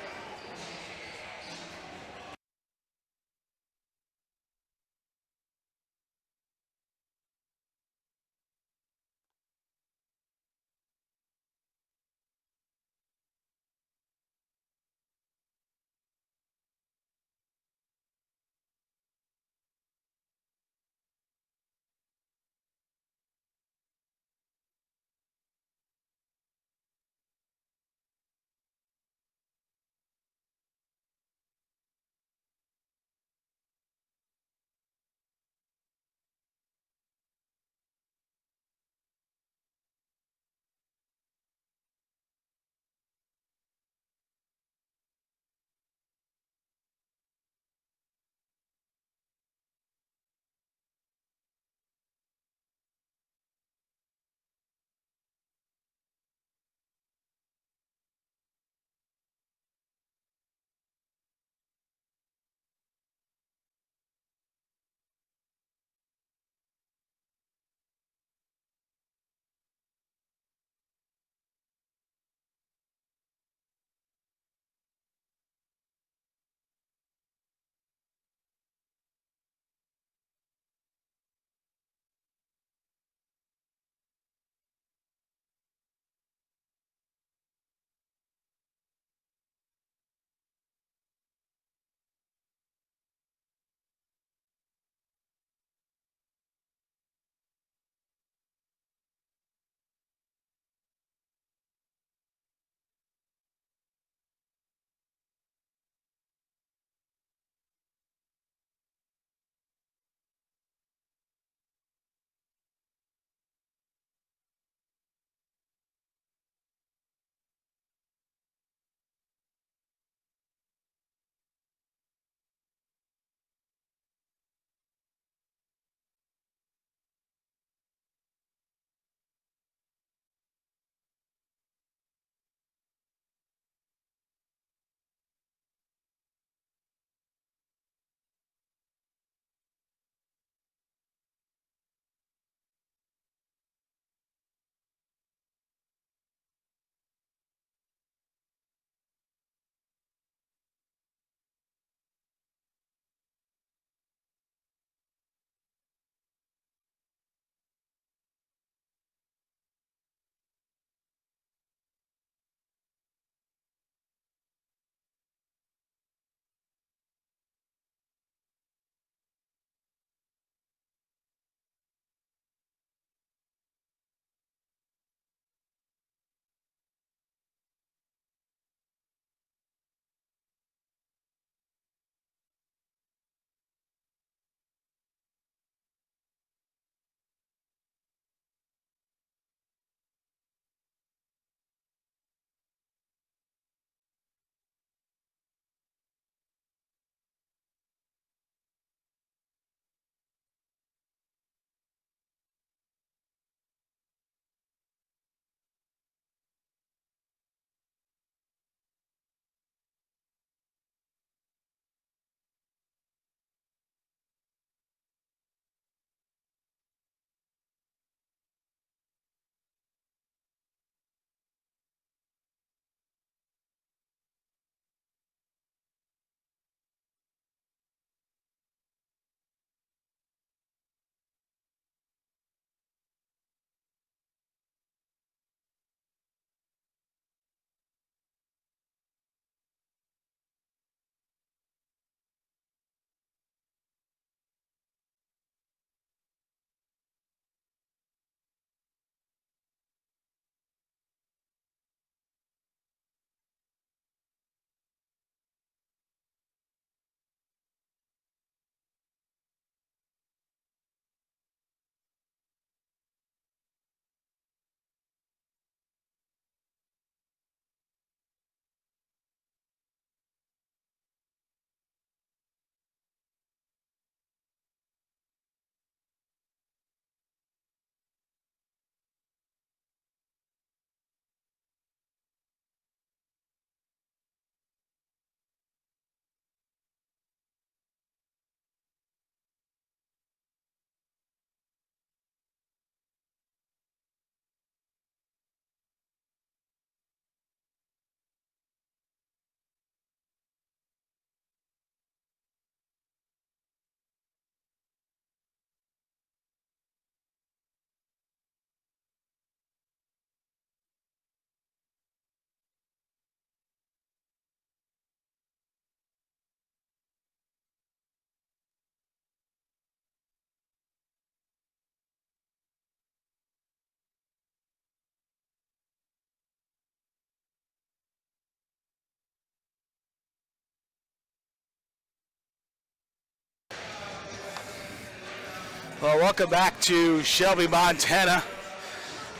Well, welcome back to Shelby, Montana,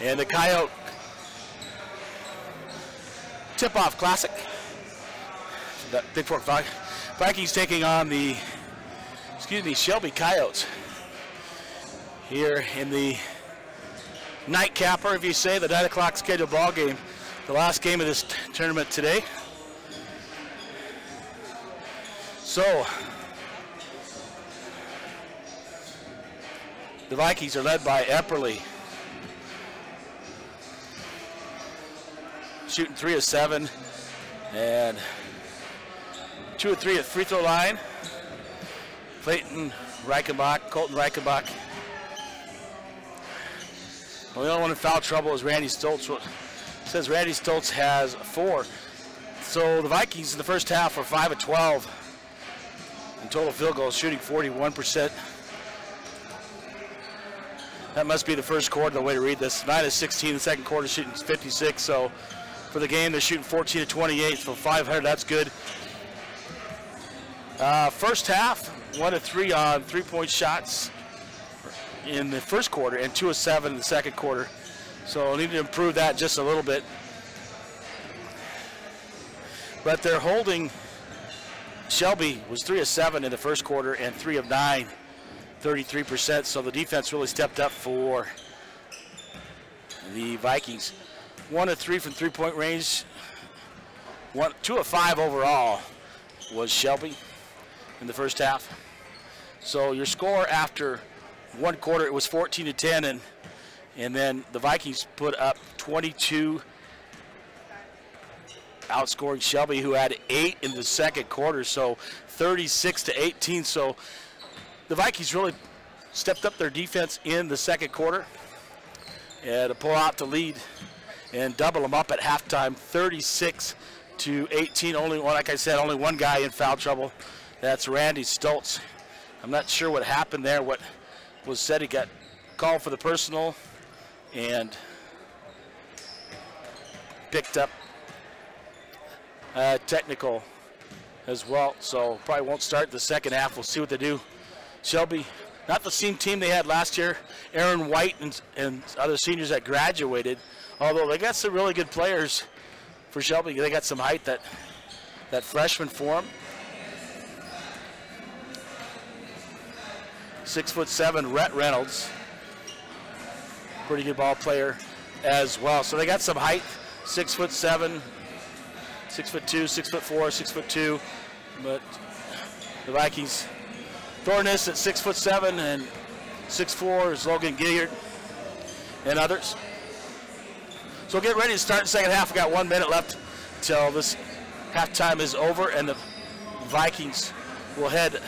and the Coyote Tip-Off Classic. The Bigfork Vikings taking on the, Shelby Coyotes here in the nightcapper, if you say, the 9 o'clock scheduled ball game, the last game of this tournament today. So, the Vikings are led by Epperly, shooting 3 of 7 and 2 of 3 at free throw line. Colton Reichenbach. Well, the only one in foul trouble is Randy Stoltz. It says Randy Stoltz has 4. So the Vikings in the first half were 5 of 12 in total field goals, shooting 41%. That must be the first quarter, the way to read this. 9 of 16 in the second quarter, shooting 56. So for the game, they're shooting 14 of 28, so 500, that's good. First half, 1 of 3 on three-point shots in the first quarter and 2 of 7 in the second quarter. So need to improve that just a little bit. But they're holding. Shelby was 3 of 7 in the first quarter and 3 of 9. 33%, so the defense really stepped up for the Vikings. 1 of 3 from three-point range. 2 of 5 overall was Shelby in the first half. So your score after one quarter, it was 14 to 10, and then the Vikings put up 22, outscoring Shelby, who had 8 in the second quarter, so 36 to 18. So the Vikings really stepped up their defense in the second quarter and to pull out the lead and double them up at halftime, 36 to 18. Only one, like I said, only one guy in foul trouble. That's Randy Stoltz. I'm not sure what happened there. What was said, he got called for the personal and picked up technical as well. So probably won't start the second half. We'll see what they do. Shelby, not the same team they had last year. Aaron White and other seniors that graduated, although they got some really good players for Shelby. They got some height, that freshman for them. 6'7", Rhett Reynolds, pretty good ball player as well. So they got some height, 6'7", 6'2", 6'4", 6'2", but the Vikings throwing this at 6'7" and 6'4" is Logan Gilliard and others. So get ready to start the second half. We got 1 minute left till this halftime is over, and the Vikings will head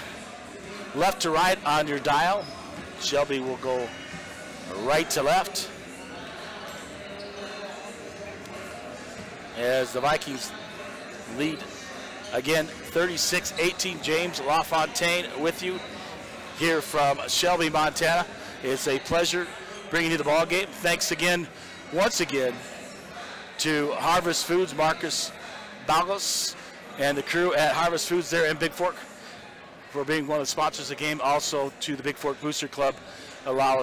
left to right on your dial. Shelby will go right to left as the Vikings lead again 36-18. James LaFontaine with you here from Shelby, Montana. It's a pleasure bringing you the ball game. Thanks again, once again, to Harvest Foods, Marcus Balgos and the crew at Harvest Foods there in Bigfork for being one of the sponsors of the game. Also to the Bigfork Booster Club, allow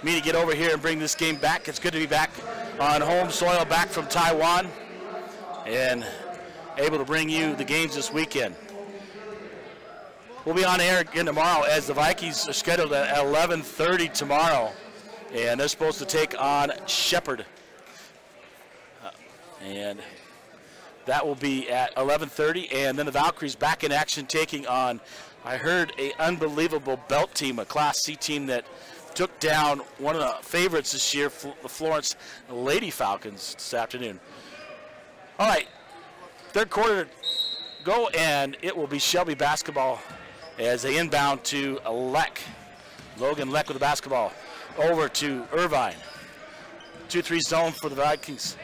me to get over here and bring this game back. It's good to be back on home soil, back from Taiwan, and able to bring you the games this weekend. We'll be on air again tomorrow as the Vikings are scheduled at 11:30 tomorrow, and they're supposed to take on Shepherd. And that will be at 11:30, and then the Valkyries back in action taking on, I heard, an unbelievable belt team, a Class C team that took down one of the favorites this year, the Florence Lady Falcons, this afternoon. All right, third quarter to go, and it will be Shelby basketball as they inbound to Leck. Logan Leck with the basketball over to Irvine. 2-3 zone for the Vikings.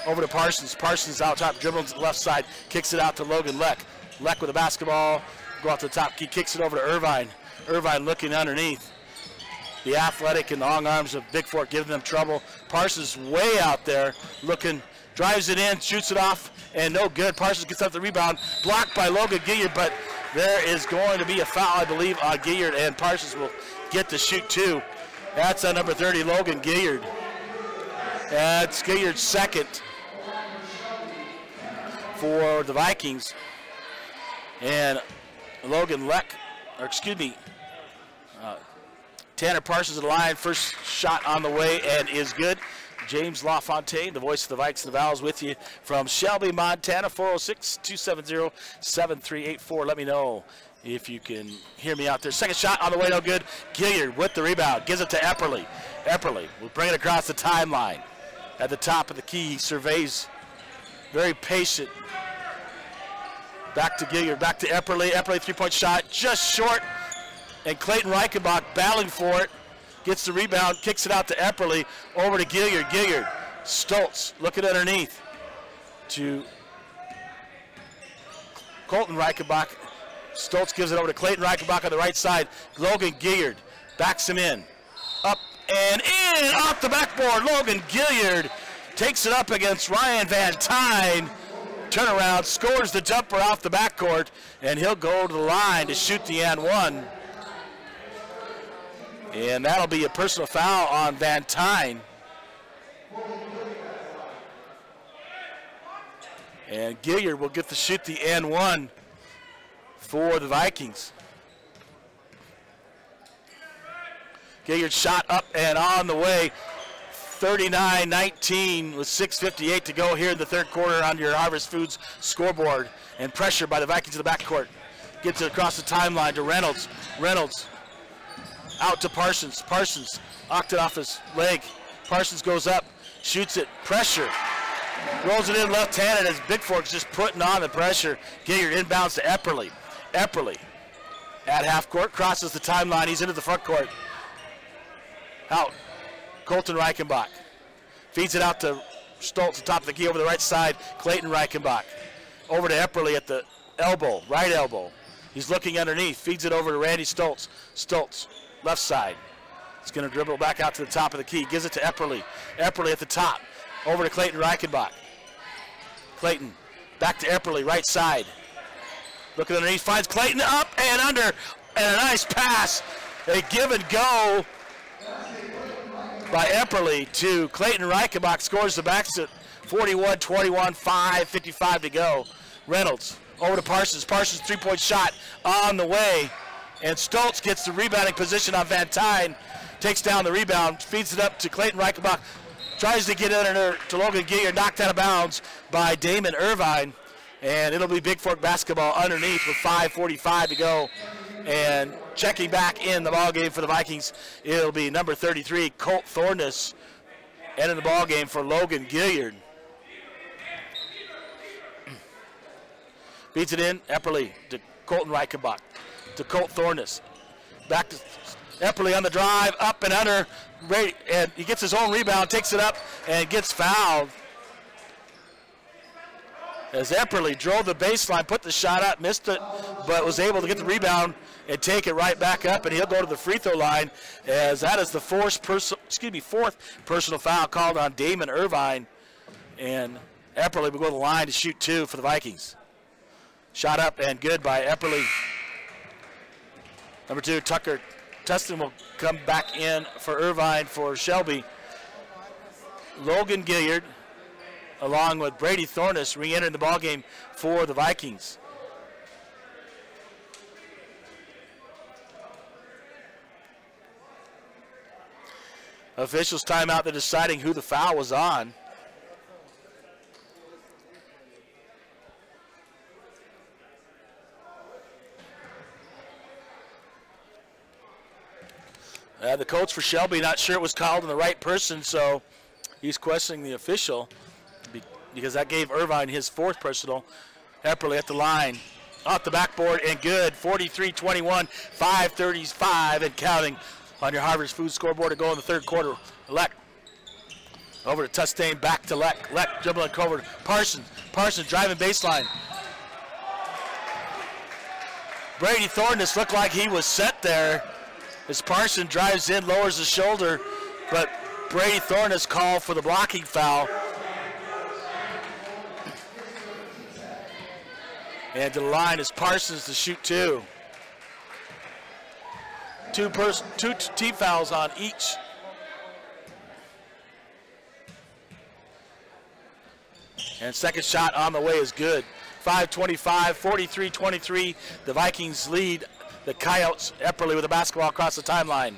Over to Parsons. Parsons out top, dribbles to the left side, kicks it out to Logan Leck. Leck with the basketball, go out to the top, he kicks it over to Irvine. Irvine looking underneath. The athletic and long arms of Bigfork giving them trouble. Parsons way out there looking, drives it in, shoots it off, and no good. Parsons gets up the rebound, blocked by Logan Gilliard, but There is going to be a foul, I believe, on Gilliard, and Parsons will get to shoot 2. That's on number 30, Logan Gilliard. That's Gilliard's second for the Vikings. And Logan Tanner Parsons of the line, first shot on the way and is good. James LaFontaine, the voice of the Vikings and the Vals, with you from Shelby, Montana, 406-270-7384. Let me know if you can hear me out there. Second shot on the way, no good. Gilliard with the rebound, gives it to Epperly. Epperly will bring it across the timeline. At the top of the key, he surveys, very patient. Back to Gilliard, back to Epperly. Epperly, three-point shot, just short. And Clayton Reichenbach battling for it. Gets the rebound, kicks it out to Epperly, over to Gilliard. Gilliard, Stoltz looking underneath to Colton Reichenbach. Stoltz gives it over to Clayton Reichenbach on the right side. Logan Gilliard backs him in. Up and in, off the backboard. Logan Gilliard takes it up against Ryan Van Tine. Turnaround, scores the jumper off the backcourt, and he'll go to the line to shoot the and one. And that'll be a personal foul on Van Tine. And Gilliard will get to shoot the and one for the Vikings. Gilliard shot up and on the way. 39-19 with 6:58 to go here in the third quarter on your Harvest Foods scoreboard. And pressure by the Vikings in the backcourt. Gets it across the timeline to Reynolds. Reynolds out to Parsons. Parsons knocked it off his leg. Parsons goes up, shoots it, pressure. Rolls it in left-handed as Bigfork's just putting on the pressure. Gilliard inbounds to Epperly. Epperly at half court, crosses the timeline. He's into the front court. Out. Colton Reichenbach feeds it out to Stoltz, top of the key over the right side. Clayton Reichenbach over to Epperly at the elbow, right elbow. He's looking underneath, feeds it over to Randy Stoltz. Stoltz, left side. He's going to dribble back out to the top of the key. Gives it to Epperly. Epperly at the top, over to Clayton Reichenbach. Clayton back to Epperly, right side. Looking underneath, finds Clayton up and under, and a nice pass. A give and go by Epperly to Clayton Reichenbach, scores the basket. 41-21, 5:55 to go. Reynolds over to Parsons. Parsons three-point shot on the way. And Stoltz gets the rebounding position on Van Tine. Takes down the rebound, feeds it up to Clayton Reichenbach. Tries to get it under to Logan Gilliard, knocked out of bounds by Damon Irvine. And it'll be Bigfork basketball underneath with 5:45 to go. And checking back in the ballgame for the Vikings, it'll be number 33, Colt Thorness, entering the ballgame for Logan Gilliard. Beats it in, Epperly to Colton Reichenbach, to Colt Thorness. Back to Epperly on the drive, up and under, and he gets his own rebound, takes it up, and gets fouled. As Epperly drove the baseline, put the shot up, missed it, but was able to get the rebound and take it right back up, and he'll go to the free throw line, as that is the fourth personal foul called on Damon Irvine, and Epperly will go to the line to shoot 2 for the Vikings. Shot up and good by Epperly. Number 2, Tucker Tustin will come back in for Irvine for Shelby. Logan Gilliard, along with Brady Thorness, re-entering the ballgame for the Vikings. Officials timeout, they're deciding who the foul was on. The coach for Shelby not sure it was called on the right person, so he's questioning the official because that gave Irvine his 4th personal. Epperly at the line, off the backboard and good. 43-21, 5:35 and counting on your Harvest Food scoreboard to go in the third quarter. Leck over to Tustain, back to Leck. Leck dribbling over to Parsons. Parsons driving baseline. Brady Thorness looked like he was set there as Parsons drives in, lowers his shoulder, but Brady Thorness called for the blocking foul. And to the line is Parsons to shoot two. Two team fouls on each. And second shot on the way is good. 5:25, 43-23. The Vikings lead the Coyotes. Epperly with the basketball across the timeline.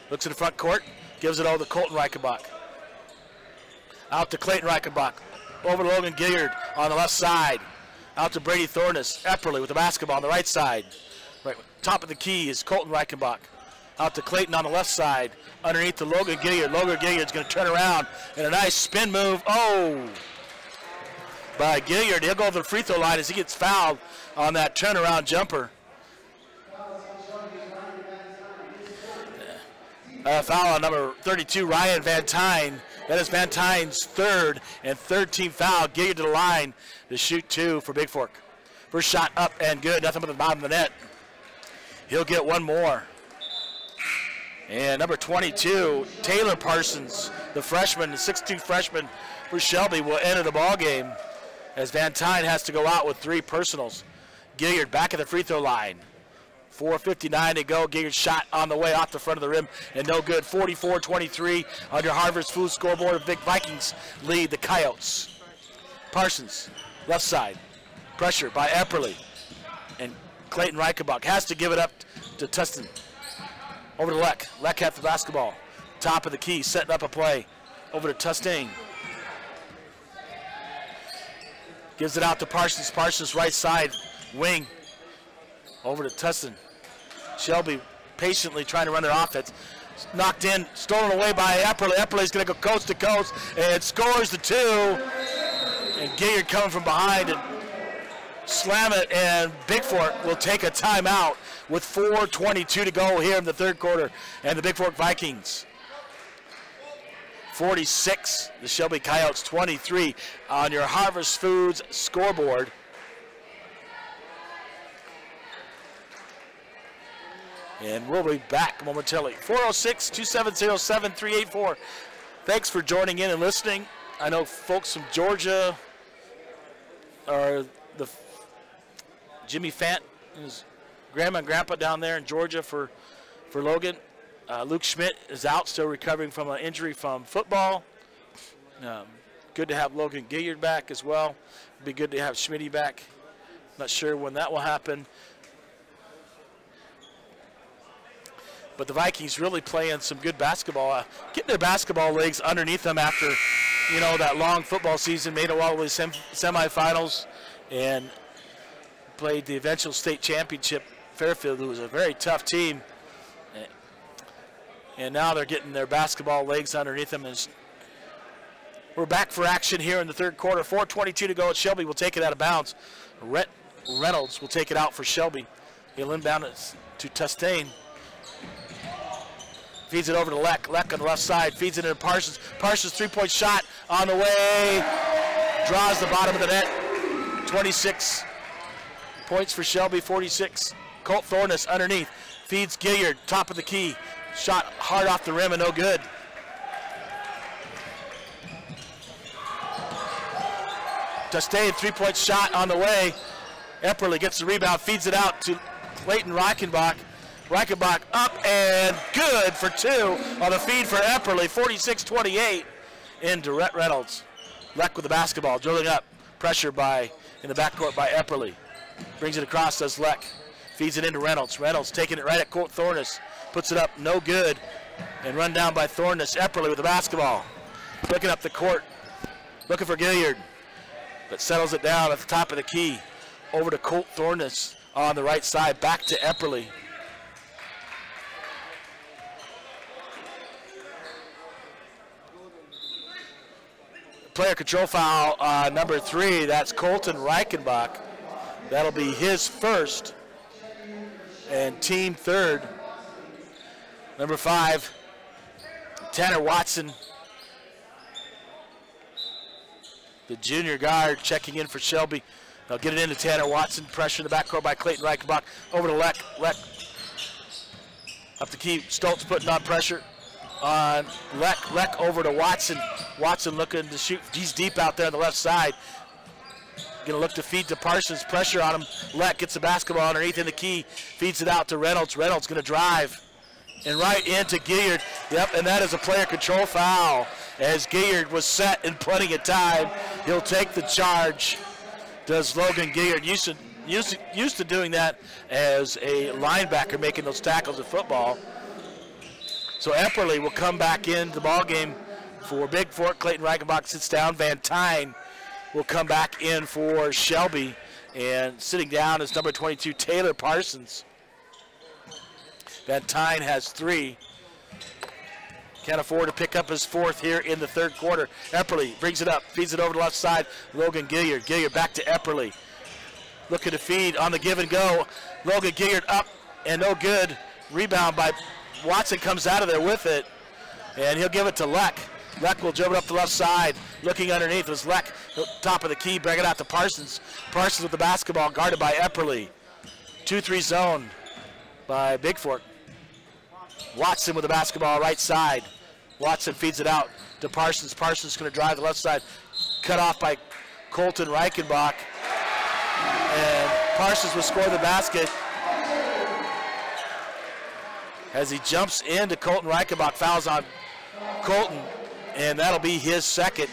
Looks in the front court, gives it over to Colton Reichenbach. Out to Clayton Reichenbach. Over to Logan Gilliard on the left side. Out to Brady Thornus. Epperly with the basketball on the right side. Right, top of the key is Colton Reichenbach. Out to Clayton on the left side. Underneath to Logan Gilliard. Logan Gilliard's going to turn around and a nice spin move. Oh! By Gilliard. He'll go over the free throw line as he gets fouled on that turnaround jumper. Foul on number 32, Ryan Van Tyne. That is Van Tyne's third team foul. Gilliard to the line to shoot two for Bigfork. First shot up and good. Nothing but the bottom of the net. He'll get one more. And number 22, Taylor Parsons, the freshman, the 6'2" freshman for Shelby, will enter the ball game as Van Tyne has to go out with three personals. Gilliard back at the free throw line. 4:59 to go. Gilliard shot on the way off the front of the rim and no good. 44-23 on your Harvest Food scoreboard. The Big Vikings lead the Coyotes. Parsons, left side. Pressure by Epperly. And Clayton Reichenbach has to give it up to Tustin. Over to Leck. Leck had the basketball. Top of the key, setting up a play. Over to Tustin. Gives it out to Parsons. Parsons right side, wing. Over to Tustin. Shelby patiently trying to run their offense. Knocked in, stolen away by Epperly. Epperly's going to go coast to coast and scores the two. And Gilliard coming from behind and slam it, and Bigfork will take a timeout with 4:22 to go here in the third quarter. And the Bigfork Vikings 46, the Shelby Coyotes 23 on your Harvest Foods scoreboard. And we'll be back momentarily. 406-270-7384. Thanks for joining in and listening. I know folks from Georgia are the Jimmy Fant and his grandma and grandpa down there in Georgia for Logan. Luke Schmidt is out, still recovering from an injury from football. Good to have Logan Gilliard back as well. It'd be good to have Schmitty back. Not sure when that will happen. But the Vikings really playing some good basketball, getting their basketball legs underneath them after, you know, that long football season. Made it all the way to semifinals and played the eventual state championship. Fairfield, who was a very tough team, and now they're getting their basketball legs underneath them. And we're back for action here in the third quarter. 4:22 to go. Shelby will take it out of bounds. Reynolds will take it out for Shelby. He'll inbound it to Tustain. Feeds it over to Leck. Leck on the left side. Feeds it into Parsons. Parsons three-point shot on the way. Draws the bottom of the net. 26 points for Shelby, 46. Colt Thornus underneath. Feeds Gilliard. Top of the key. Shot hard off the rim and no good. Tustain, three-point shot on the way. Epperly gets the rebound. Feeds it out to Clayton Reichenbach. Reichenbach up and good for two on the feed for Epperly, 46-28 into Rhett Reynolds. Leck with the basketball, drilling up, pressure in the backcourt by Epperly. Brings it across, does Leck. Feeds it into Reynolds. Reynolds taking it right at Colt Thornus. Puts it up, no good. And run down by Thornus. Epperly with the basketball. Looking up the court, looking for Gilliard. But settles it down at the top of the key. Over to Colt Thornus on the right side, back to Epperly. Player control foul number 3, that's Colton Reichenbach. That'll be his first and team third. Number 5, Tanner Watson, the junior guard, checking in for Shelby. They'll get it into Tanner Watson. Pressure in the backcourt by Clayton Reichenbach. Over to Leck. Leck up the key. Stoltz putting on pressure on Leck. Leck over to Watson. Watson looking to shoot. He's deep out there on the left side. Going to look to feed to Parsons. Pressure on him. Leck gets the basketball underneath in the key. Feeds it out to Reynolds. Reynolds going to drive. And right into Gilliard. Yep, and that is a player control foul. As Gilliard was set in plenty of time. He'll take the charge. Does Logan Gilliard. Used to doing that as a linebacker, making those tackles in football. So Epperly will come back into the ball game for Bigfork. Clayton Reichenbach sits down. Van Tyne will come back in for Shelby. And sitting down is number 22, Taylor Parsons. Van Tyne has 3. Can't afford to pick up his 4th here in the third quarter. Epperly brings it up, feeds it over to the left side. Logan Gilliard. Gilliard back to Epperly. Looking to feed on the give and go. Logan Gilliard up and no good. Rebound by Watson, comes out of there with it. And he'll give it to Leck. Leck will dribble up the left side. Looking underneath was Leck, top of the key, bring it out to Parsons. Parsons with the basketball, guarded by Epperly. 2-3 zone by Bigfork. Watson with the basketball, right side. Watson feeds it out to Parsons. Parsons going to drive the left side. Cut off by Colton Reichenbach. And Parsons will score the basket as he jumps into Colton Reichenbach. Fouls on Colton, and that'll be his 2nd.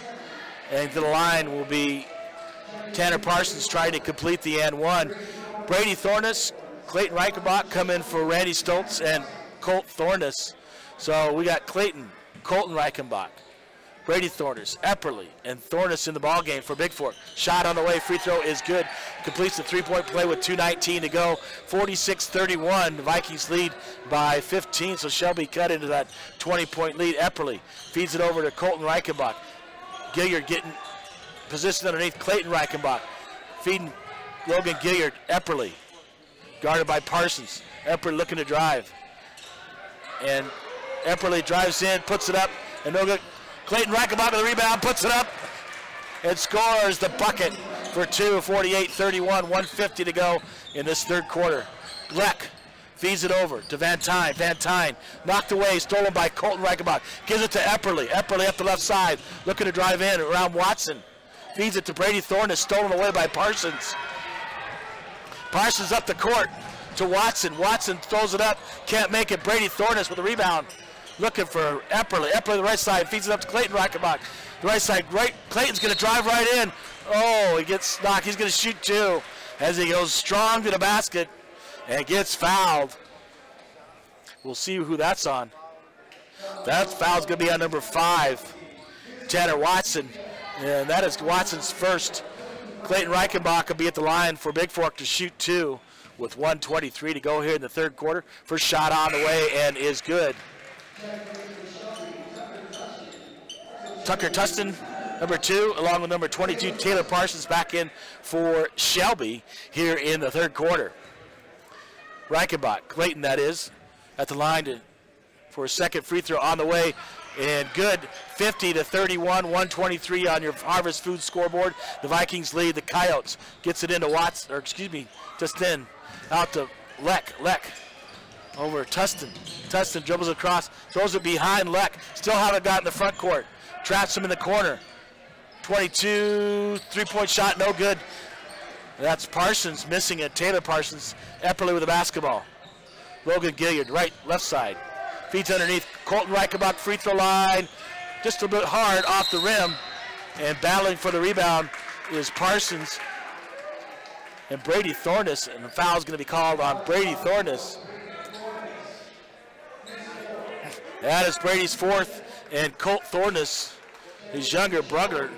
And to the line will be Tanner Parsons trying to complete the and 1. Brady Thornus, Clayton Reichenbach come in for Randy Stoltz and Colt Thornus. So we got Clayton, Colton Reichenbach, Brady Thornus, Epperly, and Thornus in the ball game for Bigfork. Shot on the way, free throw is good. Completes the 3-point play with 2:19 to go. 46-31, the Vikings lead by 15, so Shelby cut into that 20-point lead. Epperly feeds it over to Colton Reichenbach. Gilliard getting positioned underneath Clayton Reichenbach. Feeding Logan Gilliard. Epperly guarded by Parsons. Epperly looking to drive. And Epperly drives in, puts it up, and no good. Clayton Reichenbach with the rebound, puts it up, and scores the bucket for 2, 48-31, 1:50 to go in this third quarter. Leck feeds it over to Van Tyne. Van Tyne knocked away, stolen by Colton Reichenbach. Gives it to Epperly. Epperly up the left side, looking to drive in around Watson. Feeds it to Brady Thornus, stolen away by Parsons. Parsons up the court to Watson. Watson throws it up, can't make it. Brady Thornus with the rebound. Looking for Epperly. Epperly the right side, feeds it up to Clayton Reichenbach. The right side, right. Clayton's going to drive right in. Oh, he gets knocked. He's going to shoot 2 as he goes strong to the basket and gets fouled. We'll see who that's on. That foul's going to be on number 5, Tanner Watson. And that is Watson's first. Clayton Reichenbach will be at the line for Bigfork to shoot 2 with 1:23 to go here in the third quarter. First shot on the way and is good. Tucker Tustin, number 2, along with number 22, Taylor Parsons, back in for Shelby here in the third quarter. Reichenbach, Clayton that is, at the line for a second free throw on the way, and good. 50-31, 1:23 on your Harvest Food scoreboard. The Vikings lead. The Coyotes gets it into Watson, or excuse me, Tustin, out to Leck. Over Tustin. Tustin dribbles across, throws it behind Leck. Still haven't gotten the front court. Traps him in the corner. 22, 3-point shot, no good. That's Parsons missing it. Taylor Parsons. Epperly with the basketball. Logan Gilliard, left side. Feeds underneath. Colton Reichenbach, free throw line. Just a bit hard off the rim. And battling for the rebound is Parsons and Brady Thornus. And the foul is going to be called on Brady Thornus. That is Brady's 4th, and Colt Thornus, his younger brother,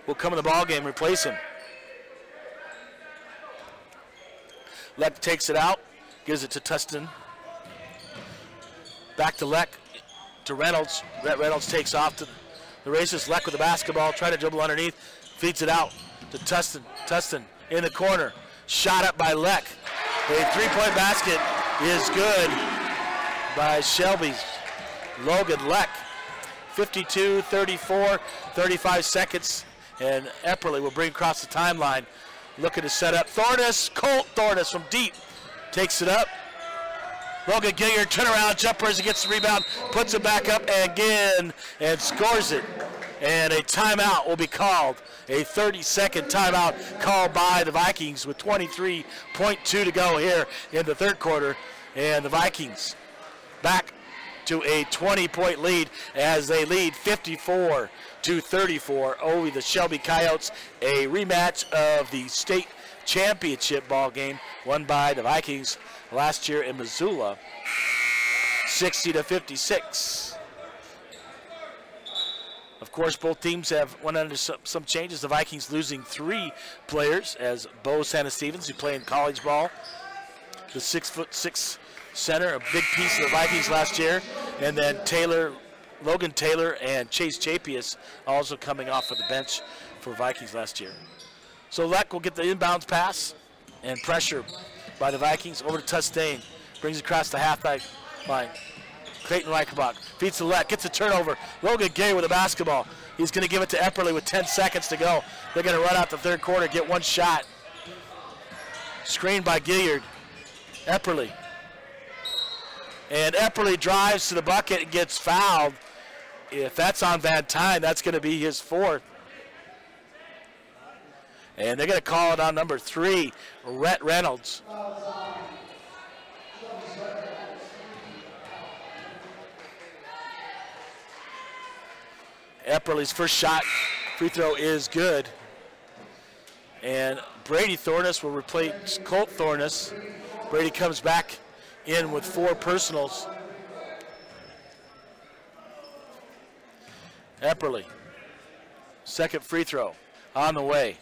will come in the ball game and replace him. Leck takes it out, gives it to Tustin. Back to Leck, to Reynolds. Reynolds takes off to the races. Leck with the basketball, trying to dribble underneath, feeds it out to Tustin. Tustin in the corner, shot up by Leck. A 3-point basket is good by Shelby. Logan Leck. 52-34, 35 seconds, and Epperly will bring across the timeline. Looking to set up Thornus. Colt Thornus from deep takes it up. Logan Gilliard, turnaround jumper as he gets the rebound, puts it back up again and scores it. And a timeout will be called. A 30-second timeout called by the Vikings with 23.2 to go here in the third quarter. And the Vikings back to a 20-point lead as they lead 54-34 over the Shelby Coyotes. A rematch of the state championship ball game won by the Vikings last year in Missoula, 60-56. Of course, both teams have went under some changes. The Vikings losing 3 players, as Bo Santa Stevens, who played in college ball, the 6'6" center, a big piece of the Vikings last year, and then Logan Taylor and Chase Chapius also coming off of the bench for Vikings last year. So Leck will get the inbounds pass and pressure by the Vikings over to Tustain. Brings it across the half line. Clayton Reichenbach feeds to Leck, gets a turnover. Logan Gay with the basketball. He's going to give it to Epperly with 10 seconds to go. They're going to run out the third quarter, get one shot. Screened by Gilliard. Epperly. And Epperly drives to the bucket and gets fouled. If that's on Van Tine, that's going to be his 4th. And they're going to call it on number 3, Rhett Reynolds. Epperly's first shot, free throw is good. And Brady Thornus will replace Colt Thornus. Brady comes back in with 4 personals. Epperly, second free throw on the way.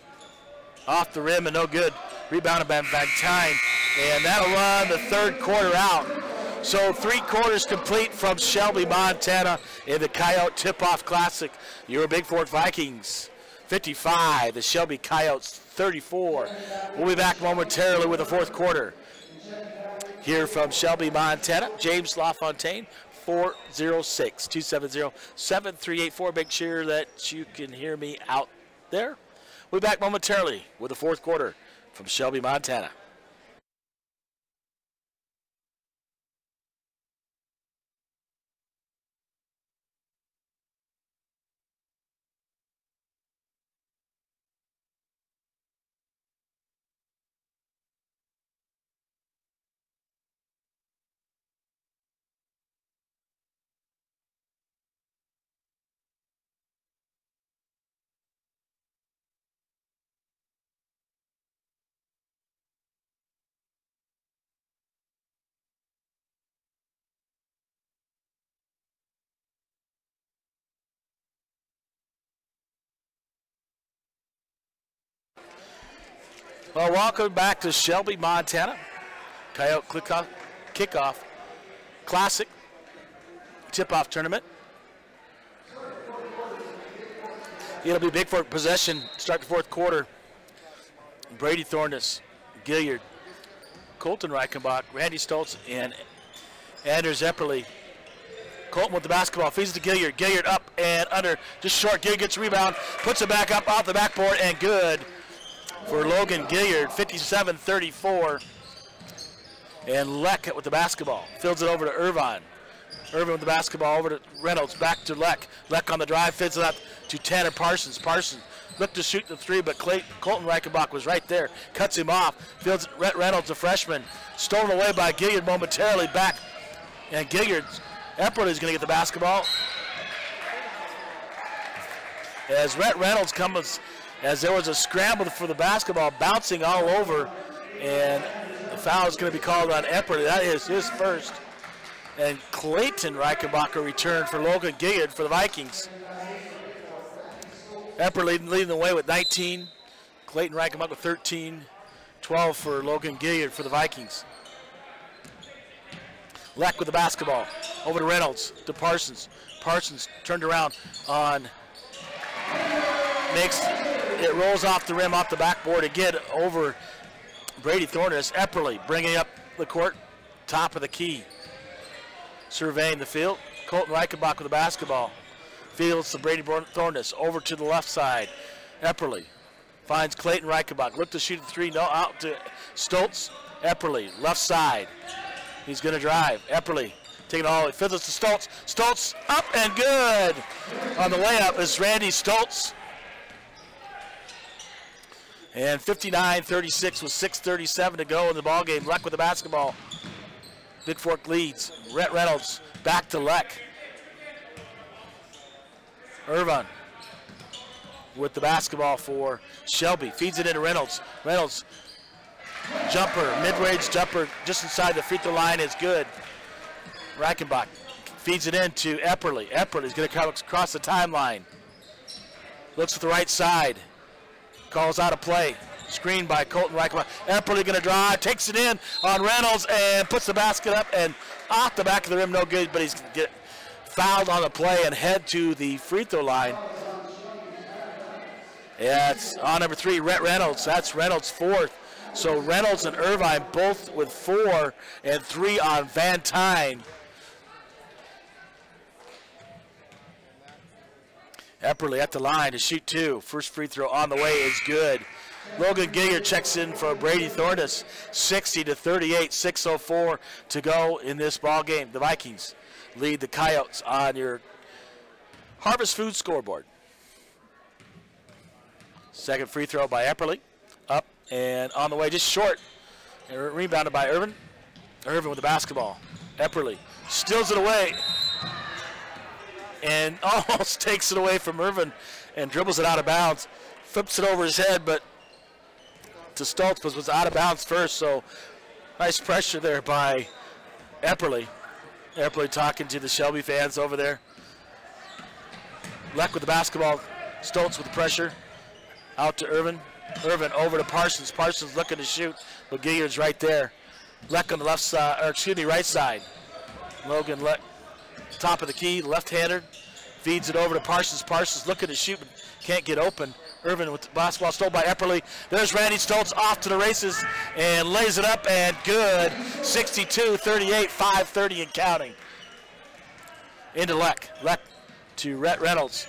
Off the rim and no good. Rebounded by Van Tine. And that'll run the third quarter out. So 3 quarters complete from Shelby, Montana in the Coyote Tip-Off Classic. Your Bigfork Vikings 55, the Shelby Coyotes 34. We'll be back momentarily with the fourth quarter. Here from Shelby, Montana, James LaFontaine, 406-270-7384. Make sure that you can hear me out there. We'll be back momentarily with the fourth quarter from Shelby, Montana. Well, welcome back to Shelby, Montana. Coyote Kickoff Classic Tip-Off Tournament. It'll be Bigfork possession, start the fourth quarter. Brady Thornus, Gilliard, Colton Reichenbach, Randy Stoltz, and Anders Epperly. Colton with the basketball, feeds it to Gilliard. Gilliard up and under, just short. Gilliard gets a rebound, puts it back up off the backboard, and good for Logan Gilliard, 57-34. And Leck with the basketball, fields it over to Irvine. Irvine with the basketball over to Reynolds, back to Leck. Leck on the drive, fields it up to Tanner Parsons. Parsons looked to shoot the 3, but Colton Reichenbach was right there, cuts him off. Fields Reynolds, a freshman, stolen away by Gilliard momentarily back. And Gilliard's Epperly is going to get the basketball. As Rhett Reynolds comes, as there was a scramble for the basketball, bouncing all over, and the foul is going to be called on Epperly. That is his first. And Clayton Reichenbach returned for Logan Gilliard for the Vikings. Epperly leading the way with 19. Clayton Reichenbach with 13. 12 for Logan Gilliard for the Vikings. Leck with the basketball. Over to Reynolds, to Parsons. Parsons turned around on, it rolls off the rim, off the backboard again over Brady Thornus. Epperly bringing up the court, top of the key. Surveying the field. Colton Reichenbach with the basketball. Fields to Brady Thornus, over to the left side. Epperly finds Clayton Reichenbach. Look to shoot the 3, no, out to Stoltz. Epperly, left side. He's going to drive. Epperly Taking it all the way. Fizzles to Stoltz. Stoltz up and good. On the layup is Randy Stoltz. And 59-36 with 6:37 to go in the ball game. Leck with the basketball. Bigfork leads. Rhett Reynolds back to Leck. Irvine with the basketball for Shelby. Feeds it into Reynolds. Reynolds, jumper, mid-range jumper just inside the free throw line is good. Reichenbach feeds it into Epperly. Epperly's going to come across the timeline. Looks at the right side. Calls out a play. Screened by Colton Reichenbach. Epperly going to drive, takes it in on Reynolds and puts the basket up and off the back of the rim. No good, but he's get fouled on the play and head to the free throw line. Yeah, it's on number 3, Rhett Reynolds. That's Reynolds' 4th. So Reynolds and Irvine both with 4 and 3 on Van Tine. Epperly at the line to shoot 2. First free throw on the way is good. Logan Gilliard checks in for Brady Thornus. 60-38, 6:04 to go in this ball game. The Vikings lead the Coyotes on your Harvest Food scoreboard. Second free throw by Epperly. Up and on the way, just short. And rebounded by Irvin. Irvin with the basketball. Epperly steals it away. And almost takes it away from Irvin and dribbles it out of bounds. Flips it over his head, but to Stoltz was out of bounds first. So nice pressure there by Epperly. Epperly talking to the Shelby fans over there. Leck with the basketball. Stoltz with the pressure. Out to Irvin. Irvin over to Parsons. Parsons looking to shoot, but Gilliard's right there. Leck on the left side, or excuse me, right side. Logan Leck, top of the key, left-hander. Feeds it over to Parsons. Parsons looking to shoot, but can't get open. Irvin with the basketball stolen by Epperly. There's Randy Stoltz off to the races and lays it up and good. 62-38, 5:30 and counting. Into Leck. Leck to Rhett Reynolds.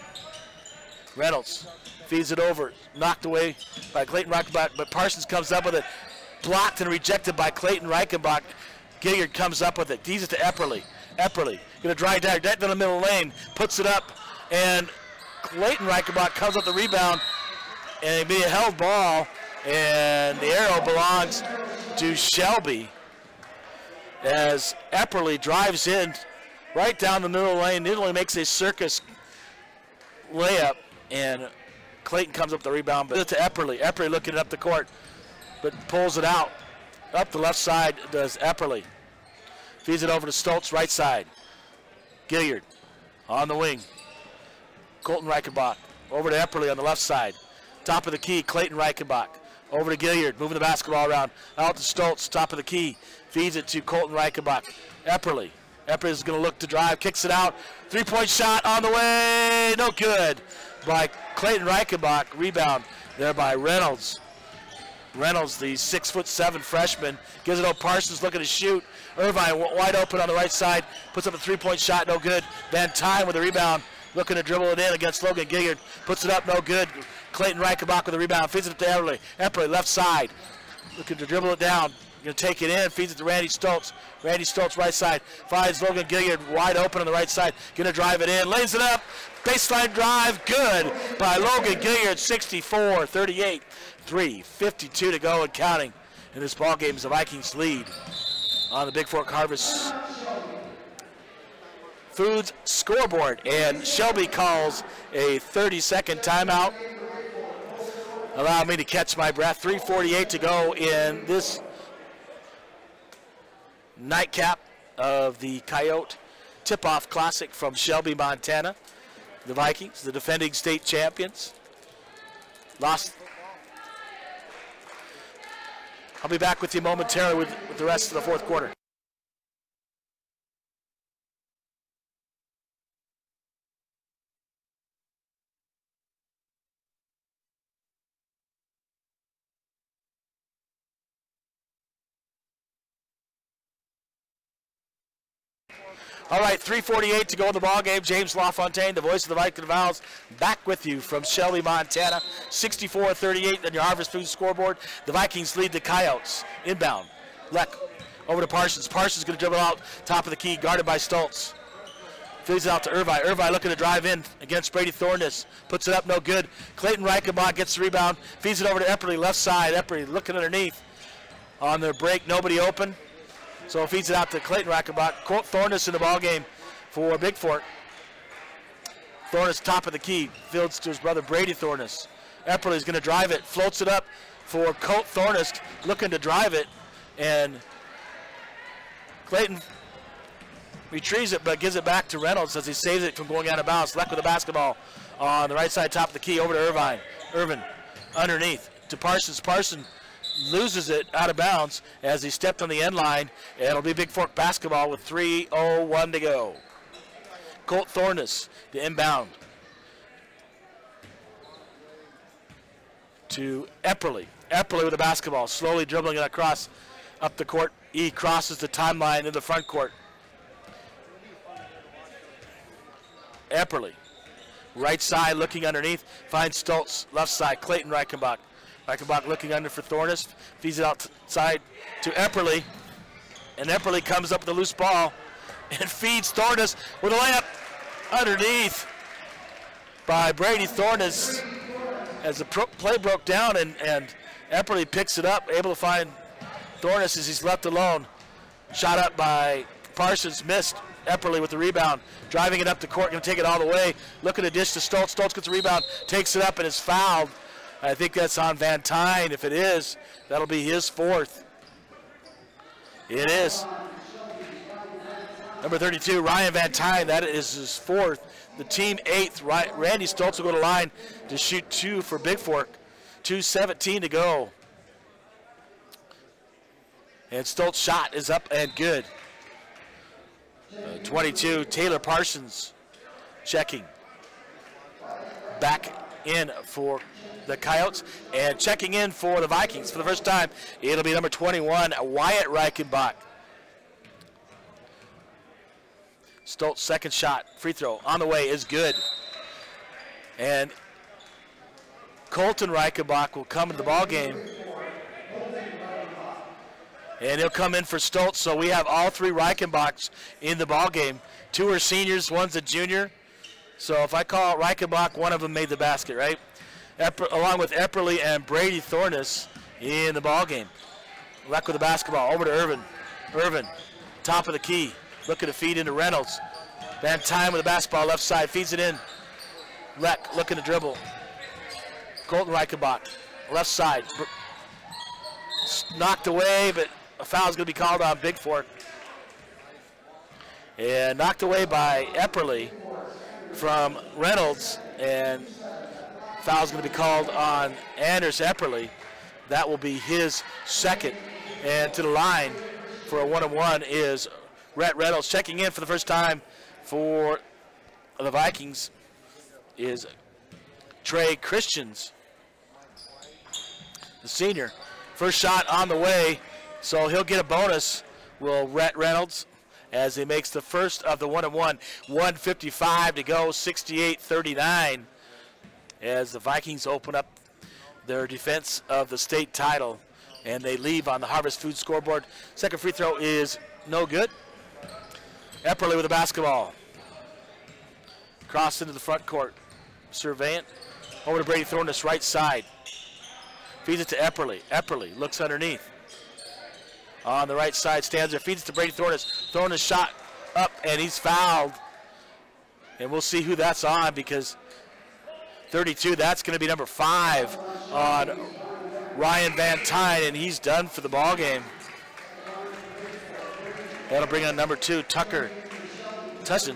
Reynolds feeds it over, knocked away by Clayton Reichenbach, but Parsons comes up with it. Blocked and rejected by Clayton Reichenbach. Gilliard comes up with it. Feeds it to Epperly. Epperly going to drive down the middle lane, puts it up, and Clayton Reichenbach comes up the rebound, and it'd be a held ball, and the arrow belongs to Shelby as Epperly drives in right down the middle lane, nearly makes a circus layup, and Clayton comes up the rebound, but to Epperly. Epperly looking up the court, but pulls it out. Up the left side does Epperly. Feeds it over to Stoltz, right side. Gilliard on the wing. Colton Reichenbach over to Epperly on the left side. Top of the key, Clayton Reichenbach. Over to Gilliard, moving the basketball around. Out to Stoltz, top of the key. Feeds it to Colton Reichenbach. Epperly. Epperly is going to look to drive, kicks it out. Three-point shot on the way, no good by Clayton Reichenbach. Rebound there by Reynolds. Reynolds, the 6'7" freshman, gives it over Parsons looking to shoot. Irvine wide open on the right side, puts up a three-point shot, no good. Van Tine with the rebound, looking to dribble it in against Logan Gilliard. Puts it up, no good. Clayton Reichenbach with the rebound, feeds it to Epperly. Epperly left side, looking to dribble it down. Going to take it in, feeds it to Randy Stoltz. Randy Stoltz right side, finds Logan Gilliard wide open on the right side. Going to drive it in, lays it up. Baseline drive, good by Logan Gilliard, 64-38. 3:52 to go and counting in this ball game as the Vikings lead on the Bigfork Harvest Foods scoreboard. And Shelby calls a 30-second timeout. Allow me to catch my breath. 3:48 to go in this nightcap of the Coyote Tip-Off Classic from Shelby, Montana. The Vikings, the defending state champions, lost. I'll be back with you momentarily with the rest of the fourth quarter. All right, 3:48 to go in the ball game. James LaFontaine, the voice of the Vikings Vals, back with you from Shelby, Montana. 64-38 on your Harvest Food scoreboard. The Vikings lead the Coyotes. Inbound. Leck Over to Parsons. Parsons going to dribble out top of the key, guarded by Stoltz. Feeds it out to Irvine. Irvine looking to drive in against Brady Thornus. Puts it up, no good. Clayton Reichenbach gets the rebound. Feeds it over to Epperly, left side. Epperly looking underneath. On their break, nobody open. So feeds it out to Clayton Reichenbach. Thornus in the ball game for Bigfork. Thornus top of the key. Fields to his brother Brady Thornus. Epperly's going to drive it. Floats it up for Colt Thornus looking to drive it. And Clayton retrieves it, but gives it back to Reynolds as he saves it from going out of bounds. Leck with the basketball on the right side, top of the key, over to Irvine. Irvin underneath to Parsons. Parsons loses it out of bounds as he stepped on the end line. And it'll be Bigfork basketball with 3:01 to go. Colt Thornus, the inbound to Epperly. Epperly with the basketball, slowly dribbling it across up the court. He crosses the timeline in the front court. Epperly, right side looking underneath, finds Stoltz, left side, Clayton Reichenbach. Reichenbach looking under for Thornus, feeds it outside to Epperly, and Epperly comes up with a loose ball and feeds Thornus with a layup underneath by Brady Thornus as the play broke down, and Epperly picks it up, able to find Thornus as he's left alone. Shot up by Parsons, missed. Epperly with the rebound, driving it up the court, going to take it all the way. Looking to dish to Stoltz. Stoltz gets the rebound, takes it up, and is fouled. I think that's on Van Tine. If it is, that'll be his fourth. It is. Number 32, Ryan Van Tine, that is his fourth. The team eighth. Randy Stoltz will go to line to shoot 2 for Bigfork. 2:17 to go. And Stoltz's shot is up and good. 22, Taylor Parsons checking. Back in for the Coyotes, and checking in for the Vikings for the first time, it'll be number 21, Wyatt Reichenbach. Stoltz second shot, free throw on the way is good. And Colton Reichenbach will come into the ball game. And he'll come in for Stoltz, so we have all 3 Reichenbachs in the ball game. 2 are seniors, 1's a junior. So if I call out Reichenbach, one of them made the basket, right? Along with Epperly and Brady Thornus in the ball game. Leck with the basketball, over to Irvin. Irvin, top of the key, looking to feed into Reynolds. Van Tine with the basketball, left side, feeds it in. Leck looking to dribble. Colton Reichenbach, left side. Knocked away, but a foul is going to be called on Bigfork. And knocked away by Epperly from Reynolds, and foul is going to be called on Anders Epperly. That will be his second. And to the line for a 1-on-1 is Rhett Reynolds. Checking in for the first time for the Vikings is Trey Christians, the senior. First shot on the way, so he'll get a bonus, will Rhett Reynolds, as he makes the first of the 1-on-1. 1:55 to go, 68-39, as the Vikings open up their defense of the state title, and they leave on the Harvest Food scoreboard. Second free throw is no good. Epperly with the basketball. Cross into the front court. Surveying. Over to Brady Thornus, right side. Feeds it to Epperly. Epperly looks underneath. On the right side, stands there, feeds it to Brady Thornus. Thornus shot up, and he's fouled. And we'll see who that's on, because 32, that's going to be number 5 on Ryan Van Tine, and he's done for the ball game. That'll bring on number 2, Tucker Tussin.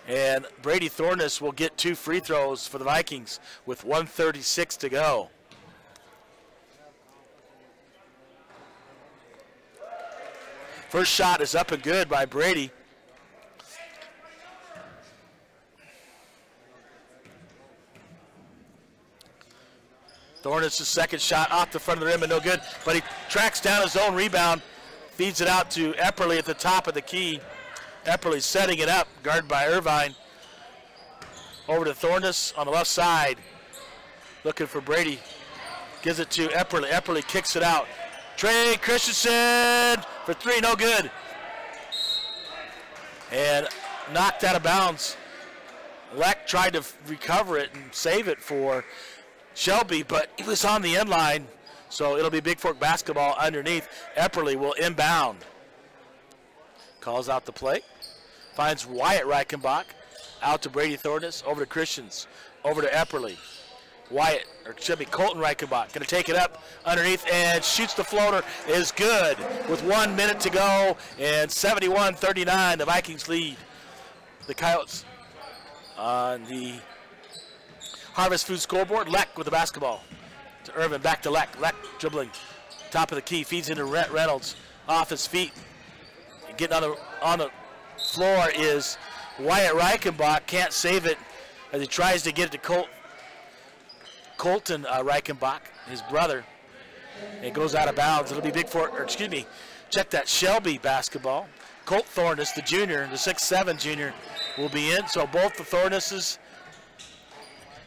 And Brady Thornus will get 2 free throws for the Vikings with 1:36 to go. First shot is up and good by Brady. Thornus' second shot off the front of the rim and no good, but he tracks down his own rebound, feeds it out to Epperly at the top of the key. Epperly setting it up, guarded by Irvine. Over to Thornus on the left side, looking for Brady. Gives it to Epperly. Epperly kicks it out. Trey Christensen for three, no good. And knocked out of bounds. Leck tried to recover it and save it for Shelby, but he was on the end line, so it'll be Bigfork basketball underneath. Epperly will inbound. Calls out the play. Finds Wyatt Reichenbach. Out to Brady Thornus. Over to Christians. Over to Epperly. Wyatt, or it should be Colton Reichenbach, going to take it up underneath and shoots the floater. Is good with 1 minute to go, and 71-39, the Vikings lead. The Coyotes on the Harvest Food scoreboard. Leck with the basketball to Irvin, back to Leck. Leck dribbling, top of the key, feeds into Reynolds, off his feet. Getting on the floor is Wyatt Reichenbach, can't save it as he tries to get it to Colton Reichenbach, his brother. It goes out of bounds. It'll be check that, Shelby basketball. Colt Thornus, the junior, the 6'7" junior, will be in. So both the Thornuses.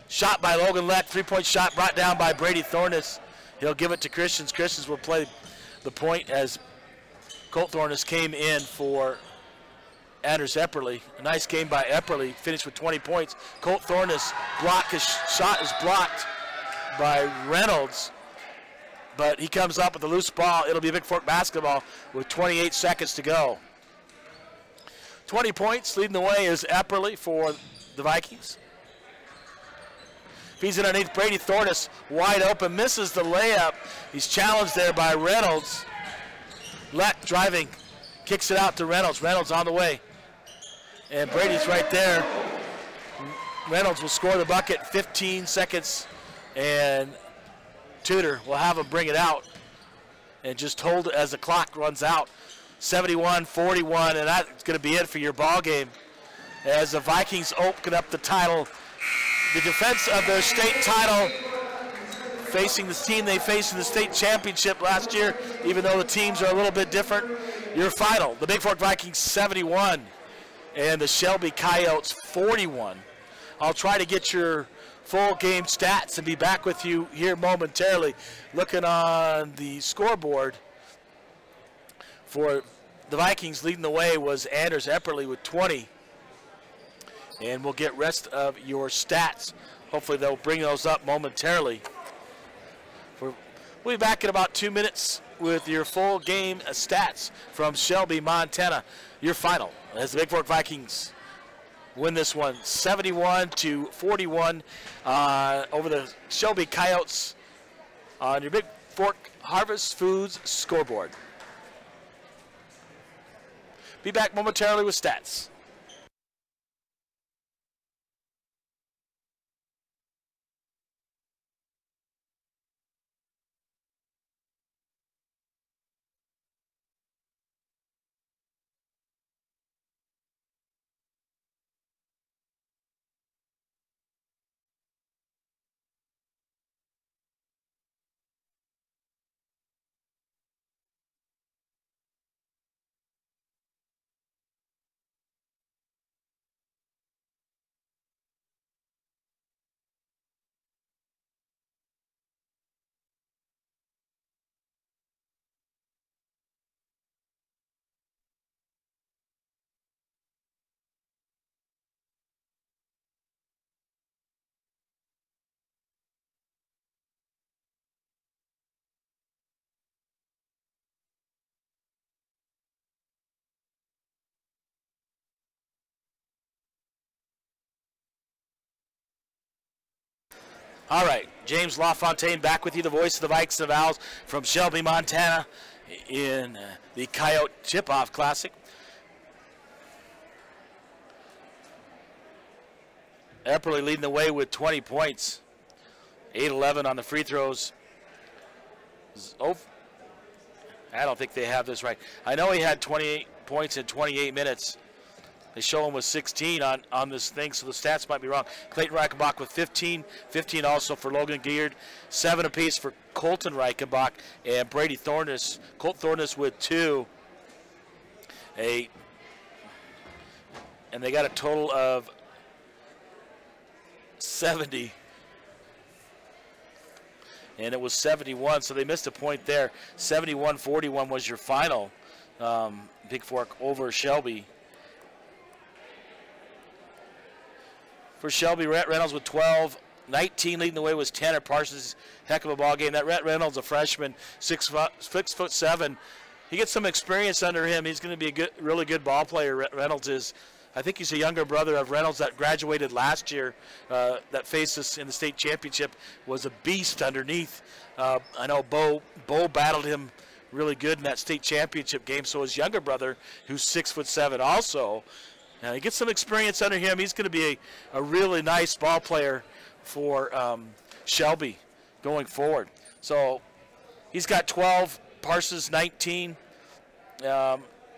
Shot by Logan Leck, three-point shot brought down by Brady Thornus. He'll give it to Christians. Christians will play the point as Colt Thornus came in for Anders Epperly. A nice game by Epperly, finished with 20 points. Colt Thornus his shot is blocked by Reynolds, but he comes up with a loose ball. It'll be Bigfork basketball with 28 seconds to go. 20 points, leading the way is Epperly for the Vikings. Feeds it underneath Brady Thornus, wide open, misses the layup. He's challenged there by Reynolds. Leck driving, kicks it out to Reynolds. Reynolds on the way. And Brady's right there. Reynolds will score the bucket, 15 seconds, and Tudor will have him bring it out and just hold it as the clock runs out. 71-41, and that's going to be it for your ball game as the Vikings open up the title. The defense of their state title, facing the team they faced in the state championship last year, even though the teams are a little bit different. Your final, the Bigfork Vikings 71 and the Shelby Coyotes 41. I'll try to get your full game stats and be back with you here momentarily. Looking on the scoreboard for the Vikings, leading the way was Anders Epperly with 20. And we'll get rest of your stats. Hopefully they'll bring those up momentarily. We'll be back in about 2 minutes with your full game stats from Shelby, Montana. Your final as the Bigfork Vikings win this one 71-41 over the Shelby Coyotes on your Bigfork Harvest Foods scoreboard. Be back momentarily with stats. All right, James LaFontaine back with you, the voice of the Vikings of Vals from Shelby, Montana in the Coyote Tip-Off Classic. Epperly leading the way with 20 points. 8-11 on the free throws. Oh, I don't think they have this right. I know he had 28 points in 28 minutes. They show him with 16 on this thing, so the stats might be wrong. Clayton Reichenbach with 15. 15 also for Logan Geard. 7 apiece for Colton Reichenbach and Brady Thornus. Colt Thornus with 2. 8. And they got a total of 70. and it was 71, so they missed a point there. 71-41 was your final. Bigfork over Shelby. For Shelby, Rhett Reynolds with 12. 19 leading the way was Tanner Parsons. Heck of a ball game. That Rhett Reynolds, a freshman, 6'7". He gets some experience under him. He's going to be a really good ball player. Rhett Reynolds is. I think he's a younger brother of Reynolds that graduated last year. That faced us in the state championship, was a beast underneath. I know Bo battled him really good in that state championship game. So his younger brother, who's 6'7", also. He gets some experience under him. He's going to be a really nice ball player for Shelby going forward. So he's got 12, Parsons 19,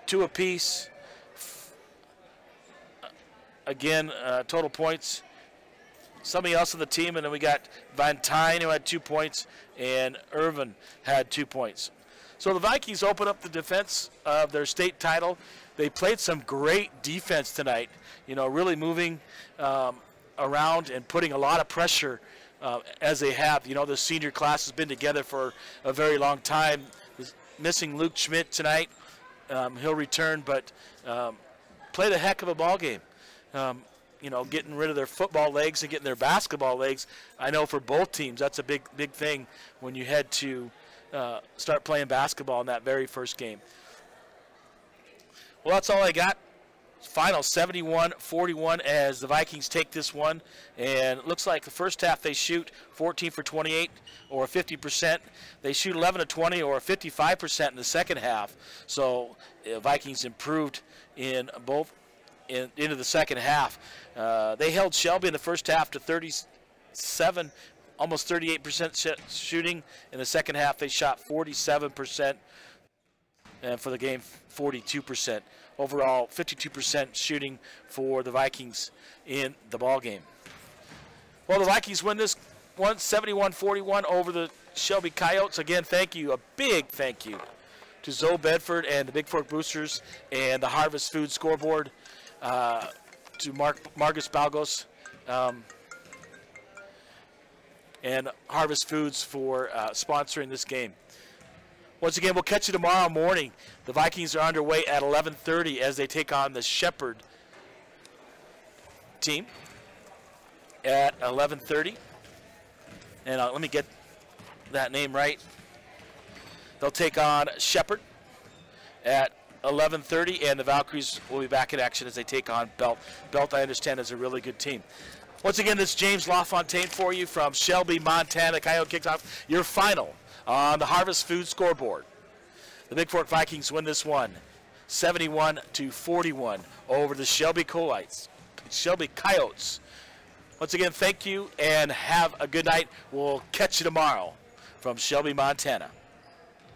2 apiece. Again, total points. Somebody else on the team, and then we got Van Tine, who had 2 points, and Irvin had 2 points. So the Vikings open up the defense of their state title. They played some great defense tonight, really moving around and putting a lot of pressure as they have. The senior class has been together for a very long time. Missing Luke Schmidt tonight. He'll return, but played a heck of a ball game. Getting rid of their football legs and getting their basketball legs. I know for both teams that's a big thing when you head to start playing basketball in that very first game. Well, that's all I got. Final 71-41 as the Vikings take this one. And it looks like the first half they shoot 14 for 28 or 50%. They shoot 11 of 20 or 55% in the second half. So Vikings improved in both into the second half. They held Shelby in the first half to 37, almost 38% shooting. In the second half they shot 47%. And for the game, 42%. Overall, 52% shooting for the Vikings in the ball game. Well, the Vikings win this one, 71-41 over the Shelby Coyotes. Again, thank you, a big thank you to Zoe Bedford and the Bigfork Boosters and the Harvest Food Scoreboard, to Marcus Balgos and Harvest Foods for sponsoring this game. Once again, we'll catch you tomorrow morning. The Vikings are underway at 11:30 as they take on the Shepherd team at 11:30. And let me get that name right. They'll take on Shepherd at 11:30, and the Valkyries will be back in action as they take on Belt. Belt, I understand, is a really good team. Once again, this is James LaFontaine for you from Shelby, Montana. Coyote kicks off your final on the Harvest Food Scoreboard. The Bigfork Vikings win this one 71-41 over the Shelby Coyotes. Once again, thank you and have a good night. We'll catch you tomorrow from Shelby, Montana.